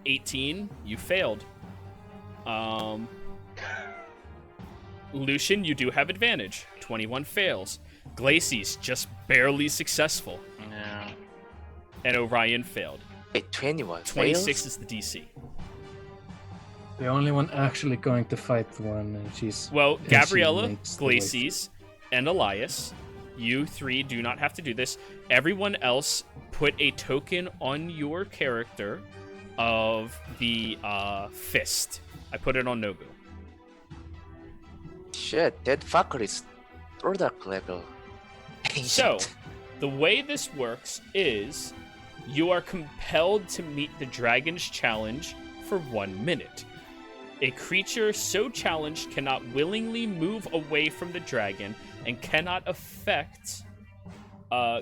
18. You failed. Lucian, you do have advantage. 21 fails. Glacies, just barely successful. Yeah. And Orion failed. Wait, 21 26 fails? is the DC. The only one actually going to fight the one, and she's... Well, and she Gabriella, makes the way. Glacies, and Elias, you 3 do not have to do this. Everyone else put a token on your character of the fist. I put it on Nobu. Shit, that fucker is product level. So, the way this works is you are compelled to meet the dragon's challenge for 1 minute. A creature so challenged cannot willingly move away from the dragon and cannot affect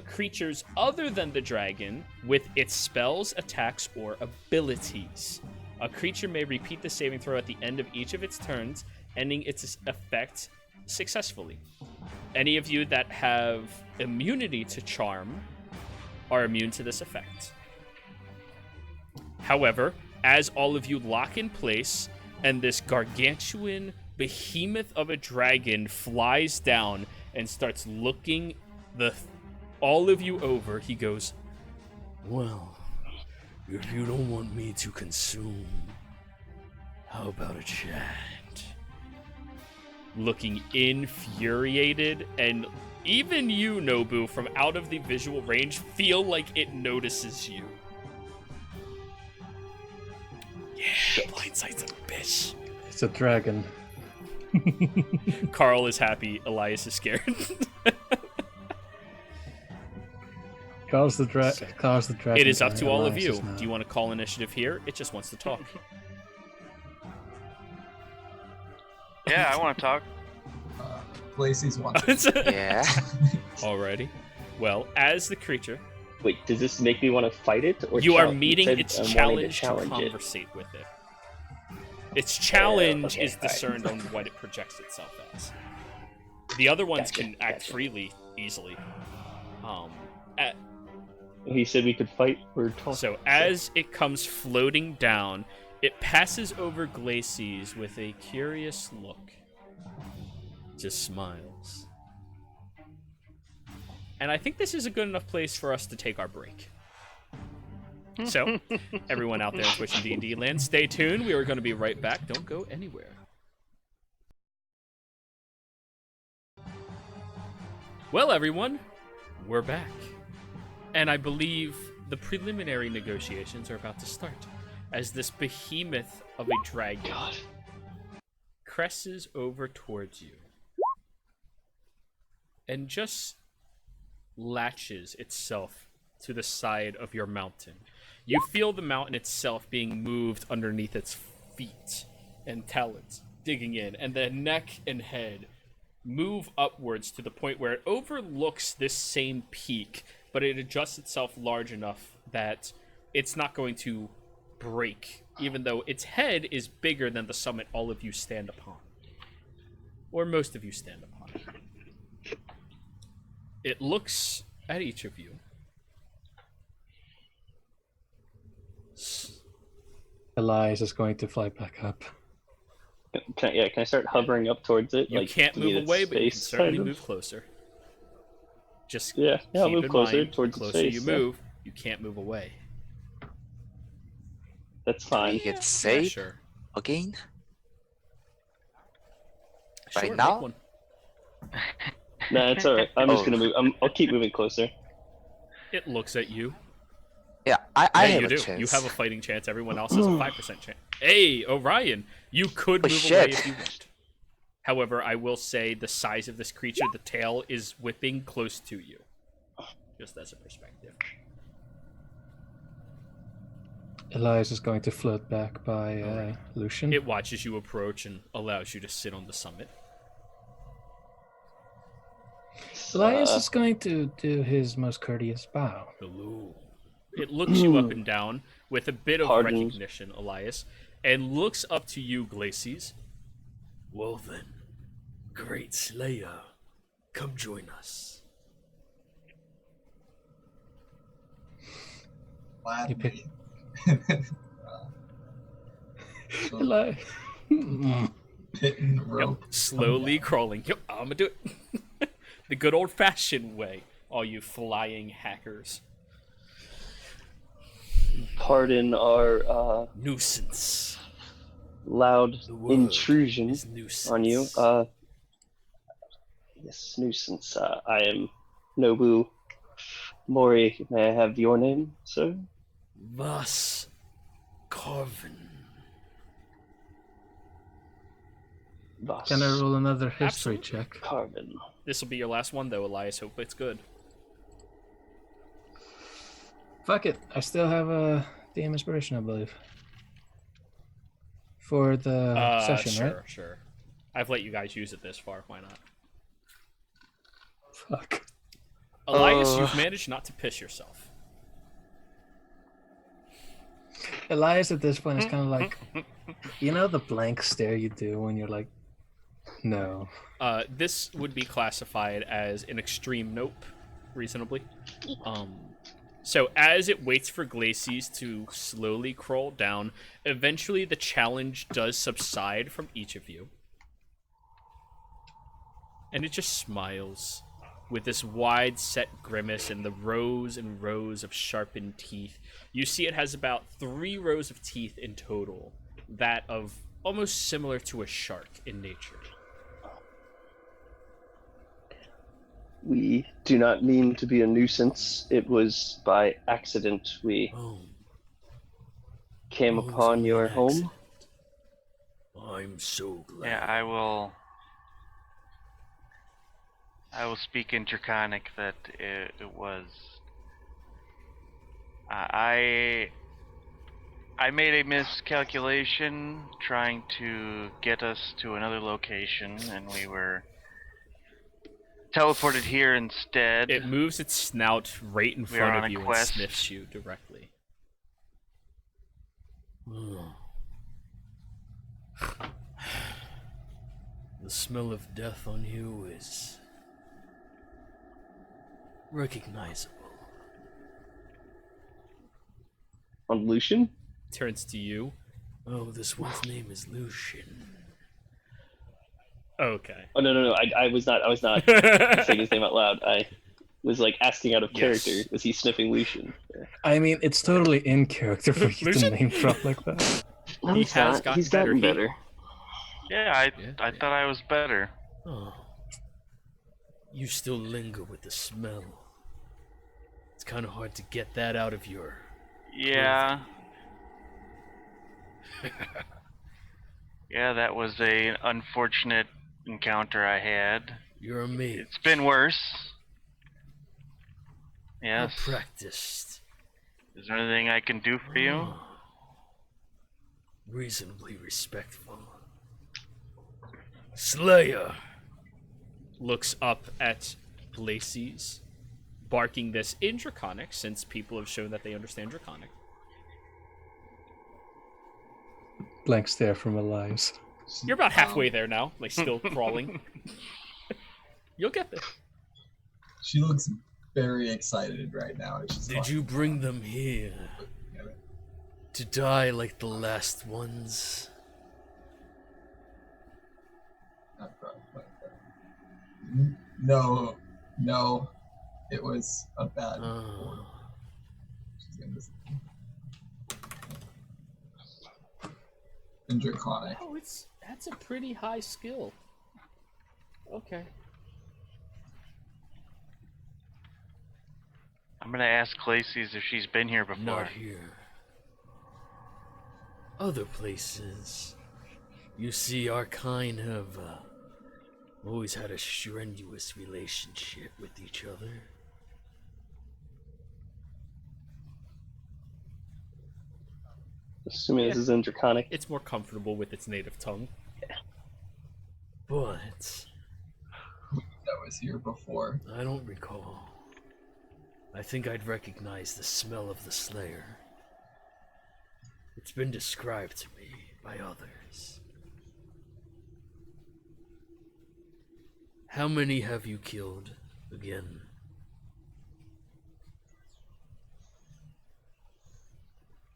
creatures other than the dragon with its spells, attacks, or abilities. A creature may repeat the saving throw at the end of each of its turns, ending its effect successfully. Any of you that have immunity to charm are immune to this effect. However, as all of you lock in place and this gargantuan behemoth of a dragon flies down and starts looking all of you over, he goes, "Well, if you don't want me to consume, how about a chat?" Looking infuriated, and even you, Nobu, from out of the visual range, feel like it notices you. Yeah, blindsight's a bitch. It's a dragon. Carl is happy, Elias is scared. Carl's the dragon. It is up to guy, all of Elias you. is not. Do you want to call initiative here? It just wants to talk. Yeah, I want to talk. Glacy's one. Yeah. Alrighty. Well, as the creature, Wait, does this make me want to fight it? Or you are challenge- meeting said its I'm wanting challenge to challenge it. conversate with it. Its challenge okay, is alright. discerned on what it projects itself as. The other ones Gotcha, can act gotcha. freely, easily. He said we could fight. We're talking. So as it comes floating down, it passes over Glacies with a curious look. Just smiles. And I think this is a good enough place for us to take our break. So, everyone out there in Twitch and D&D land, stay tuned. We are going to be right back. Don't go anywhere. Well, everyone, we're back. And I believe the preliminary negotiations are about to start as this behemoth of a dragon God. cresses over towards you. and just latches itself to the side of your mountain. You feel the mountain itself being moved underneath its feet and talons digging in, and the neck and head move upwards to the point where it overlooks this same peak, but it adjusts itself large enough that it's not going to break, even though its head is bigger than the summit all of you stand upon. Or most of you stand upon. It looks at each of you. Elias is going to fly back up. Can I start hovering up towards it? You like, can't to move meet its away, but you can face, certainly kind of? move closer. Just Yeah, I'll keep move in closer mind, towards the its closer face, you yeah. move, you can't move away. That's We fine. get Yeah, saved sure. again? Sure, Right make now? one. Nah, it's alright. I'm just Oh. gonna move. I'll keep moving closer. It looks at you. Yeah, I Yeah, have you a do. chance. You have a fighting chance. Everyone else has a 5% chance. Hey, Orion, you could Oh, move away shit. if you want. However, I will say the size of this creature, the tail is whipping close to you. Just as a perspective. Elias is going to float back by Lucian. It watches you approach and allows you to sit on the summit. Elias is going to do his most courteous bow. Hello. It looks you up and down with a bit of Pardon. recognition, Elias, and looks up to you, Glacies. Well then, great Slayer, come join us. You pick- Gladly. Elias. Pit and Yep, rope. slowly crawling. Yep, I'm gonna do it. The good old-fashioned way, all you flying hackers. Pardon our Nuisance. loud The word intrusion is nuisance. on you. Yes, nuisance. I am Nobu Mori. May I have your name, sir? Vas Carven. Voss Can I roll another history Absolutely. check? Carvin. This will be your last one, though, Elias. Hope it's good. Fuck it. I still have the inspiration, I believe. For the session, sure, right? sure. I've let you guys use it this far. Why not? Fuck. Elias, you've managed not to piss yourself. Elias at this point is kind of like, you know, the blank stare you do when you're like, no. This would be classified as an extreme nope, reasonably. So as it waits for Glacies to slowly crawl down, eventually the challenge does subside from each of you. And it just smiles with this wide-set grimace and the rows and rows of sharpened teeth. You see it has about 3 rows of teeth in total, that of almost similar to a shark in nature. We do not mean to be a nuisance. It was by accident we came upon your home. I'm so glad. Yeah, I will speak in Draconic that it was. I made a miscalculation trying to get us to another location, and we were teleported here instead. It moves its snout right in We are front on of a you and quest. sniffs you directly. The smell of death on you is recognizable. On Lucian? Turns to you. Oh, this one's name is Lucian. Okay. Oh no! I was not saying his name out loud. I was like asking out of character. Yes. Was he sniffing Lucian? I mean, it's totally in character for you to Lucian? name drop like that. No, He he's has not. gotten He's gotten better. better. Yeah, Yeah, I thought I was better. Oh. You still linger with the smell. It's kind of hard to get that out of your... Yeah. Yeah, that was a unfortunate encounter I had. You're a mage. It's been worse. How Yes. practiced. Is there anything I can do for you? Oh. Reasonably respectful. Slayer Looks up at Glacies, barking this in Draconic, since people have shown that they understand Draconic. Blank stare from Elias. You're about halfway there now, like still crawling. You'll get there. She looks very excited right now. Did you bring them here to die like the last ones? No, it was a bad. Oh. She's gonna in Draconic. Oh, that's a pretty high skill. Okay. I'm gonna ask Glacies if she's been here before. Not here. Other places. You see, our kind have always had a strenuous relationship with each other. Assuming this is in Draconic. It's more comfortable with its native tongue. But That was here before. I don't recall. I think I'd recognize the smell of the Slayer. It's been described to me by others. How many have you killed again?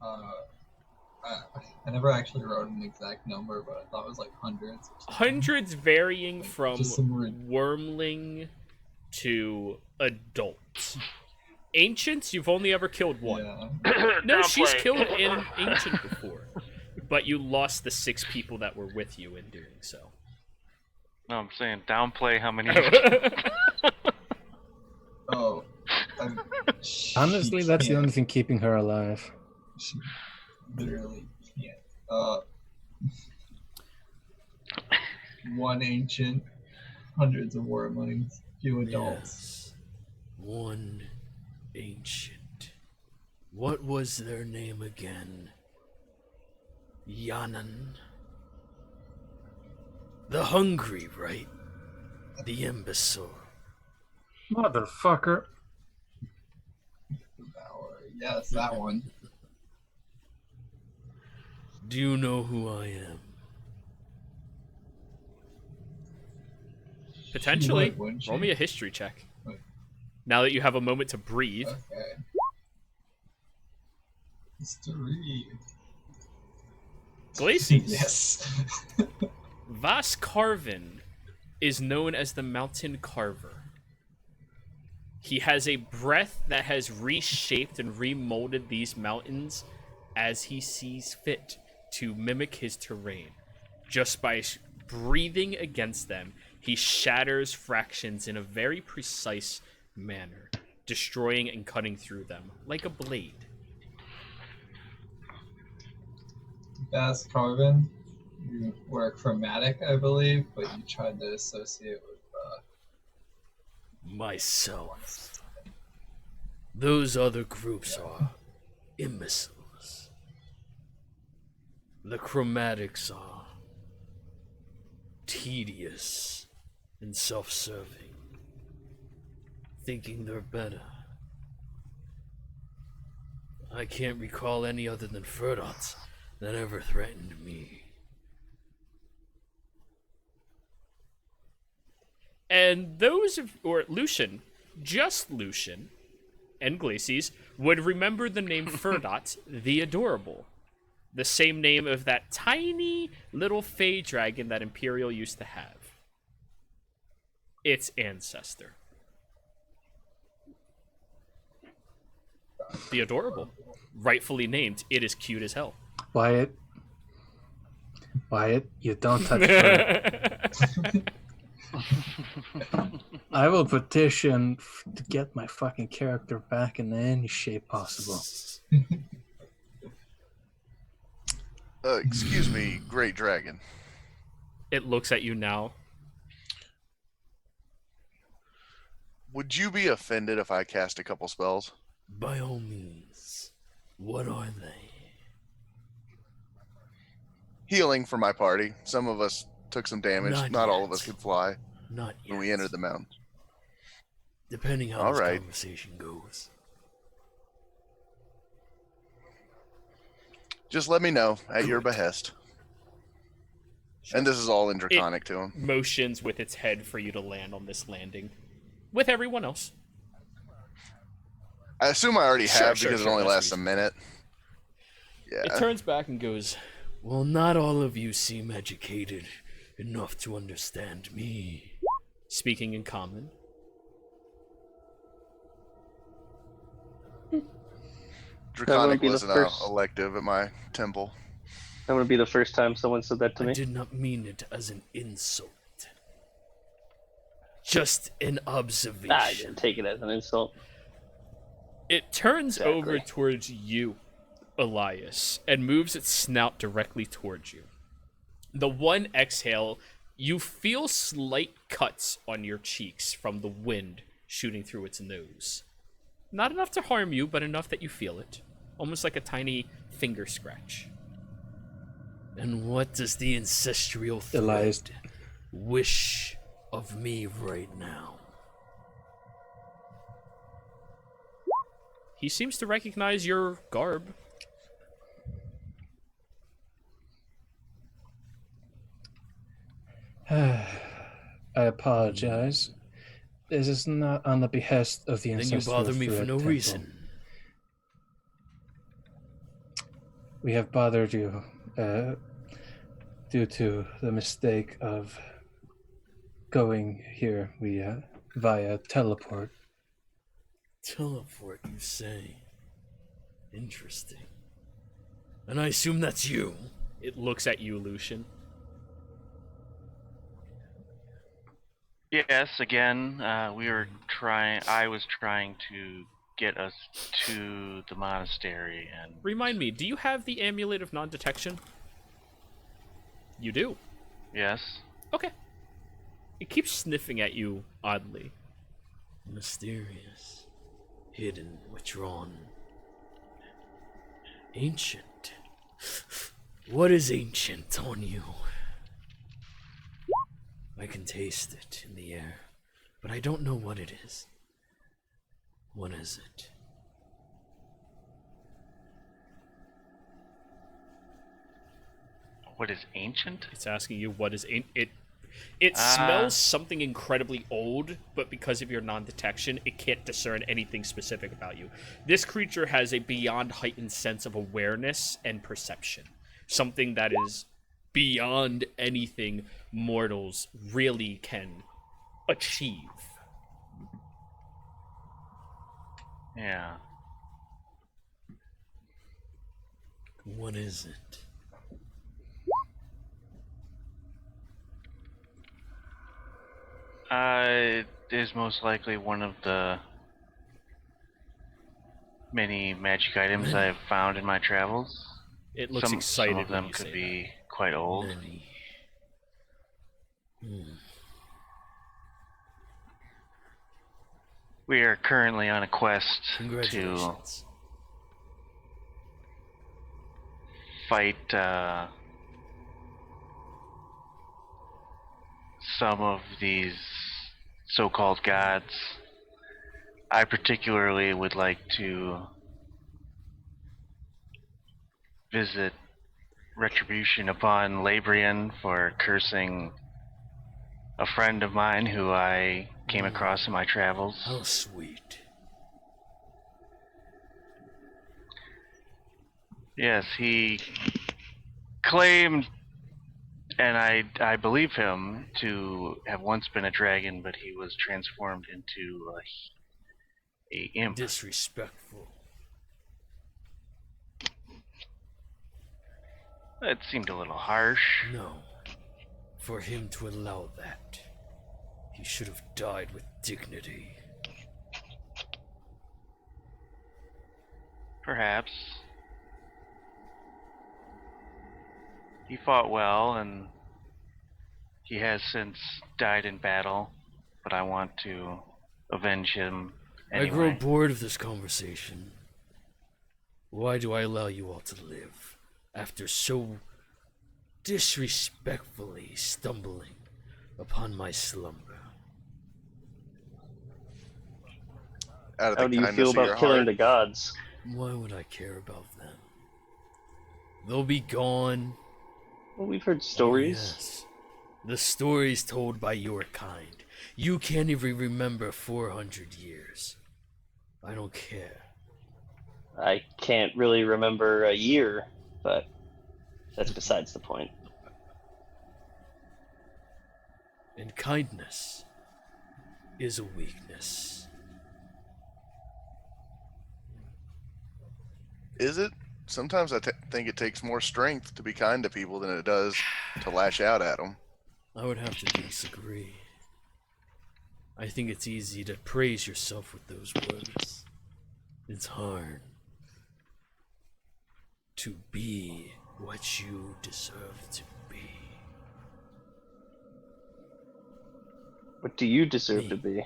I never actually wrote an exact number, but I thought it was like hundreds. Or something. Hundreds varying from Just some wormling to adults. Ancients, you've only ever killed one. Yeah. No, she's killed an ancient before. But you lost the 6 people that were with you in doing so. No, I'm saying downplay how many. Oh. Honestly, she that's the can't. only thing keeping her alive. She literally can't. One ancient, hundreds of wormlings, few adults. Yes. One ancient. What was their name again? Yanan. The hungry, right? The imbecile. Motherfucker. Yes, that one. Do you know who I am? Potentially. would, wouldn't she? Roll me a history check. Wait. Now that you have a moment to breathe. Okay. History. Glacies. Yes. Vas Carvin is known as the Mountain Carver. He has a breath that has reshaped and remolded these mountains as he sees fit to mimic his terrain. Just by breathing against them, he shatters fractions in a very precise manner, destroying and cutting through them like a blade. Bass Carvin, you were chromatic, I believe, but you tried to associate with Myself. Those other groups are imbeciles. The chromatics are tedious and self-serving, thinking they're better. I can't recall any other than Ferdot that ever threatened me. And those of, or Lucian, just Lucian, and Glacies would remember the name Ferdot the Adorable. The same name of that tiny little fey dragon that Imperial used to have. Its ancestor. The Adorable. Rightfully named, it is cute as hell. Wyatt, you don't touch her. I will petition to get my fucking character back in any shape possible. Excuse me, Great Dragon. It looks at you now. Would you be offended if I cast a couple spells? By all means. What are they? Healing for my party. Some of us took some damage. Not all of us could fly Not yet. when we entered the mountains. Depending how All this right. conversation goes. Just let me know at your Good. behest. And this is all in Draconic to him. Motions with its head for you to land on this landing. With everyone else. I assume I already Sure, have sure, because sure, it only that's lasts a minute. Yeah. It turns back and goes, Well, not all of you seem educated enough to understand me. speaking in common. Draconic be the wasn't first- an elective at my temple. That would be the first time someone said that to I me. did not mean it as an insult. Just an observation. I didn't take it as an insult. It turns Exactly. over towards you, Elias, and moves its snout directly towards you. The one exhale, you feel slight cuts on your cheeks from the wind shooting through its nose. Not enough to harm you, but enough that you feel it. Almost like a tiny finger scratch. And what does the ancestral Elias. thread wish of me right now? He seems to recognize your garb. I apologize. This is not on the behest of the Then ancestral you bother me for thread no temple. reason. We have bothered you due to the mistake of going here via teleport. Teleport, you say? Interesting. And I assume that's you. It looks at you, Lucian. Yes, again, I was trying to get us to the monastery, and Remind me, do you have the amulet of non-detection? You do. yes, Okay. It keeps sniffing at you oddly. Mysterious. Hidden, withdrawn. Ancient. What is ancient on you? I can taste it in the air, but I don't know what it is. What is it? what is ancient? It's asking you what is it smells something incredibly old, but because of your non-detection, it can't discern anything specific about you. This creature has a beyond heightened sense of awareness and perception. Something that is beyond anything mortals really can achieve. Yeah. What is it? It is most likely one of the many magic items I have found in my travels. It looks Some excited of when them you could say be quite old. Many. We are currently on a quest to Congratulations. fight some of these so-called gods. I particularly would like to visit retribution upon Labrian for cursing a friend of mine who I came across in my travels. How sweet. Yes, he claimed, and I believe him, to have once been a dragon, but he was transformed into a imp. Disrespectful. It seemed a little harsh. No. For him to allow that, he should have died with dignity. Perhaps. He fought well, and he has since died in battle, but I want to avenge him I grow anyway. bored of this conversation. Why do I allow you all to live after so disrespectfully stumbling upon my slumber? Out of How the do you kindness feel of your about killing heart. the gods? Why would I care about them? They'll be gone. Well, we've heard Oh, stories. yes. The stories told by your kind. You can't even remember 400 years. I don't care. I can't really remember a year, but that's besides the point. And kindness is a weakness. Is it? Sometimes I think it takes more strength to be kind to people than it does to lash out at them. I would have to disagree. I think it's easy to praise yourself with those words. It's hard to be what you deserve to be. What do you deserve Me. to be?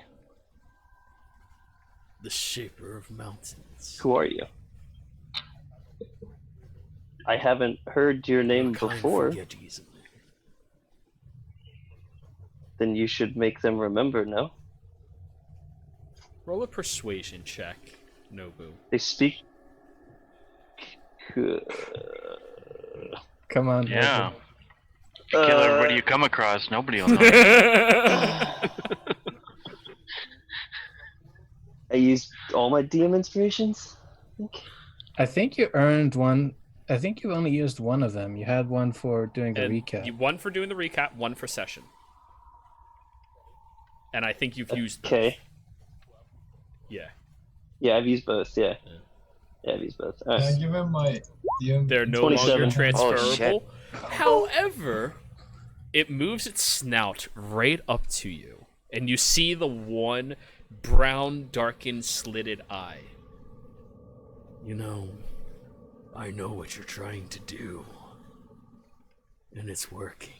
The shaper of mountains. Who are you? I haven't heard your name Your kind before. forget easily. Then you should make them remember, no? Roll a persuasion check, Nobu. They speak. Come on. Yeah. Uh, Kill everybody you come across. Nobody will know. I used all my DM inspirations. I think you earned one. I think you only used one of them. You had one for doing the And recap. one for doing the recap, one for session. And I think you've used both. Okay. Yeah. Yeah, I've used both. Yeah. Yeah, I've used both. All Can I right. give him my DM? They're no 27. longer Oh, transferable. However, it moves its snout right up to you, and you see the one brown, darkened, slitted eye. You know, I know what you're trying to do. And it's working.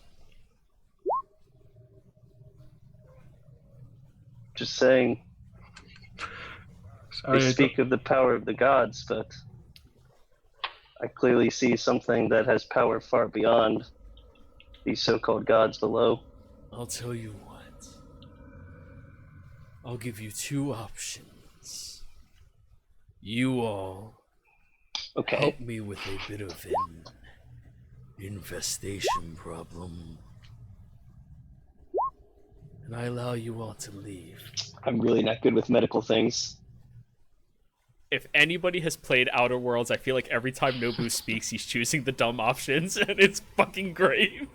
Just saying. Sorry, They speak of the power of the gods, but I clearly see something that has power far beyond these so-called gods below. I'll tell you what. I'll give you two options. You all Okay. help me with a bit of an infestation problem. And I allow you all to leave. I'm really not good with medical things. If anybody has played Outer Worlds, I feel like every time Nobu speaks, he's choosing the dumb options, and it's fucking great.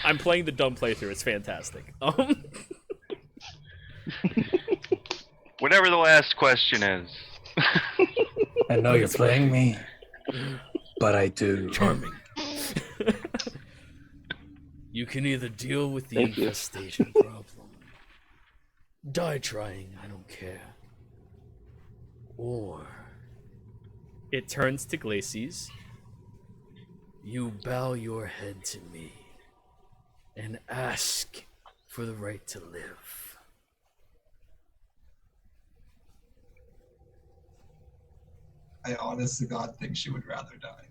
I'm playing the dumb playthrough. It's fantastic. Whatever the last question is. I know you're playing me, but I do. Charming. You can either deal with the Thank you. infestation problem. Die trying, I don't care. Or It turns to Glacies. you bow your head to me and ask for the right to live. I honest to God think she would rather die.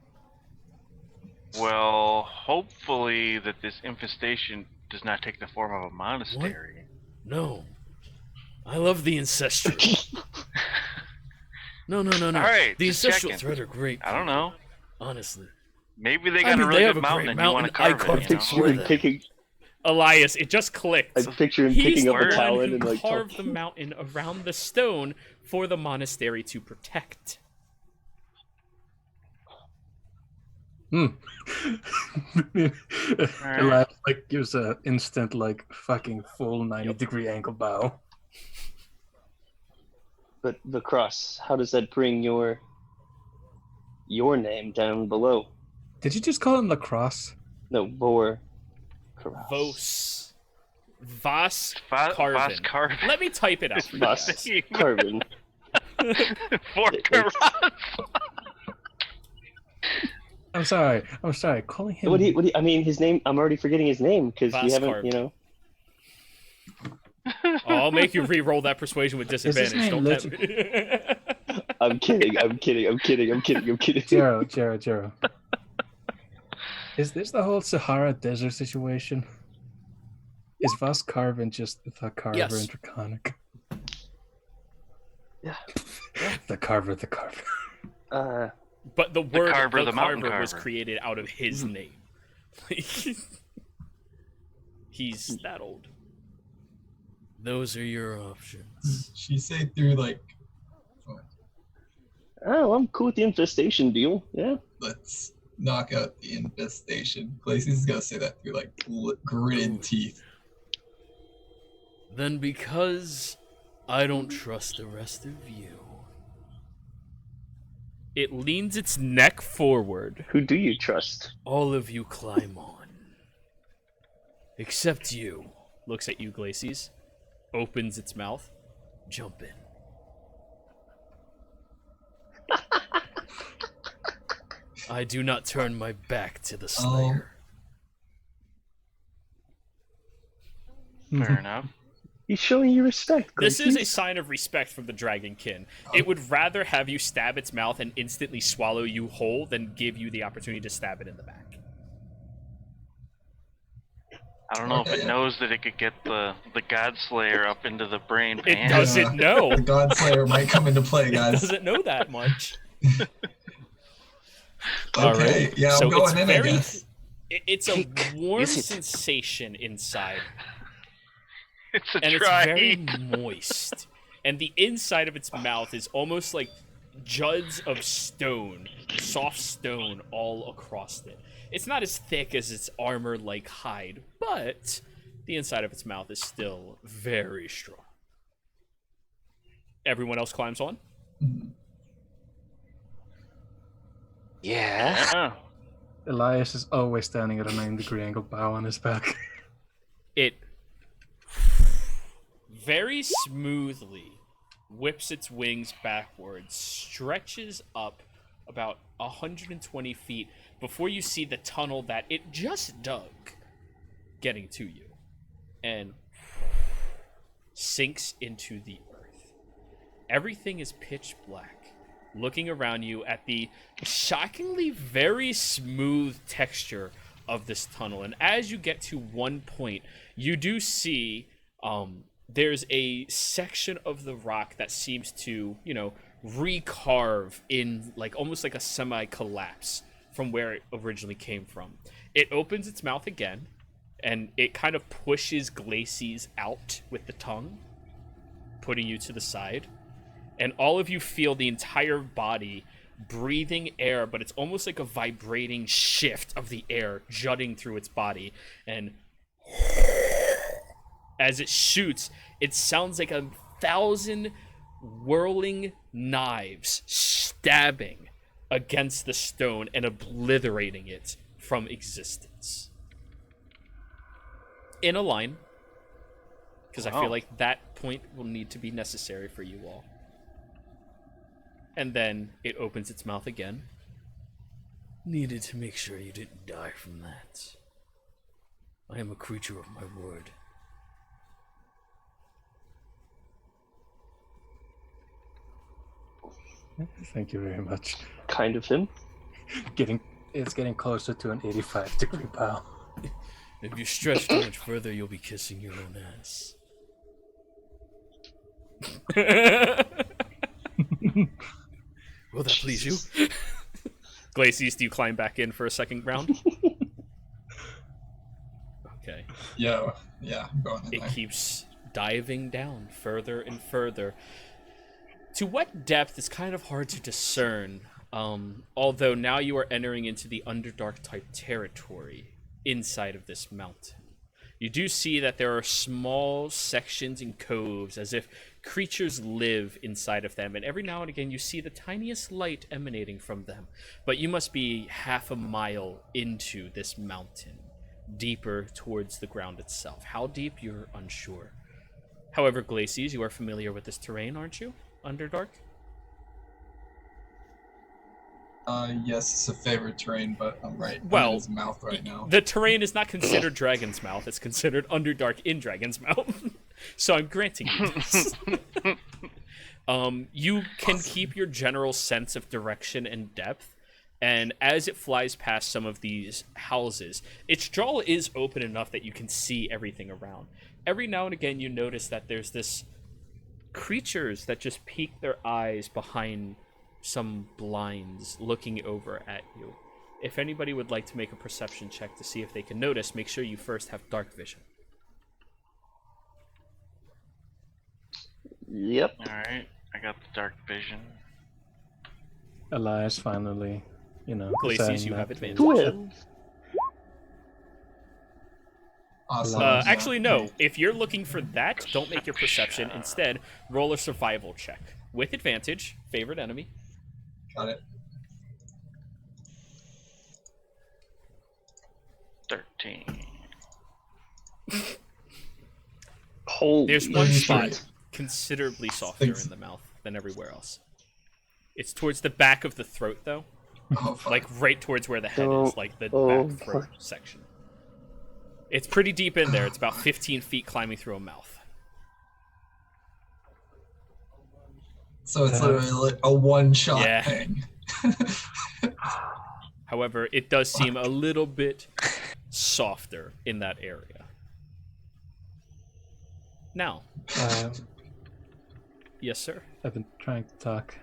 Well, hopefully that this infestation does not take the form of a monastery. No. I love the ancestral. No. All right, The just ancestral checking. thread are great. I don't know. Honestly. Maybe they I got mean, a really they have good a mountain great and you want to mountain. I carve carved it, you know? it Picture him them. picking. Elias, it just clicked. I picture him He's picking up the a talon one and who like. carved the mountain around the stone for the monastery to protect. Elias like gives a instant like fucking full 90-degree angle bow. But the cross, how does that bring your name down below? Did you just call him lacrosse? No, Vor. Vos. Vas Vas Carvin. Carvin. Let me type it out for you Vas guys. Carvin. For I'm sorry. Calling him. What do you, I mean, his name, I'm already forgetting his name because we Vas haven't, Carvin. you know. I'll make you re-roll that persuasion with his disadvantage. name Don't tempt me. I'm kidding. I'm kidding. I'm kidding. I'm kidding. I'm kidding. Jero. Is this the whole Sahara Desert situation? Is Vas Carvin just the carver Yes. in Draconic? Yeah. The carver. But the word carver, the the mountain carver was carver. created out of his name. He's that old. Those are your options. She say through like, Oh, I'm cool with the infestation deal. Yeah. let's knock out the infestation. Glacius is gonna say that through like gritted teeth. Then because I don't trust the rest of you, It leans its neck forward. Who do you trust? all of you climb on. Except you. Looks at you, Glacies. Opens its mouth. Jump in. I do not turn my back to the Slayer. Fair enough. He's showing you respect. This is a Glacius. sign of respect from the Dragonkin. It would rather have you stab its mouth and instantly swallow you whole than give you the opportunity to stab it in the back. I don't know if Okay. it knows that it could get the God Slayer up into the brain It pan. doesn't know. The Godslayer might come into play, It guys. doesn't know that much. Okay, yeah, I'm So going it's in, very- I guess. It's a Kick. warm Is it? sensation inside, It's a and it's try. very moist. And the inside of its mouth is almost like juds of stone, soft stone all across it. It's not as thick as its armor-like hide, but the inside of its mouth is still very strong. Everyone else climbs on. Yeah. Yeah. Elias is always standing at a 90-degree angle, bow on his back. It very smoothly whips its wings backwards, stretches up about 120 feet before you see the tunnel that it just dug getting to you, and sinks into the earth. Everything is pitch black. Looking around you at the shockingly very smooth texture of this tunnel, and as you get to one point, you do see there's a section of the rock that seems to, recarve in like almost like a semi-collapse from where it originally came from. It opens its mouth again, and it kind of pushes Glacies out with the tongue, putting you to the side. And all of you feel the entire body breathing air, but it's almost like a vibrating shift of the air jutting through its body. And as it shoots, it sounds like 1,000 whirling knives stabbing against the stone and obliterating it from existence. In a line, because I Wow. feel like that point will need to be necessary for you all. And then it opens its mouth again. Needed to make sure you didn't die from that. I am a creature of my word. Thank you very much. Kind of him. It's getting closer to an 85-degree bow. If you stretch too much further, you'll be kissing your own ass. Will that please you? Glacies, do you climb back in for a second round? Okay. Yeah, I'm going in It there. keeps diving down further and further. To what depth is kind of hard to discern, although now you are entering into the Underdark type territory inside of this mountain. You do see that there are small sections and coves as if creatures live inside of them, and every now and again you see the tiniest light emanating from them. But you must be half a mile into this mountain, deeper towards the ground itself. How deep, you're unsure. However, Glacies, you are familiar with this terrain, aren't you? Underdark? Yes, it's a favorite terrain, but I'm right. Well, I'm in his mouth right now. The terrain is not considered Dragon's Mouth, it's considered Underdark in Dragon's Mouth. So I'm granting you this. You can keep your general sense of direction and depth, and as it flies past some of these houses, its jaw is open enough that you can see everything around. Every now and again, you notice that there's this creatures that just peek their eyes behind some blinds looking over at you. If anybody would like to make a perception check to see if they can notice, make sure you first have dark vision. Yep. Alright, I got the dark vision. Elias finally, Glacius, saying you that have to- advantage. 12. Awesome. Actually, no. If you're looking for that, don't make your perception. Instead, roll a survival check. With advantage, favorite enemy. Got it. 13. Holy There's one Really spot short. considerably softer Thanks. in the mouth than everywhere else. It's towards the back of the throat, though. Oh, fuck. Like, right towards where the head is, like the Oh, back throat fuck. section. It's pretty deep in there. It's about 15 feet climbing through a mouth. So it's literally like a one-shot Yeah. thing. However, it does seem a little bit softer in that area. Now, yes, sir. I've been trying to talk.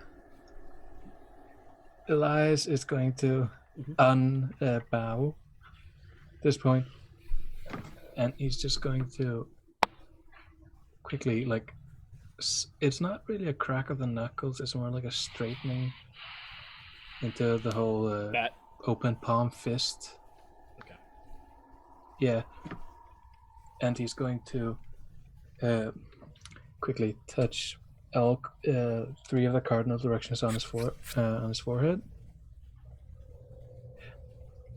Elias is going to unbow at this point, and he's just going to quickly, like, it's not really a crack of the knuckles, it's more like a straightening into the whole That open palm fist. Okay. Yeah. And he's going to quickly touch all 3 of the cardinal directions on his forehead,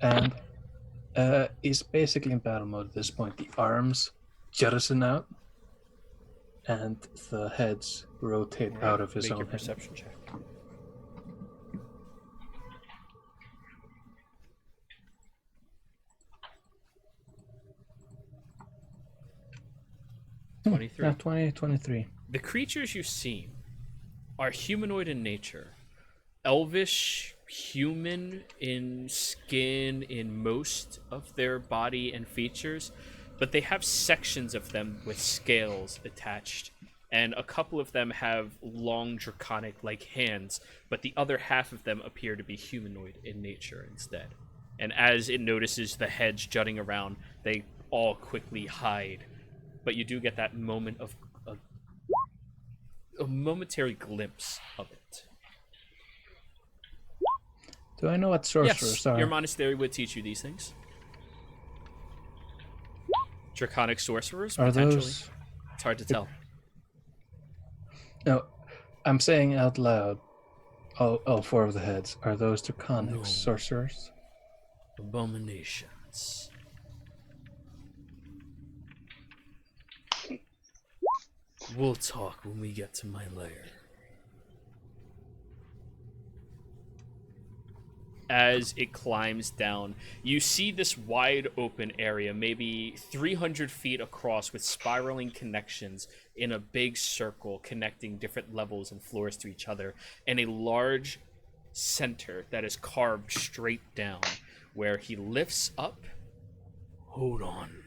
and he's basically in battle mode at this point. The arms jettison out, and the heads rotate out of his Make own your head. perception check. Hmm, 23. Yeah, 23. The creatures you see are humanoid in nature. Elvish, human in skin, in most of their body and features, but they have sections of them with scales attached, and a couple of them have long draconic-like hands, but the other half of them appear to be humanoid in nature instead. And as it notices the heads jutting around, they all quickly hide. But you do get that moment of a momentary glimpse of it. Do I know what sorcerers Yes, are? your monastery would teach you these things. Draconic sorcerers, Are potentially. those? It's hard to tell. No, I'm saying out loud. All 4 of the heads, are those draconic No. sorcerers? Abominations. We'll talk when we get to my lair. As it climbs down, you see this wide open area, maybe 300 feet across, with spiraling connections in a big circle connecting different levels and floors to each other, and a large center that is carved straight down, where he lifts up, Hold on.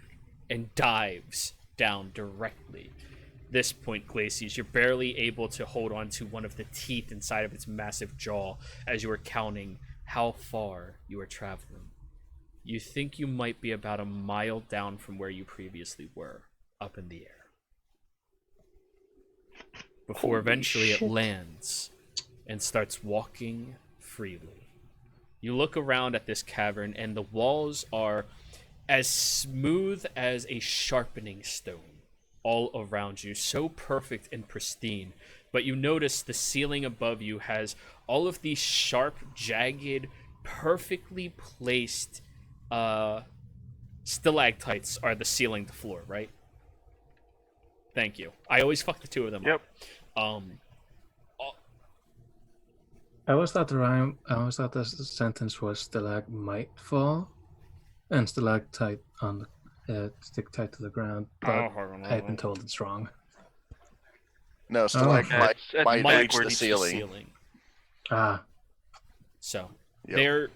and dives down directly. This point, Glacius, you're barely able to hold on to one of the teeth inside of its massive jaw as you are counting how far you are traveling. You think you might be about a mile down from where you previously were, up in the air. Before Holy eventually shit. it lands and starts walking freely. You look around at this cavern, and the walls are as smooth as a sharpening stone all around you, so perfect and pristine. But you notice the ceiling above you has all of these sharp, jagged, perfectly placed stalactites are the ceiling to floor, right? Thank you. I always fuck the 2 of them Yep. up. I always thought the sentence was stalagmite fall and stalactite on stick tight to the ground, but I've been told it's wrong. No, stalagmite That's might reach backwards. the ceiling. So Yep. they're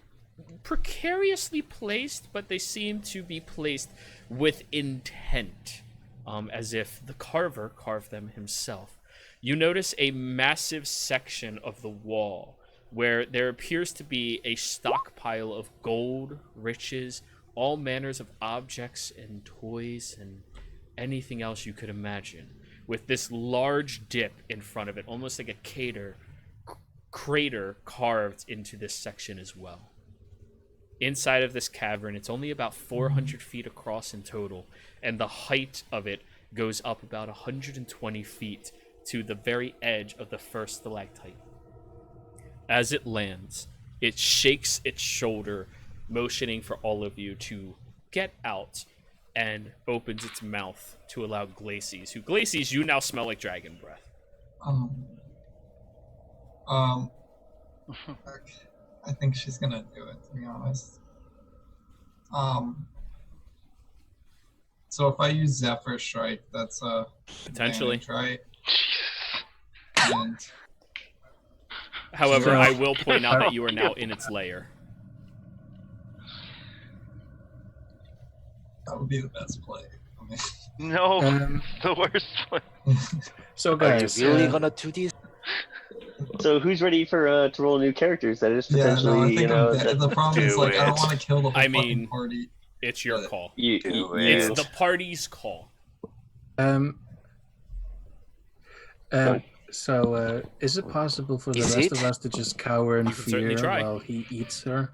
precariously placed, but they seem to be placed with intent, as if the carver carved them himself. You notice a massive section of the wall where there appears to be a stockpile of gold, riches, all manners of objects and toys and anything else you could imagine, with this large dip in front of it, almost like a crater carved into this section as well. Inside of this cavern, it's only about 400 feet across in total, and the height of it goes up about 120 feet to the very edge of the first stalactite. As it lands, it shakes its shoulder, motioning for all of you to get out, and opens its mouth to allow Glacies, you now smell like dragon breath. Okay. I think she's gonna do it, to be honest. So if I use Zephyr Strike, that's a Potentially. advantage, right? And However, I will point out that you are now in its lair. that would be the best play. I mean, No, the worst one. So Are you guys, really gonna do this? So who's ready for to roll new characters? That is potentially, I think the problem is do like I don't it. want to kill the whole I mean, fucking party. It's your But- call. Do It's it. the party's call. So, is it possible for the Is rest it? of us to just cower in You can certainly fear try. while he eats her?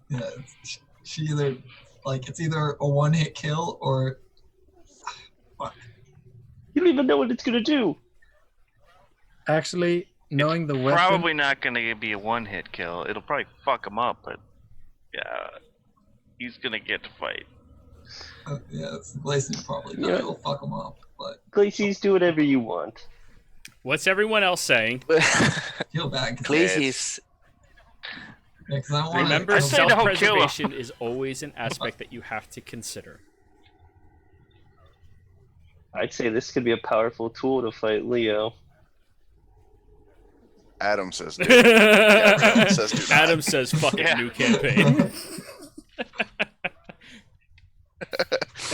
Yeah, she either it's either a one-hit kill or You don't even know what it's gonna do. Actually, knowing the weapon, Probably not gonna be a one-hit kill. It'll probably fuck him up, but yeah, he's gonna get to fight. Lacey probably not. Yeah. It'll fuck him up, but Glacies, do whatever you want. What's everyone else saying? feel bad. Please, he's Because I want Remember, I'd say no, kill him. self-preservation is always an aspect that you have to consider. I'd say this could be a powerful tool to fight Leo. Adam says, do it. Adam says, do not. Adam says, fuck it, Yeah. new campaign.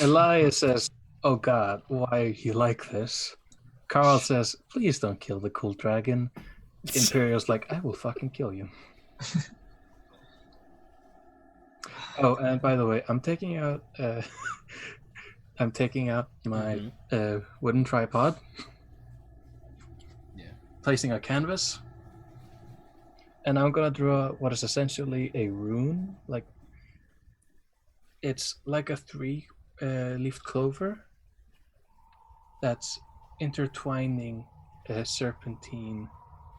Elias says, "Oh God, why are you like this?" Carl says, "Please don't kill the cool dragon." Imperial's like, "I will fucking kill you." Oh, and by the way, I'm taking out my wooden tripod. Yeah. Placing a canvas. And I'm gonna draw what is essentially a rune. Like it's like a three-leafed clover that's intertwining a serpentine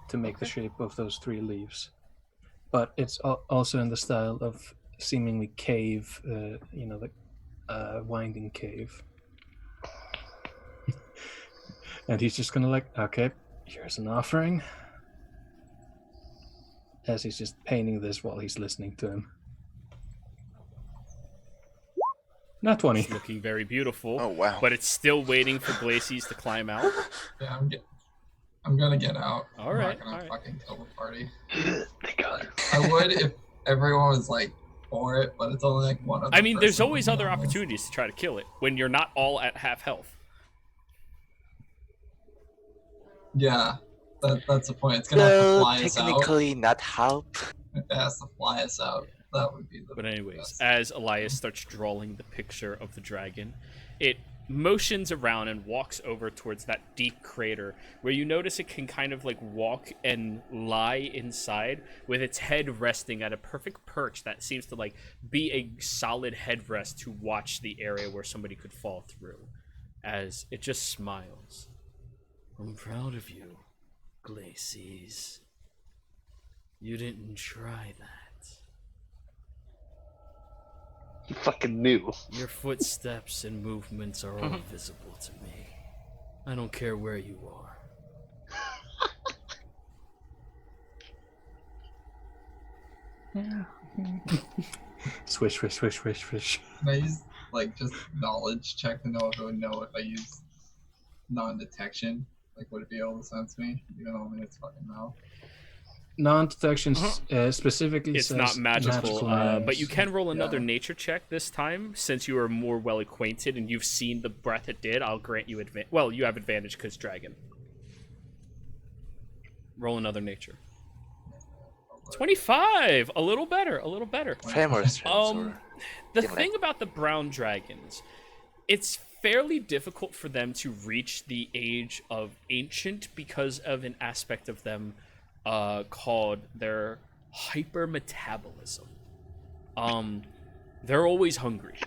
to make the shape of those three leaves. But it's also in the style of seemingly cave, the winding cave. And he's just gonna like, okay, here's an offering. As he's just painting this while he's listening to him. Not 20. It's looking very beautiful. Oh, wow. But it's still waiting for Glacies to climb out. Yeah, I'm gonna get out. All I'm right, not gonna all right. fucking kill the party. Thank God. I would if everyone was like for it, but it's only like one other I mean, there's person always who other knows. opportunities to try to kill it when you're not all at half health. Yeah, that's the point. It's gonna have to well, fly us out. technically not help. If it has to fly us out, that would be the But anyways, best. as Elias starts drawing the picture of the dragon, it motions around and walks over towards that deep crater where you notice it can kind of like walk and lie inside with its head resting at a perfect perch that seems to like be a solid headrest to watch the area where somebody could fall through, as it just smiles. I'm proud of you, Glacies. You didn't try that. You fucking knew. Your footsteps and movements are all visible to me. I don't care where you are. Swish, swish, swish, swish, swish. Can I use like just knowledge check to know if it would know if I use non-detection? Like, would it be able to sense me, even though I'm in its fucking mouth? Non-detection specifically It's says not magical, but you range. can roll another Yeah. nature check this time, since you are more well acquainted and you've seen the breath it did. I'll grant you advantage. Well, you have advantage because dragon. Roll another nature. 25, a little better, a little better. Tremor strengths or The something thing about the brown dragons, it's fairly difficult for them to reach the age of ancient because of an aspect of them called their hypermetabolism. They're always hungry.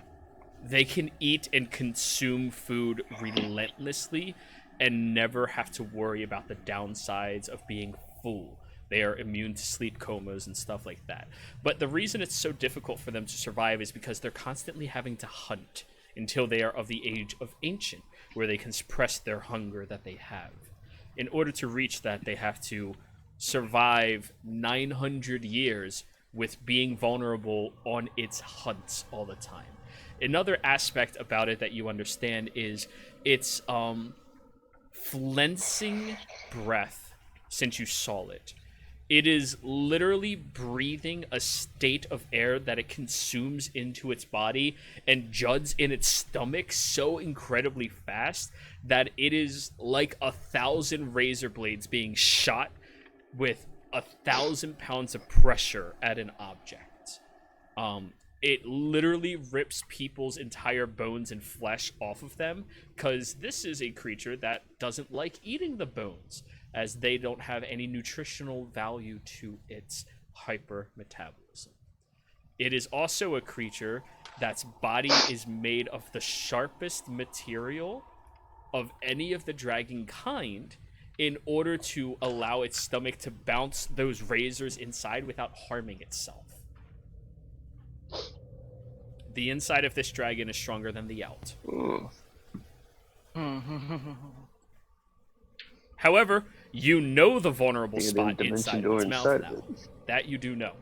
They can eat and consume food relentlessly and never have to worry about the downsides of being full. They are immune to sleep comas and stuff like that. But the reason it's so difficult for them to survive is because they're constantly having to hunt until they are of the age of ancient, where they can suppress their hunger that they have. In order to reach that, they have to survive 900 years with being vulnerable on its hunts all the time. Another aspect about it that you understand is its flensing breath since you saw it. It is literally breathing a state of air that it consumes into its body and juds in its stomach so incredibly fast that it is like 1,000 razor blades being shot with 1,000 pounds of pressure at an object. It literally rips people's entire bones and flesh off of them, because this is a creature that doesn't like eating the bones, as they don't have any nutritional value to its hypermetabolism. It is also a creature that's body is made of the sharpest material of any of the dragon kind, in order to allow its stomach to bounce those razors inside without harming itself. The inside of this dragon is stronger than the out. However, you know the vulnerable Maybe spot the inside dimension of its door mouth inside now. of it. That you do know.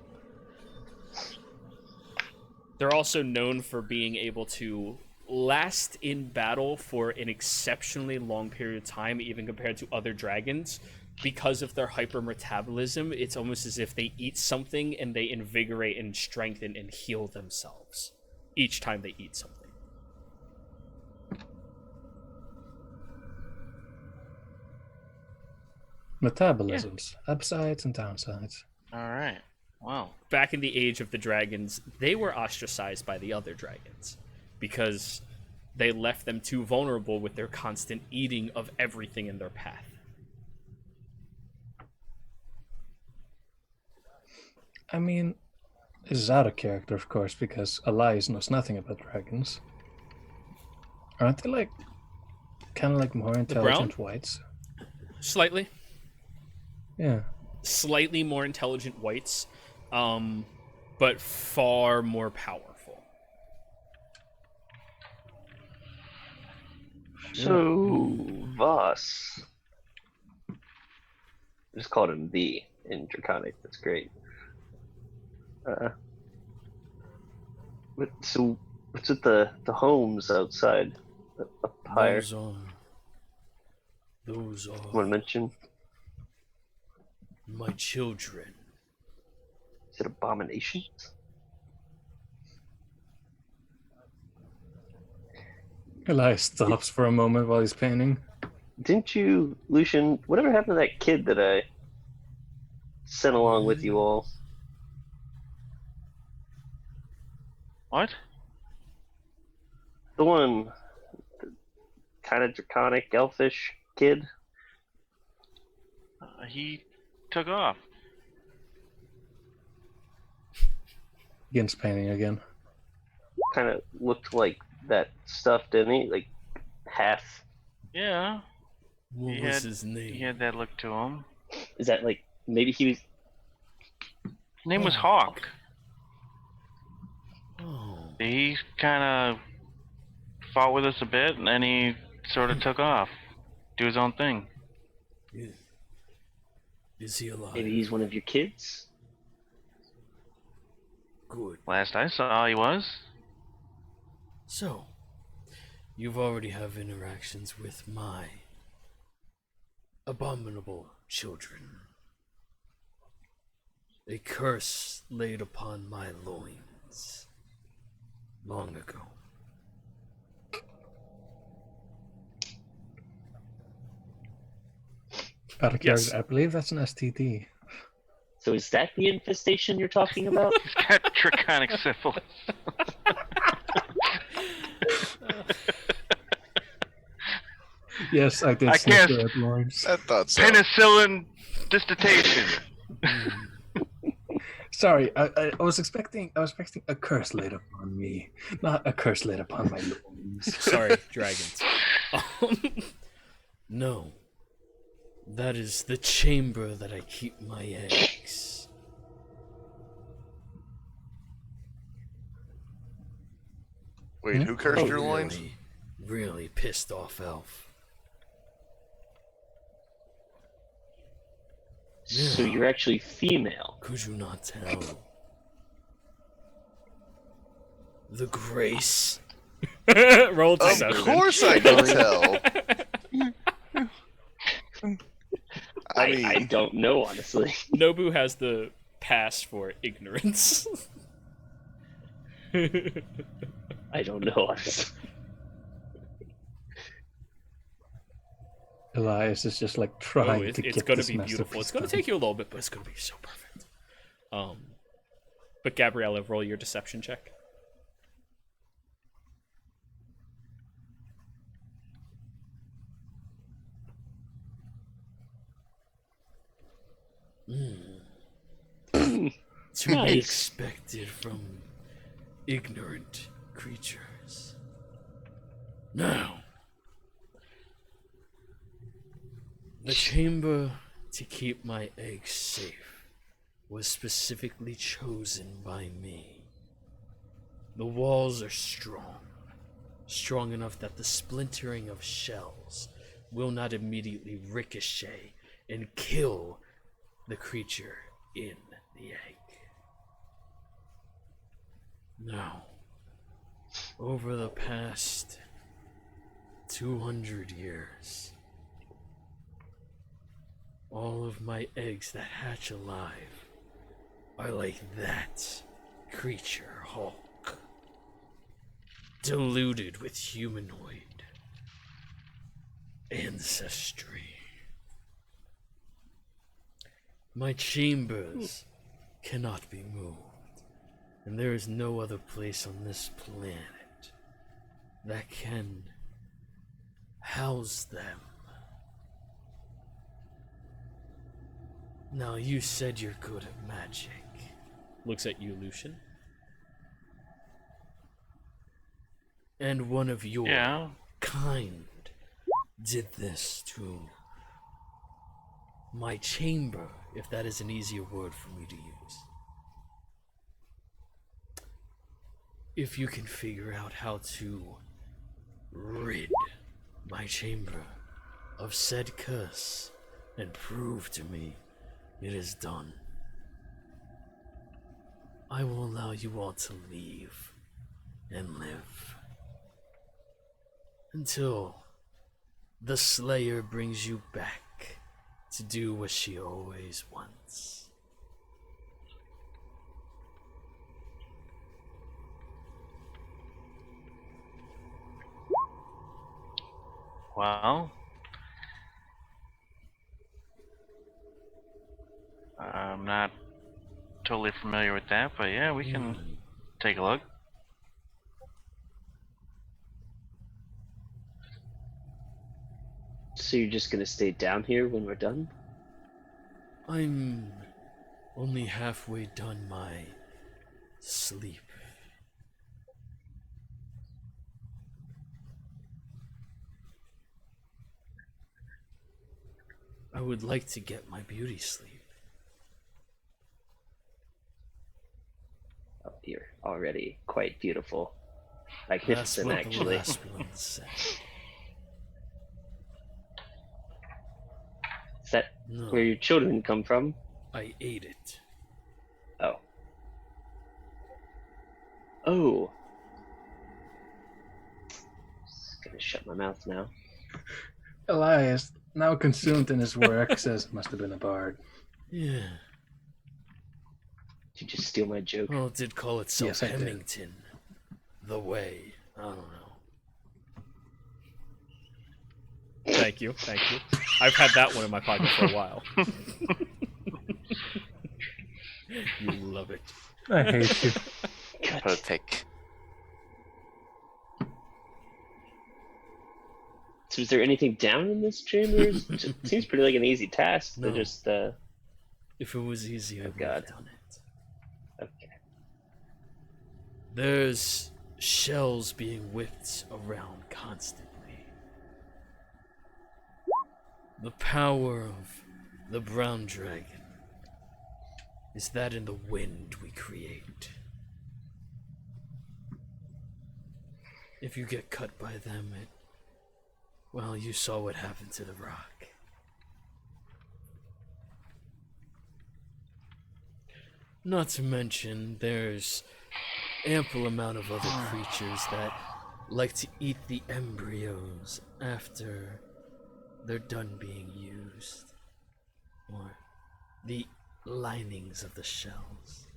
They're also known for being able to last in battle for an exceptionally long period of time, even compared to other dragons. Because of their hypermetabolism, it's almost as if they eat something and they invigorate and strengthen and heal themselves each time they eat something. Metabolisms, upsides and downsides. All right. Wow. Back in the age of the dragons, they were ostracized by the other dragons because they left them too vulnerable with their constant eating of everything in their path. I mean, this is out of character, of course, because Elias knows nothing about dragons. Aren't they like, kind of like more intelligent whites? Slightly. Yeah. Slightly more intelligent whites, but far more powerful. So, Voss. Just called him V in Draconic. That's great. So, what's with the homes outside? Up higher. Those are Want to mention? my children. Is it abominations? Elias stops for a moment while he's painting. Didn't you, Lucian? Whatever happened to that kid that I sent along with you all? What? The one, kind of draconic, elfish kid. He took off. Begins painting again. Kind of looked like that stuff, didn't he? Like half. Yeah. What He was had- his name? He had that look to him. Is that like maybe he was? His name was Hawk. Oh, He kind of fought with us a bit, and then he sort of took off, do his own thing. is he alive? Maybe he's one of your kids. Good. Last I saw, he was. So, you've already have interactions with my abominable children. A curse laid upon my loins long ago. Out of Yes. character, I believe that's an STD. So is that the infestation you're talking about? He's got draconic syphilis. Yes, I did I sniff guess- the red loins. I thought so. Penicillin dissertation. Sorry, I was expecting a curse laid upon me, not a curse laid upon my loins. Sorry, dragons. No. That is the chamber that I keep my eggs. Wait, who cursed your loins? Really, really pissed off elf. So you're actually female. Could you not tell? The grace. Roll Of deception. course I can tell. I don't know, honestly. Nobu has the pass for ignorance. I don't know, honestly. Elias is just like Oh, trying to it's get gonna this be beautiful. masterpiece It's gonna done. take you a little bit, but it's gonna be so perfect. But Gabriella, roll your deception check. To be Nice. expected from ignorant creatures. Now, the chamber to keep my eggs safe was specifically chosen by me. The walls are strong enough that the splintering of shells will not immediately ricochet and kill the creature in the egg. Now, over the past 200 years, all of my eggs that hatch alive are like that creature Hulk, diluted with humanoid ancestry. My chambers cannot be moved, and there is no other place on this planet that can house them. Now, you said you're good at magic. Looks at you, Lucian. And one of your Yeah. kind did this to my chamber, if that is an easier word for me to use. If you can figure out how to rid my chamber of said curse and prove to me it is done, I will allow you all to leave and live until the Slayer brings you back to do what she always wants. Well, I'm not totally familiar with that, but yeah, we can take a look. So you're just gonna stay down here when we're done? I'm only halfway done my sleep. I would like to get my beauty sleep. Oh, you're already quite beautiful. That's Magnificent, what actually. the last one said. Is that No, where your children come from? I ate it. Oh. Oh. Gonna shut my mouth now. Elias, now consumed in his work, says must have been a bard. Yeah. Did you just steal my joke? Well, it did call itself Yes, I did. Hemington. The Way. I don't know. Thank you. I've had that one in my pocket for a while. You love it. I hate you. Perfect. So is there anything down in this chamber? It seems pretty like an easy task. No. To just If it was easy, I would have done it. okay. There's shells being whipped around constantly. The power of the brown dragon is that in the wind we create. If you get cut by them, well, you saw what happened to the rock. Not to mention, there's ample amount of other creatures that like to eat the embryos after they're done being used, or the linings of the shells.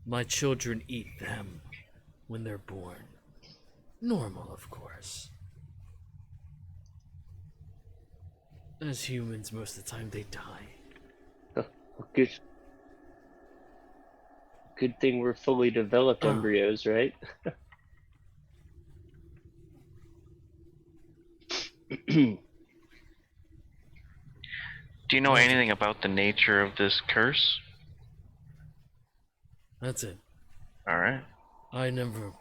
My children eat them when they're born. Normal, of course. As humans, most of the time they die. Well, good thing we're fully developed embryos, right? Do you know anything about the nature of this curse? That's it. Alright. I never...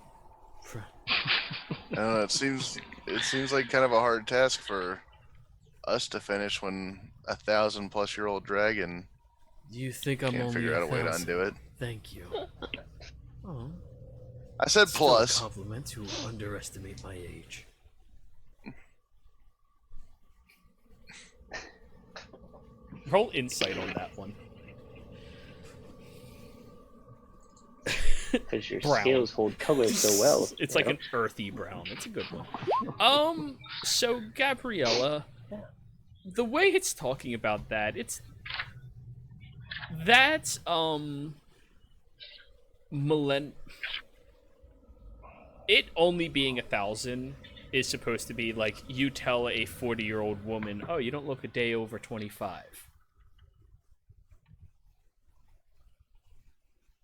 I don't know, it seems like kind of a hard task for us to finish when 1,000-plus-year-old dragon You think I'm can't only figure out a way to 1,000? undo it. Thank you. Oh, I said still plus. a compliment to underestimate my age. Roll insight on that one. Because your Brown. scales hold color so well. It's you like know? an earthy brown. It's a good one. So Gabriella, the way it's talking about that, that's it only being 1,000 is supposed to be like you tell a 40-year-old woman, oh, you don't look a day over 25.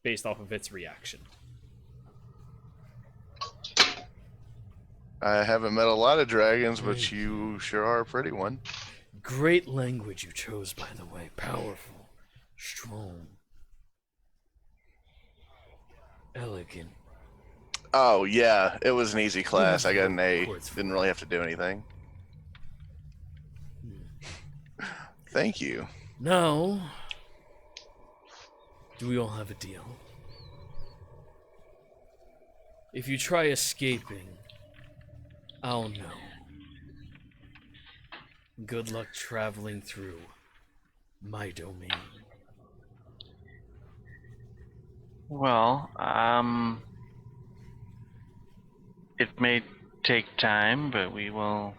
Based off of its reaction. I haven't met a lot of dragons, but you sure are a pretty one. Great language you chose, by the way. Powerful, strong, elegant. Oh yeah, it was an easy class. have I got to an work A. towards Didn't really have to do anything. Thank you. Now, do we all have a deal? If you try escaping, I'll know. Good luck traveling through my domain. Well, it may take time, but we will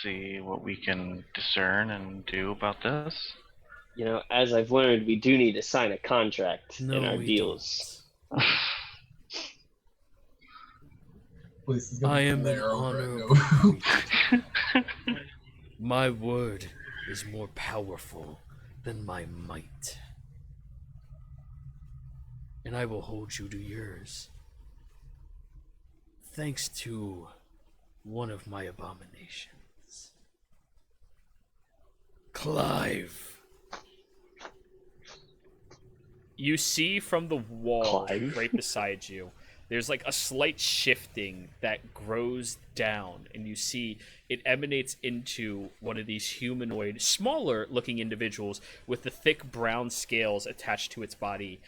see what we can discern and do about this. You know, as I've learned, we do need to sign a contract in No, our we deals. Police is gonna I am an glare over at honorable Nobu. creature. My word is more powerful than my might. And I will hold you to yours. Thanks to one of my abominations. Clive. You see from the wall Clive? right beside you, there's like a slight shifting that grows down, and you see it emanates into one of these humanoid, smaller looking individuals with the thick brown scales attached to its body.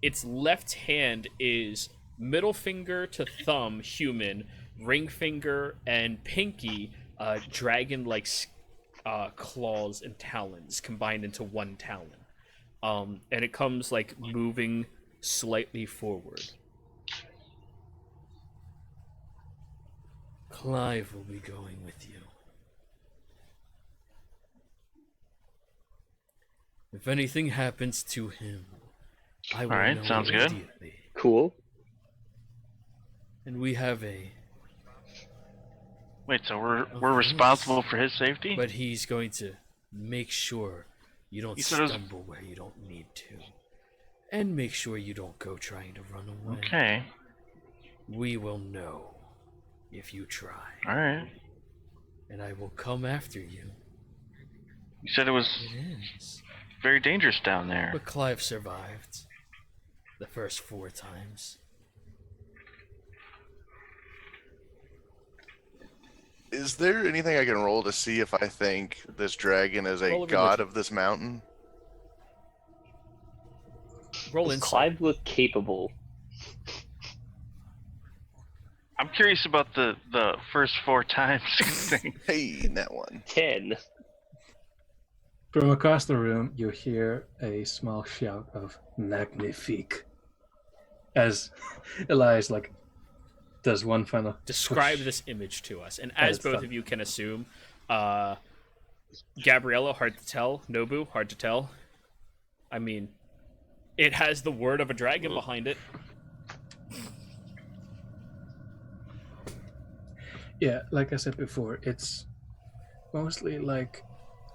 Its left hand is middle finger to thumb human, ring finger and pinky dragon-like claws and talons combined into one talon. And it comes like moving slightly forward. Clive will be going with you. If anything happens to him, I will Alright, know sounds good. immediately. Cool. And we have a... Wait, so we're course. responsible for his safety? But he's going to make sure you don't You said it was- stumble where you don't need to. And make sure you don't go trying to run away. Okay. We will know if you try. Alright. And I will come after you. You said it was It is. very dangerous down there. But Clive survived. The first 4 times. Is there anything I can roll to see if I think this dragon is Roll a a god religion. of this mountain? Roll Does insight. Clive look capable? I'm curious about the first 4 times thing. Hey, that one. 10. From across the room, you hear a small shout of "Magnifique" as Elias does one final Describe push. this image to us. And as it's both fun. of you can assume, Gabriella, hard to tell. Nobu, hard to tell. I mean, it has the word of a dragon behind it. Yeah, like I said before, it's mostly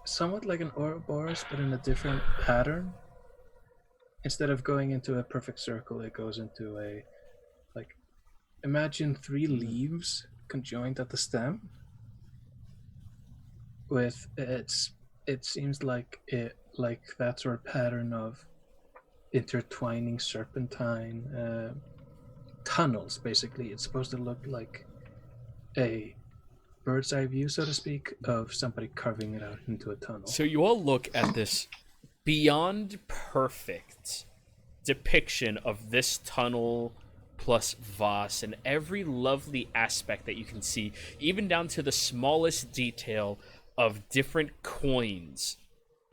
somewhat like an Ouroboros, but in a different pattern. Instead of going into a perfect circle, it goes into a imagine 3 leaves conjoined at the stem. With it seems like that sort of pattern of intertwining serpentine tunnels. Basically, it's supposed to look like a bird's eye view, so to speak, of somebody carving it out into a tunnel. So you all look at this beyond perfect depiction of this tunnel plus Voss and every lovely aspect that you can see, even down to the smallest detail of different coins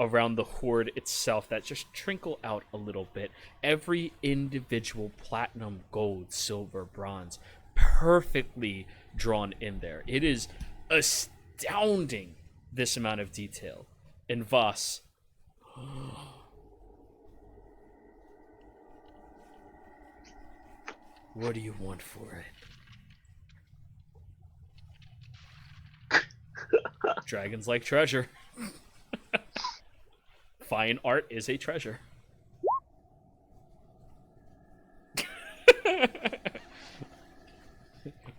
around the hoard itself that just trickle out a little bit. Every individual platinum, gold, silver, bronze, perfectly drawn in there. It is astounding, this amount of detail. And Voss, What do you want for it? dragons like treasure. Fine art is a treasure.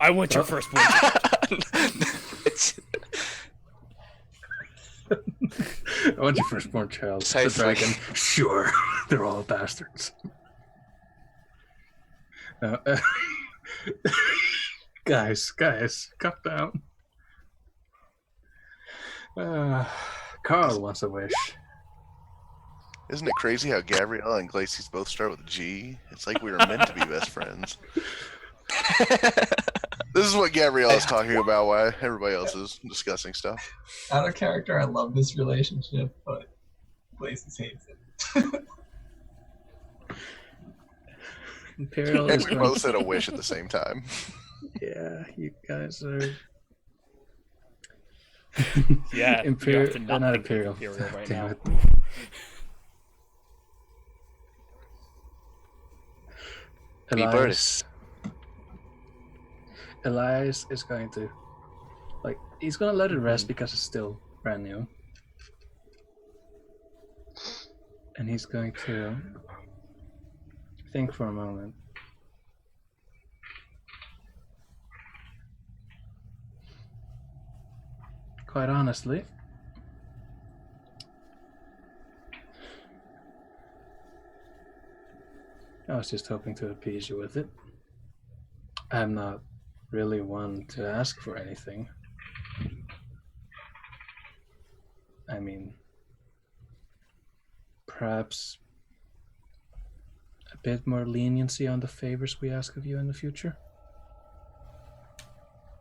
I want your firstborn child. I want your firstborn child. The Precisely. dragon. Sure, they're all bastards. No, guys, calm down. Carl wants a wish. Isn't it crazy how Gabriella and Glacius both start with G? It's like we were meant to be best friends. This is what Gabriella's talking about, why everybody else is discussing stuff. Out of character, I love this relationship, but Glacis hates it. Imperial And is we going. both said a wish at the same time. Yeah, you guys are. Yeah, you Imperial, have to not not think of Imperial. Imperial right Damn now. it. Elias is going to, he's going to let it rest because it's still brand new. And he's going to think for a moment. Quite honestly, I was just hoping to appease you with it. I'm not really one to ask for anything. I mean, perhaps a bit more leniency on the favors we ask of you in the future.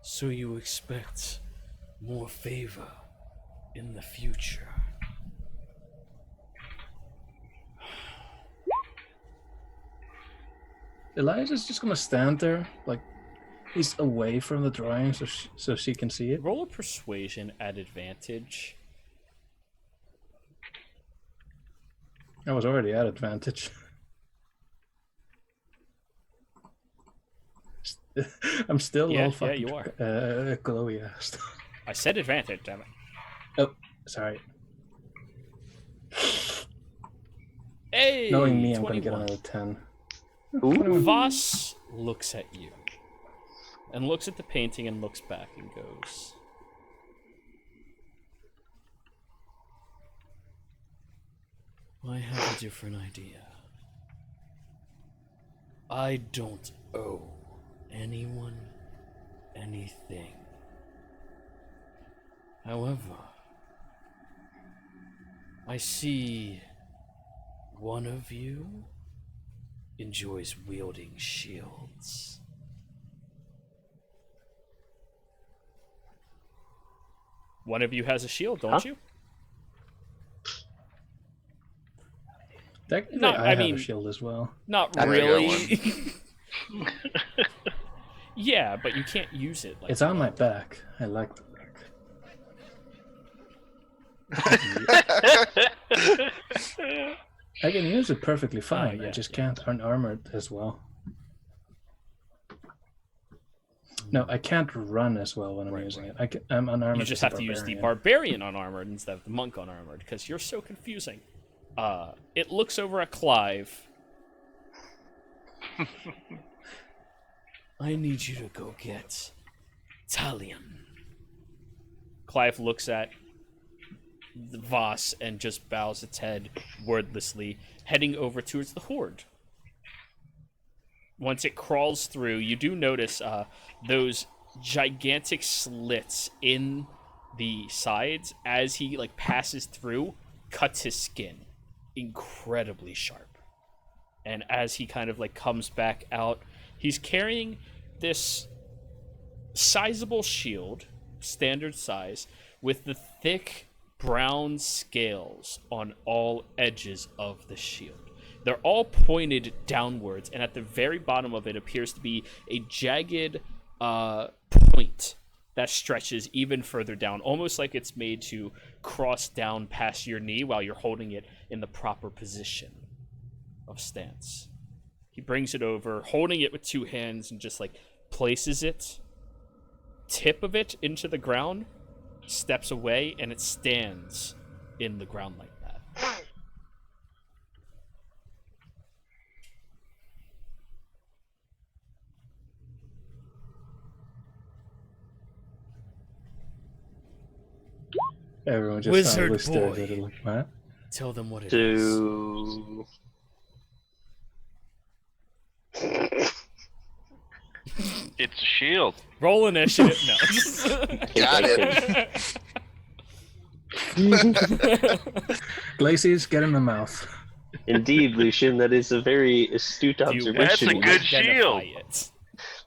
So you expect more favor in the future? Elijah's just gonna stand there, He's away from the drawing, so she can see it. Roll a persuasion at advantage. I was already at advantage. I'm still all fucking you are. glowy assed. I said advantage, damn it. Oh, sorry. Hey, Knowing me, I'm 21. gonna get another 10. Voss looks at you and looks at the painting and looks back and goes, I have a different idea. I don't owe anyone anything. However, I see one of you enjoys wielding shields. one of you has a shield, don't you? Technically, No, I have mean- a shield as well. Not I got really. Yeah, but you can't use it. Like It's on my back. I like the back. I can use it perfectly fine. I yeah, just can't unarmor it as well. No, I can't run as well when I'm using it. I'm unarmored. You just as a have to use the barbarian. barbarian unarmored instead of the monk unarmored because you're so confusing. It looks over at Clive. I need you to go get Talion. Clive looks at the Voss and just bows its head wordlessly, heading over towards the horde. Once it crawls through, you do notice those gigantic slits in the sides as he passes through, cuts his skin incredibly sharp. And as he kind of comes back out, he's carrying this sizable shield, standard size, with the thick brown scales on all edges of the shield. They're all pointed downwards, and at the very bottom of it appears to be a jagged point that stretches even further down, almost like it's made to cross down past your knee while you're holding it in the proper position of stance. He brings it over, holding it with two hands, and just places it, tip of it, into the ground, steps away, and it stands in the ground like that. Everyone just Wizard silently stares boy. at it like, what? Tell them what it is. Do It's a shield. Roll initiative. No. Got it. Glacies, get in the mouth. indeed, Lucian, that is a very astute Do you That's a observation. good identify shield. it?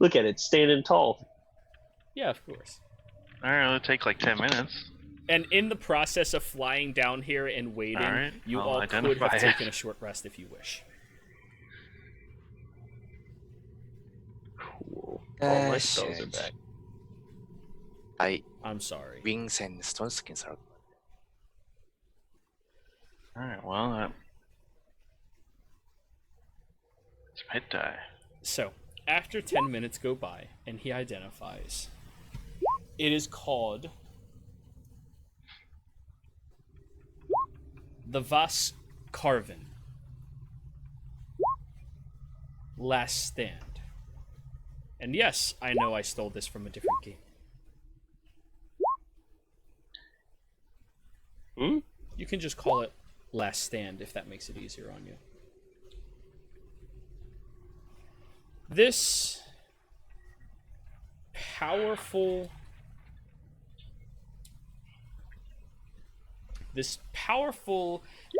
Look at it, standing tall. Yeah, of course. Alright, it'll take 10 minutes. And in the process of flying down here and waiting, Alright, you I'll all could identify have it. taken a short rest if you wish. Cool. All my spells are shit. back. I'm sorry. Wings and stone skins are. Alright, well, it's mid-die. So, after 10 minutes go by, and he identifies, it is called the Vas Carven. Last Stand. And yes, I know I stole this from a different game. Hmm? You can just call it Last Stand if that makes it easier on you. This powerful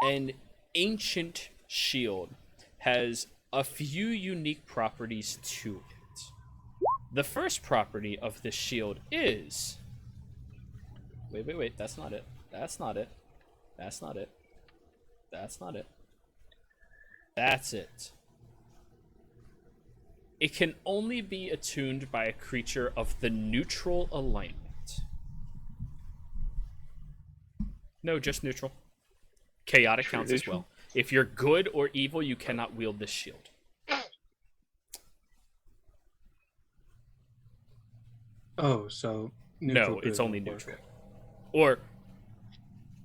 and ancient shield has a few unique properties to it. The first property of this shield is... Wait, that's not it. That's not it. That's not it. That's not it. That's it. It can only be attuned by a creature of the neutral alignment. No, just neutral. Chaotic counts as well. If you're good or evil, you cannot wield this shield. Oh, so No, it's only neutral. Or,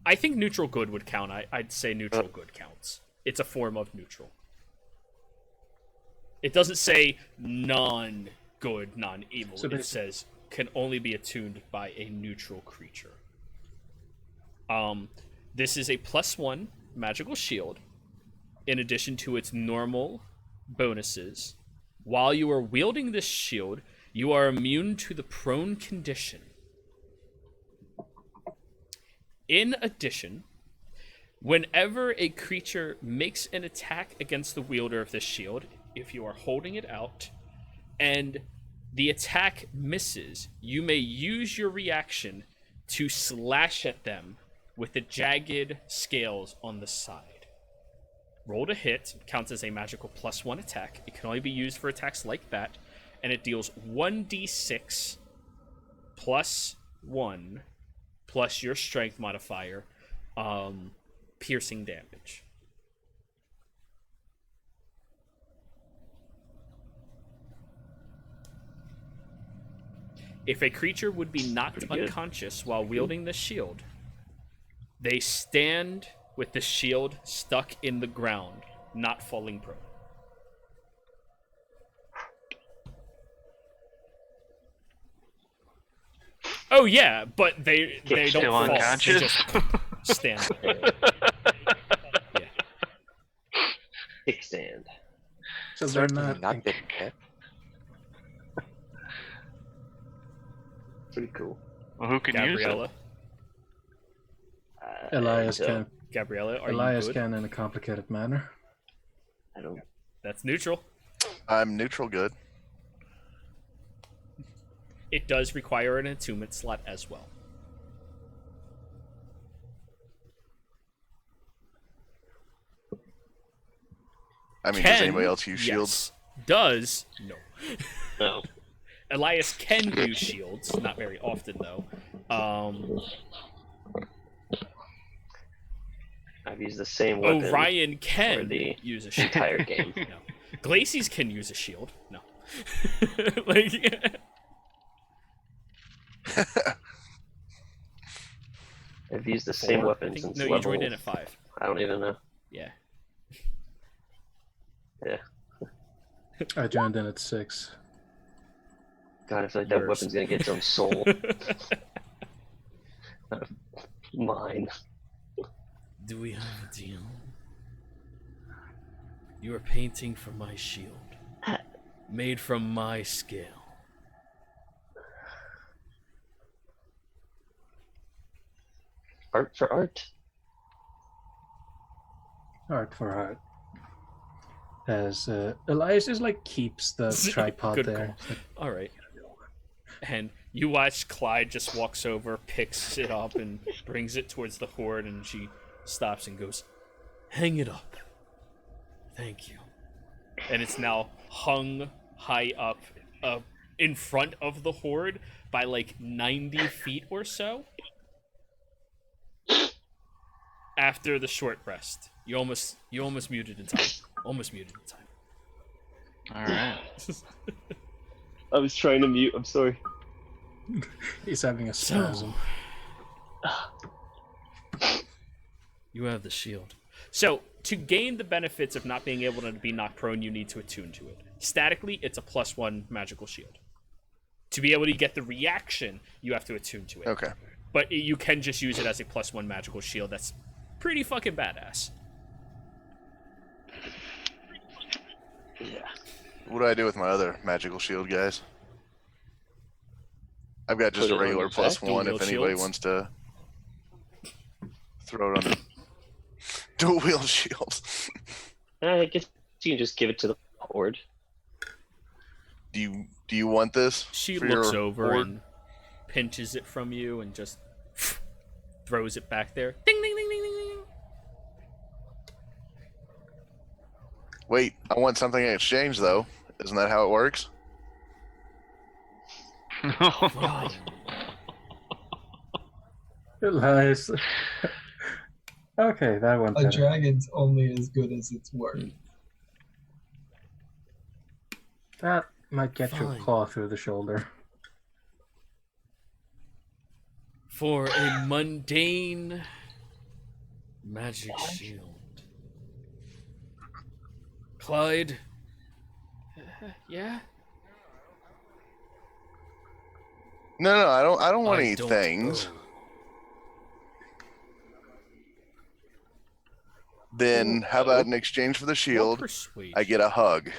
I think neutral good would count. I'd say neutral good counts. It's a form of neutral. It doesn't say non-good, non-evil. So it says can only be attuned by a neutral creature. This is a +1 magical shield, in addition to its normal bonuses. While you are wielding this shield, you are immune to the prone condition. In addition, whenever a creature makes an attack against the wielder of this shield, if you are holding it out, and the attack misses, you may use your reaction to slash at them with the jagged scales on the side. Roll to hit, counts as a magical +1 attack. It can only be used for attacks like that, and it deals 1d6 +1 plus your strength modifier, piercing damage. If a creature would be knocked unconscious while wielding the shield, they stand with the shield stuck in the ground, not falling prone. Oh yeah, but they don't Still fall. unconscious? They just stand there. Yeah. Kickstand. So they're Certainly not. not dead yet. Pretty cool. Well, who can Gabriella. use Elias and, can. Gabriella, are Elias you good? can in a complicated manner. I don't. That's neutral. I'm neutral good. It does require an attunement slot as well. I mean, does anybody else use shields? Yes. Does no. No. Elias can use shields, not very often though. I've used the same weapon. Orion for can the use a shield. entire game. No. Glacies can use a shield. No. Like, I've used the same 4? weapon I think, since no, level. you joined in at 5. I don't even know. Yeah. Yeah. I joined in at 6. God, I feel like that Yours. weapon's gonna get its own soul. Mine. Do we have a deal? You are painting for my shield, made from my scale. Art for art. Art for art. As Elias just like keeps the tripod Good there. call. All right. And you watch Clyde just walks over, picks it up, and brings it towards the horde, and she stops and goes, Hang it up. Thank you. and it's now hung high up in front of the horde by like 90 feet or so. After the short rest, you almost muted in time. Almost muted in time. All right. I was trying to mute. I'm sorry. He's having a spasm. You have the shield. So, to gain the benefits of not being able to be knocked prone, you need to attune to it. Statically, it's a +1 magical shield. To be able to get the reaction, you have to attune to it. Okay. But you can just use it as a +1 magical shield. That's pretty fucking badass. Yeah. What do I do with my other magical shield, guys? I've got just Put a it on regular your chest. +1 Dual if wield anybody shields. wants to throw it on the dual wield shields. I guess you can just give it to the horde. Do you want this? She for looks your over horde? and pinches it from you and just throws it back there. Ding, ding, ding, ding, ding, ding. Wait, I want something in exchange though. Isn't that how it works? Fine. Elias. Okay, that went A better. dragon's only as good as its word. That might get your Fine. claw through the shoulder. For a mundane magic shield. Clyde? Yeah? No, I don't want any don't things. owe. Then how about in exchange for the Roll shield, persuasion. I get a hug?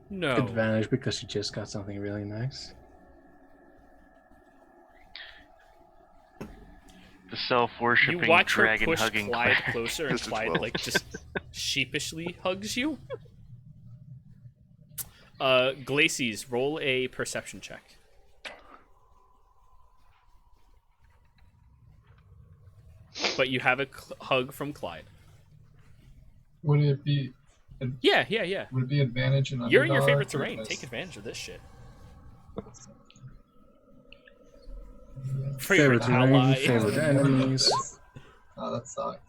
No. Advantage because you just got something really nice. The self-worshipping You watch her dragon push hugging Clyde Claire. closer, and Just a Clyde 12. like just sheepishly hugs you. Glacies, roll a perception check. But you have a hug from Clyde. Would it be? Yeah. Would it be advantage and You're in your favorite underdog, or terrain. just- Take advantage of this shit. Yeah. Favorite terrain, ally. favorite enemies. Oh, that sucked.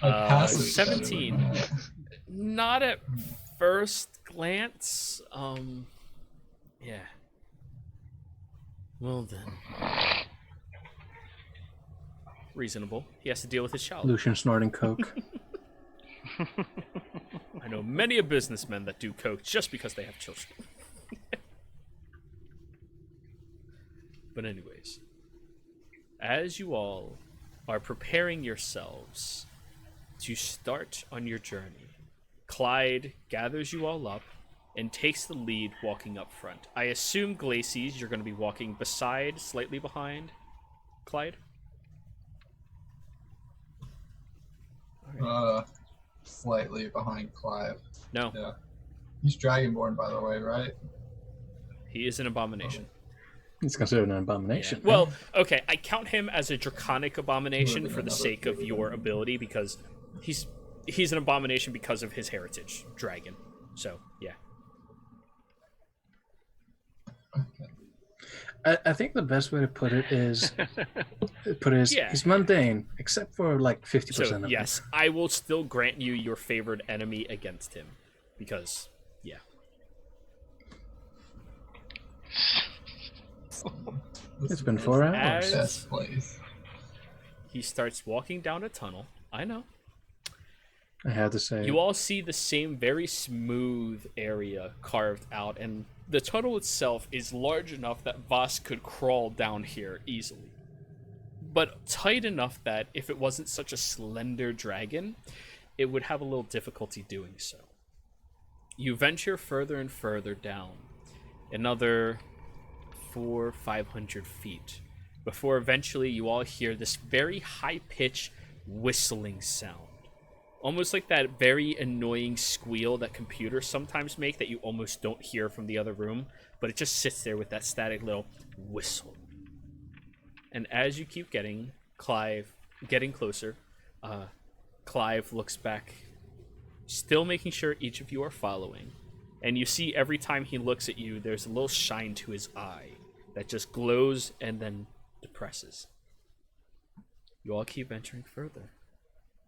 My passive is better than 17. that. Not at first glance. Yeah. Well then. Reasonable. He has to deal with his child. Lucian snorting coke. I know many a businessmen that do coke just because they have children. But anyways, as you all are preparing yourselves to start on your journey, Clyde gathers you all up and takes the lead walking up front. I assume, Glacies, you're going to be walking beside, slightly behind Clyde? Slightly behind Clive. No, Yeah. He's Dragonborn, by the way, right? he is an abomination. It's considered an abomination. Yeah. Well, okay, I count him as a draconic abomination for the Another sake of figure. your ability, because he's an abomination because of his heritage, dragon. So, yeah. I think the best way to put it is Yeah. he's mundane, except for like 50% So, of yes, I will still grant you your favored enemy against him, because, yeah. It's been 4 hours. As- Best place. He starts walking down a tunnel. I know. I had to say. You all see the same very smooth area carved out, and the tunnel itself is large enough that Voss could crawl down here easily. But tight enough that if it wasn't such a slender dragon, it would have a little difficulty doing so. You venture further and further down, another 400-500 feet, before eventually you all hear this very high-pitched whistling sound. Almost like that very annoying squeal that computers sometimes make that you almost don't hear from the other room, but it just sits there with that static little whistle. And as you keep getting closer, Clive looks back, still making sure each of you are following. And you see every time he looks at you, there's a little shine to his eye that just glows and then depresses. You all keep venturing further,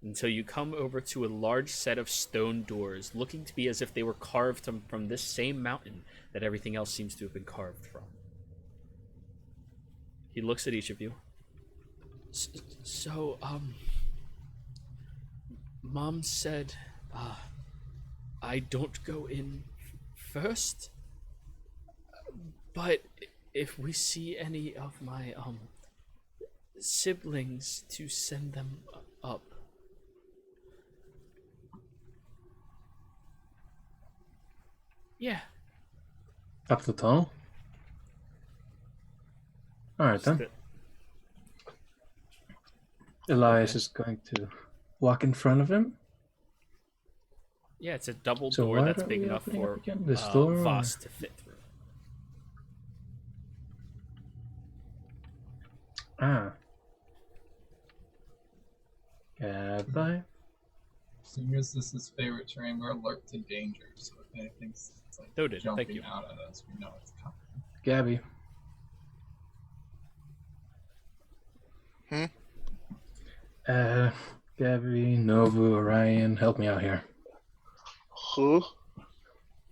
until you come over to a large set of stone doors, looking to be as if they were carved from this same mountain that everything else seems to have been carved from. He looks at each of you. So, Mom said, I don't go in first, but if we see any of my, siblings, to send them up. Yeah. Up the tunnel? Alright then. Elias is going to walk in front of him. Yeah, it's a double So door why that's don't big we enough open it for up again? This door, or- Voss to fit through. Ah. Goodbye. Seeing as this is favorite terrain, we're alert to danger, so if anything's like Noted. Thank jumping you. out at us, we know it's coming. Gabby. Gabby, Novu, Orion, help me out here. Who?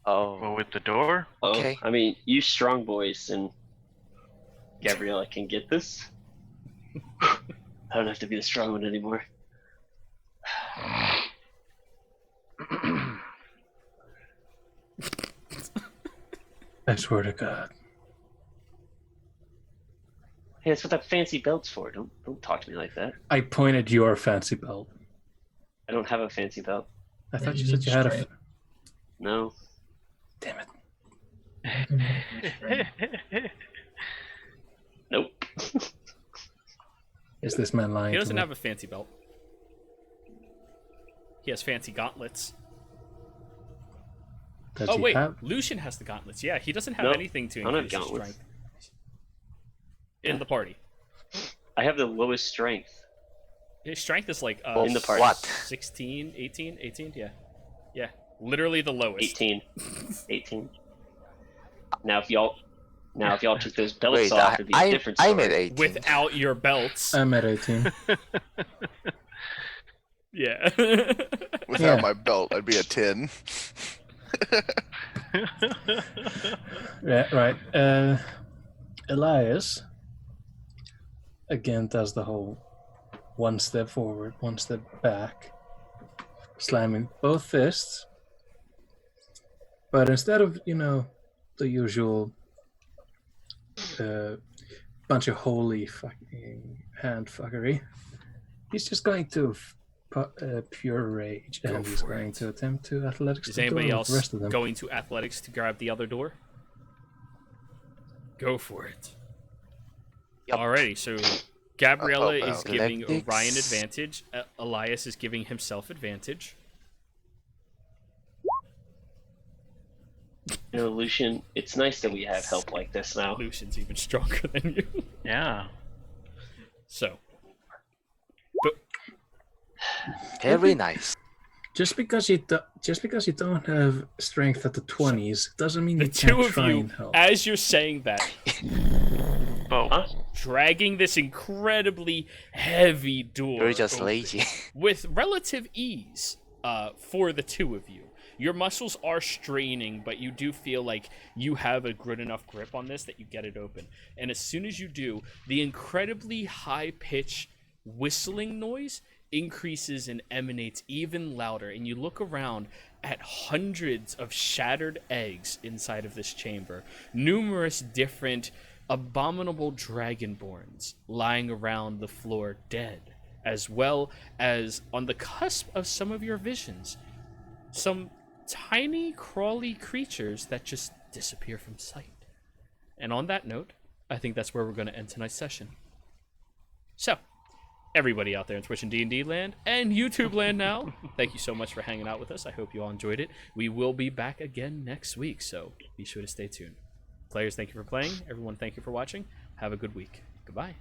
Oh, Well, with the door? okay. I mean, you strong boys and Gabriella can get this. I don't have to be the strong one anymore. I swear to God. Hey, that's what that fancy belt's for. Don't talk to me like that. I pointed your fancy belt. I don't have a fancy belt. I thought you You said you had a. straight. No. Damn it. Nope. Is this man lying? He to doesn't me? have a fancy belt. He has fancy gauntlets. Does Oh he wait, have? Lucian has the gauntlets. Yeah, he doesn't have Nope, anything to I don't have increase his gauntlets. strength in the party. I have the lowest strength. His strength is like In the party. What? 16, 18, 18, yeah. Yeah, literally the lowest. 18. 18. Now if y'all took those belts Wait, off, it'd be a different story. I'm at 18. Without your belts. I'm at 18. Yeah. Without Yeah. my belt, I'd be a 10. Yeah, right. Elias again does the whole one step forward, one step back, slamming both fists. But instead of, the usual bunch of holy fucking hand fuckery, he's just going to pure rage, Go and he's for going it. to attempt to athletics. Is the anybody door else with the rest of them. going to athletics to grab the other door? Go for it. Yup. Alrighty, so Gabriella I'll help is out. giving Athletics. Orion advantage. Elias is giving himself advantage. Lucian, it's nice that we have help like this now. Lucian's even stronger than you. Yeah. So, Very nice. Just because you don't have strength at the 20s doesn't mean the you two can't of try you, and help. as you're saying that, Both. Huh? dragging this incredibly heavy door You're just open lazy. with relative ease for the two of you. Your muscles are straining, but you do feel like you have a good enough grip on this that you get it open. And as soon as you do, the incredibly high-pitched whistling noise increases and emanates even louder. And you look around at hundreds of shattered eggs inside of this chamber. Numerous different abominable dragonborns lying around the floor dead, as well as on the cusp of some of your visions, some tiny crawly creatures that just disappear from sight. And on that note, I think that's where we're going to end tonight's session. So, everybody out there in Twitch and D&D land and YouTube land now, thank you so much for hanging out with us. I hope you all enjoyed it. We will be back again next week, so be sure to stay tuned. Players, thank you for playing. Everyone, thank you for watching. Have a good week. Goodbye.